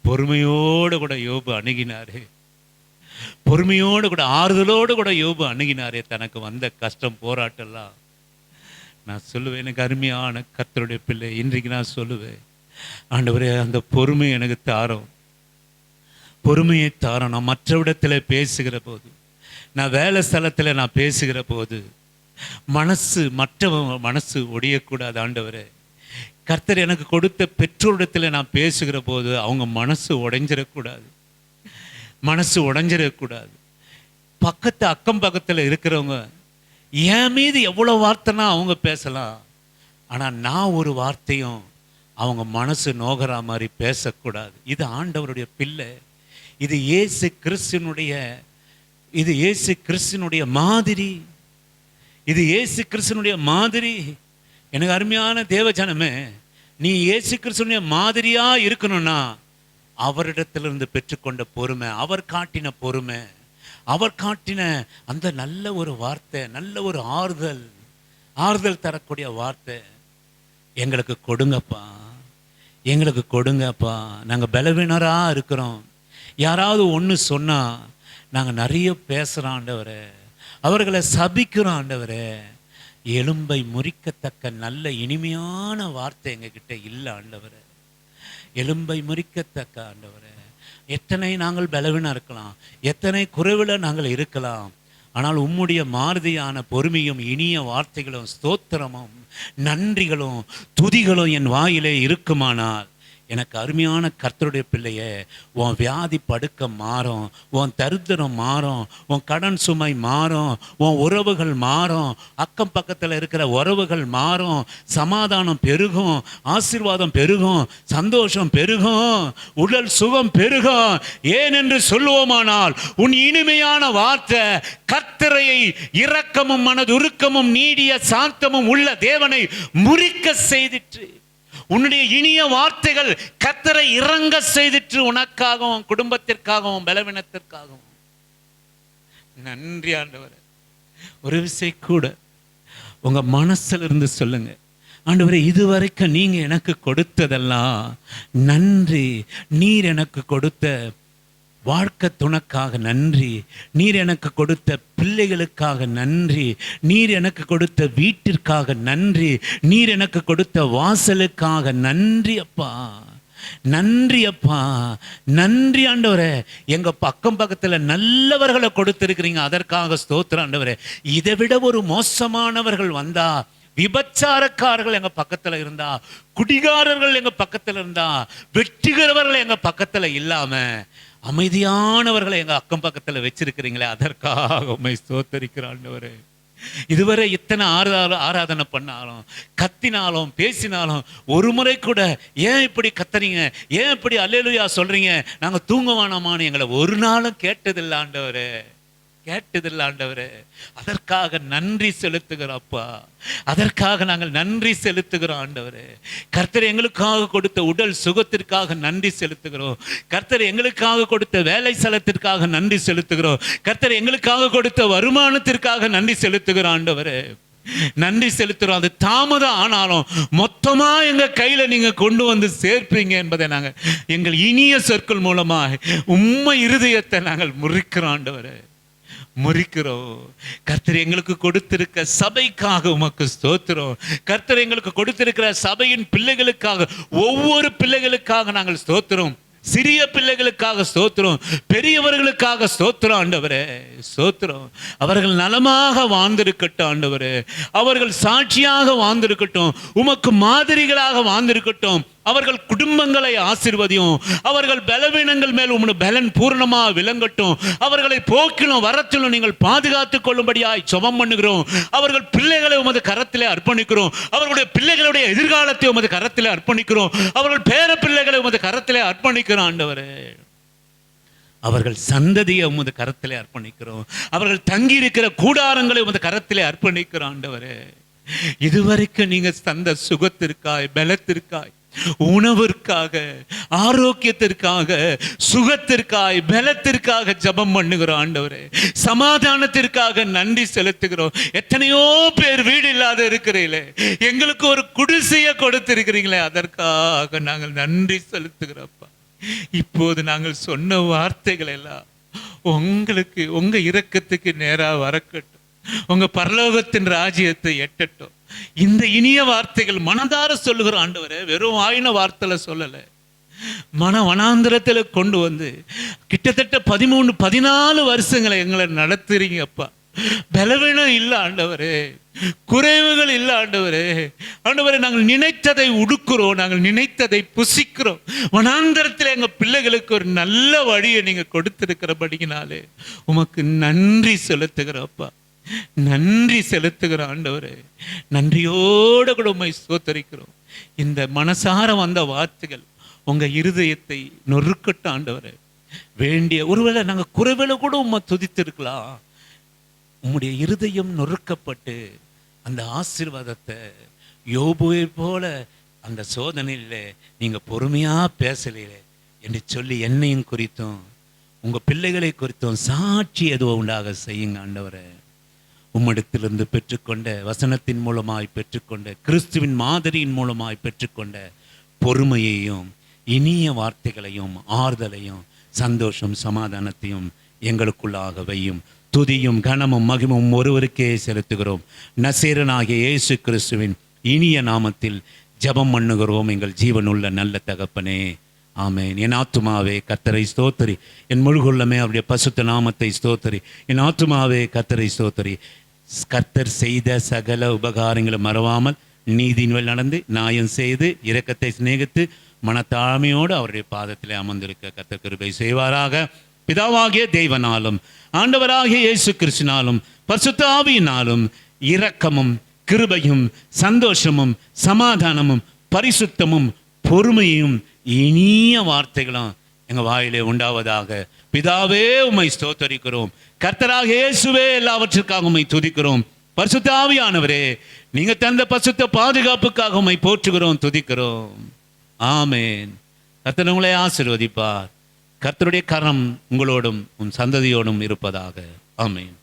பொறுமையோடு கூட யோபு அணுகினாரே. பொறுமையோடு கூட ஆறுதலோடு கூட யோபு அணுகினாரே. தனக்கு வந்த கஷ்டம் போராட்டெல்லாம் நான் சொல்லுவேன், எனக்கு அருமையான கர்த்தருடைய பிள்ளை, இன்றைக்கு நான் சொல்லுவேன், ஆண்டவரே அந்த பொறுமை எனக்கு தாரும், பொறுமையை தாரும். நான் மற்ற இடத்துல பேசுகிற போது, நான் வேலை ஸ்தலத்தில் நான் பேசுகிற போது மற்றவங்க மனசு ஒடியக்கூடாது ஆண்டவரே. கர்த்தர் எனக்கு கொடுத்த பெற்றோரிடத்தில் நான் பேசுகிற போது அவங்க மனசு உடைஞ்சிடக்கூடாது, மனசு உடைஞ்சிடக்கூடாது. அக்கம் பக்கத்தில் இருக்கிறவங்க என் மீது எவ்வளோ வார்த்தைனா அவங்க பேசலாம், ஆனால் நான் ஒரு வார்த்தையும் அவங்க மனசு நோகிற மாதிரி பேசக்கூடாது. இது ஆண்டவருடைய பிள்ளை, இது இயேசு கிறிஸ்துனுடைய மாதிரி, இது இயேசு கிறிஸ்துனுடைய மாதிரி. எனக்கு அருமையான தேவஜனமே, நீ இயேசு கிறிஸ்துனுடைய மாதிரியா இருக்கணும்னா அவரிடத்திலிருந்து பெற்றுக்கொண்ட பொறுமை, அவர் காட்டின பொறுமை, அவர் காட்டின அந்த நல்ல ஒரு வார்த்தை, நல்ல ஒரு ஆறுதல் தரக்கூடிய வார்த்தை எங்களுக்கு கொடுங்கப்பா, எங்களுக்கு கொடுங்கப்பா. நாங்கள் பலவீனராக இருக்கிறோம். யாராவது ஒன்று சொன்னால் நாங்கள் நிறைய பேசுகிறோம் ஆண்டவரே, அவர்களை சபிக்கிறோம் ஆண்டவரே. எலும்பை முறிக்கத்தக்க நல்ல இனிமையான வார்த்தை எங்ககிட்ட இல்லை ஆண்டவரே. எலும்பை முறிக்கத்தக்க ஆண்டவரே, எத்தனை நாங்கள் பலவீனம் இருக்கலாம், எத்தனை குறைவில் நாங்கள் இருக்கலாம், ஆனால் உம்முடைய மாறுதியான பொறுமையும் இனிய வார்த்தைகளும் ஸ்தோத்திரமும் நன்றிகளும் துதிகளும் என் வாயிலே இருக்குமானால் எனக்கு அருமையான கர்த்தருடைய பிள்ளையே, உன் வியாதி படுக்க மாறும், உன் தரித்திரம் மாறும், உன் கடன் சுமை மாறும், உன் உறவுகள் மாறும், அக்கம் பக்கத்தில் இருக்கிற உறவுகள் மாறும், சமாதானம் பெருகும், ஆசீர்வாதம் பெருகும், சந்தோஷம் பெருகும், உடல் சுகம் பெருகும். ஏனென்று சொல்லுவோமானால் உன் இனிமையான வார்த்தை கர்த்தரை இரக்கமும் மனதுருக்கமும் நீடிய சாந்தமும் உள்ள தேவனை முறிக்க செய்திற்று. உன்னுடைய இனிய வார்த்தைகள் கர்த்தரை இறங்க செய்திற்று, உனக்காகவும் குடும்பத்திற்காகவும் பலவீனத்திற்காகவும். நன்றி ஆண்டவரே. ஒரு விஷயம் கூட உங்க மனசுல இருந்து சொல்லுங்க, ஆண்டவரே இதுவரைக்கும் நீங்க எனக்கு கொடுத்ததெல்லாம் நன்றி. நீர் எனக்கு கொடுத்த வாழ்க்கை துணைக்காக நன்றி, நீர் எனக்கு கொடுத்த பிள்ளைகளுக்காக நன்றி, நீர் எனக்கு கொடுத்த வீட்டிற்காக நன்றி, நீர் எனக்கு கொடுத்த வாசலுக்காக நன்றி அப்பா, நன்றி அப்பா, நன்றி ஆண்டவரே. எங்க அக்கம் பக்கத்தில் நல்லவர்களை கொடுத்திருக்கிறீங்க, அதற்காக ஸ்தோத்திரம் ஆண்டவரே. இதை விட ஒரு மோசமானவர்கள் வந்தா, விபச்சாரக்காரர்கள் எங்க பக்கத்துல இருந்தா, குடிகாரர்கள் எங்க பக்கத்துல இருந்தா, வெற்றிகிறவர்கள் எங்க பக்கத்துல இல்லாம அமைதியானவர்களை எங்க அக்கம் பக்கத்துல வச்சிருக்கிறீங்களே, அதற்காக உம்மை ஸ்தோத்தரிக்கிறேன் ஆண்டவரே. இதுவரை இத்தனை ஆராதனை பண்ணாலும் கத்தினாலும் பேசினாலும் ஒரு முறை கூட ஏன் இப்படி கத்துறீங்க, ஏன் இப்படி அல்லேலூயா சொல்றீங்க, நாங்க தூங்க வேணாமான்னு எங்களை ஒரு நாளும் கேட்டதில்லை ஆண்டவரே, கேட்டதில்லை ஆண்டவரே. அதற்காக நன்றி செலுத்துகிறோம் அப்பா, அதற்காக நாங்கள் நன்றி செலுத்துகிறோம் ஆண்டவரே. கர்த்தர் எங்களுக்காக கொடுத்த உடல் சுகத்திற்காக நன்றி செலுத்துகிறோம், கர்த்தர் எங்களுக்காக கொடுத்த வேலை ஸ்தலத்திற்காக நன்றி செலுத்துகிறோம், கர்த்தர் எங்களுக்காக கொடுத்த வருமானத்திற்காக நன்றி செலுத்துகிறோம் ஆண்டவரே. நன்றி செலுத்துகிறோம். அது தாமதம் ஆனாலும் மொத்தமா எங்க கையில நீங்க கொண்டு வந்து சேர்ப்பீங்க என்பதை நாங்கள் எங்கள் இனிய சொற்கள் மூலமாக உம்மை இருதயத்தை நாங்கள் முறிக்கிறோம் ஆண்டவரே, முறிக்கிறோம். கர்த்தர் எங்களுக்கு கொடுத்திருக்க சபைக்காக உமக்கு ஸ்தோத்திரம். கர்த்தர் எங்களுக்கு கொடுத்திருக்கிற சபையின் பிள்ளைகளுக்காக, ஒவ்வொரு பிள்ளைகளுக்காக நாங்கள் ஸ்தோத்திரம். சிறிய பிள்ளைகளுக்காக ஸ்தோத்திரம், பெரியவர்களுக்காக ஸ்தோத்திரம் ஆண்டவரே, ஸ்தோத்திரம். அவர்கள் நலமாக வாழ்ந்திருக்கட்டும் ஆண்டவரே, அவர்கள் சாட்சியாக வாழ்ந்திருக்கட்டும், உமக்கு மாதிரிகளாக வாழ்ந்திருக்கட்டும், அவர்கள் குடும்பங்களை ஆசீர்வதியும். அவர்கள் பலவீனங்கள் மேல் உம்முடைய பலன் பூரணமா விளங்கட்டும். அவர்களை போக்கிலும் வரத்திலும் நீங்கள் பாதுகாத்துக் கொள்ளும்படியாய் ஜெபம் பண்ணுகிறோம். அவர்கள் பிள்ளைகளை உமது கரத்திலே அர்ப்பணிக்கிறோம். அவர்களுடைய பிள்ளைகளுடைய எதிர்காலத்தை உமது கரத்திலே அர்ப்பணிக்கிறோம். அவர்கள் பேர பிள்ளைகளை உமது கரத்திலே அர்ப்பணிக்கிறோம் ஆண்டவரே. அவர்கள் சந்ததியை உமது கரத்திலே அர்ப்பணிக்கிறோம். அவர்கள் தங்கி இருக்கிற கூடாரங்களை உமது கரத்திலே அர்ப்பணிக்கிறோம் ஆண்டவரே. இதுவரைக்கும் நீங்க தந்த சுகத்திற்காய், பலத்திற்காய், உணவிற்காக, ஆரோக்கியத்திற்காக, சுகத்திற்காய், பலத்திற்காக ஜெபம் பண்ணுகிறோம் ஆண்டவரே. சமாதானத்திற்காக நன்றி செலுத்துகிறோம். எத்தனையோ பேர் வீடு இல்லாத இருக்கிறீங்களே, எங்களுக்கு ஒரு குடிசையை கொடுத்திருக்கிறீங்களே, அதற்காக நாங்கள் நன்றி செலுத்துகிறோம்ப்பா. இப்போது நாங்கள் சொன்ன வார்த்தைகள் எல்லாம் உங்களுக்கு, உங்க இரக்கத்துக்கு நேரா வரக்கட்டும். உங்க பரலோகத்தின் ராஜ்யத்தை எட்டட்டும். இந்த இனிய வார்த்தைகள் மனதார சொல்லுகிற ஆண்டவரே, வெறும் ஆயின வார்த்தையில சொல்லல, மன வனாந்திரத்துல கொண்டு வந்து கிட்டத்தட்ட 13-14 வருஷங்களை எங்களை நடத்துறீங்க அப்பா. பலவீனம் இல்லை ஆண்டவரே, குறைவுகள் இல்லை ஆண்டவரே. ஆண்டவரே, நாங்கள் நினைத்ததை உடுக்கிறோம், நாங்கள் நினைத்ததை புசிக்கிறோம். வனாந்தரத்தில் எங்க பிள்ளைகளுக்கு ஒரு நல்ல வழியை நீங்க கொடுத்திருக்கிறபடினாலே உமக்கு நன்றி செலுத்துகிறோம்ப்பா. நன்றி செலுத்துகிற ஆண்டவரே, நன்றியோட கூட உம்மை ஸ்தோத்தரிக்கிறோம். இந்த மனசார வந்த வார்த்தைகள் உங்க இருதயத்தை நொறுக்கட்ட ஆண்டவரே. வேண்டிய ஒருவேளை நாங்க குறைவேளை கூட உம்மை துதித்திருக்கலாம். உம்முடைய இருதயம் நொறுக்கப்பட்டு அந்த ஆசீர்வாதத்தை யோபுவை போல அந்த சோதனையில நீங்க பொறுமையா பேசலையே என்று சொல்லி என்னையும் குறித்தும் உங்க பிள்ளைகளை குறித்தும் சாட்சி எதுவும் உண்டாக செய்யுங்க ஆண்டவரே. உம்மிடத்திலிருந்து பெற்றுக்கொண்ட வசனத்தின் மூலமாய் பெற்றுக்கொண்ட கிறிஸ்துவின் மாதிரியின் மூலமாய் பெற்றுக்கொண்ட பொறுமையையும் இனிய வார்த்தைகளையும் ஆறுதலையும் சந்தோஷம் சமாதானத்தையும் எங்களுக்குள்ளாக வையும். துதியும் கனமும் மகிமும் ஒருவருக்கே செலுத்துகிறோம். நசீரனாகிய இயேசு கிறிஸ்துவின் இனிய நாமத்தில் ஜெபம் பண்ணுகிறோம் எங்கள் ஜீவனுள்ள நல்ல தகப்பனே, ஆமென். என் ஆத்துமாவே கர்த்தரை ஸ்தோத்திரி, என் முழுகுள்ளமே அவருடைய பசுத்த நாமத்தை ஸ்தோத்திரி. என் ஆத்துமாவே கர்த்தரை ஸ்தோத்திரி. கர்த்தர் செய்த சகல உபகாரங்களை மறவாமல் நீதியின் வழி நடந்து நியாயம் செய்து இரக்கத்தை சிநேகித்து மனத்தாழ்மையோடு அவருடைய பாதத்திலே அமர்ந்திருக்க கர்த்தர் கிருபை செய்வாராக. பிதாவாகிய தேவனாலும் ஆண்டவராகிய இயேசு கிறிஸ்துவினாலும் பரிசுத்த ஆவியினாலும் இரக்கமும் கிருபையும் சந்தோஷமும் சமாதானமும் பரிசுத்தமும் பொறுமையும் இனிய வார்த்தைகளும் எங்க வாயிலே உண்டாவதாக. பிதாவே உம்மை ஸ்தோத்தரிக்கிறோம். கர்த்தராகிய இயேசுவே எல்லாவற்றிற்காக உம்மை துதிக்கிறோம். பரிசுத்த ஆவியானவரே, நீங்க தந்த பரிசுத்த பாதுகாப்புக்காக உம்மை போற்றுகிறோம், துதிக்கிறோம். ஆமென். கர்த்தர் உங்களை ஆசீர்வதிப்பார். கர்த்தருடைய கரம் உங்களோடும் உன் சந்ததியோடும் இருப்பதாக. ஆமென்.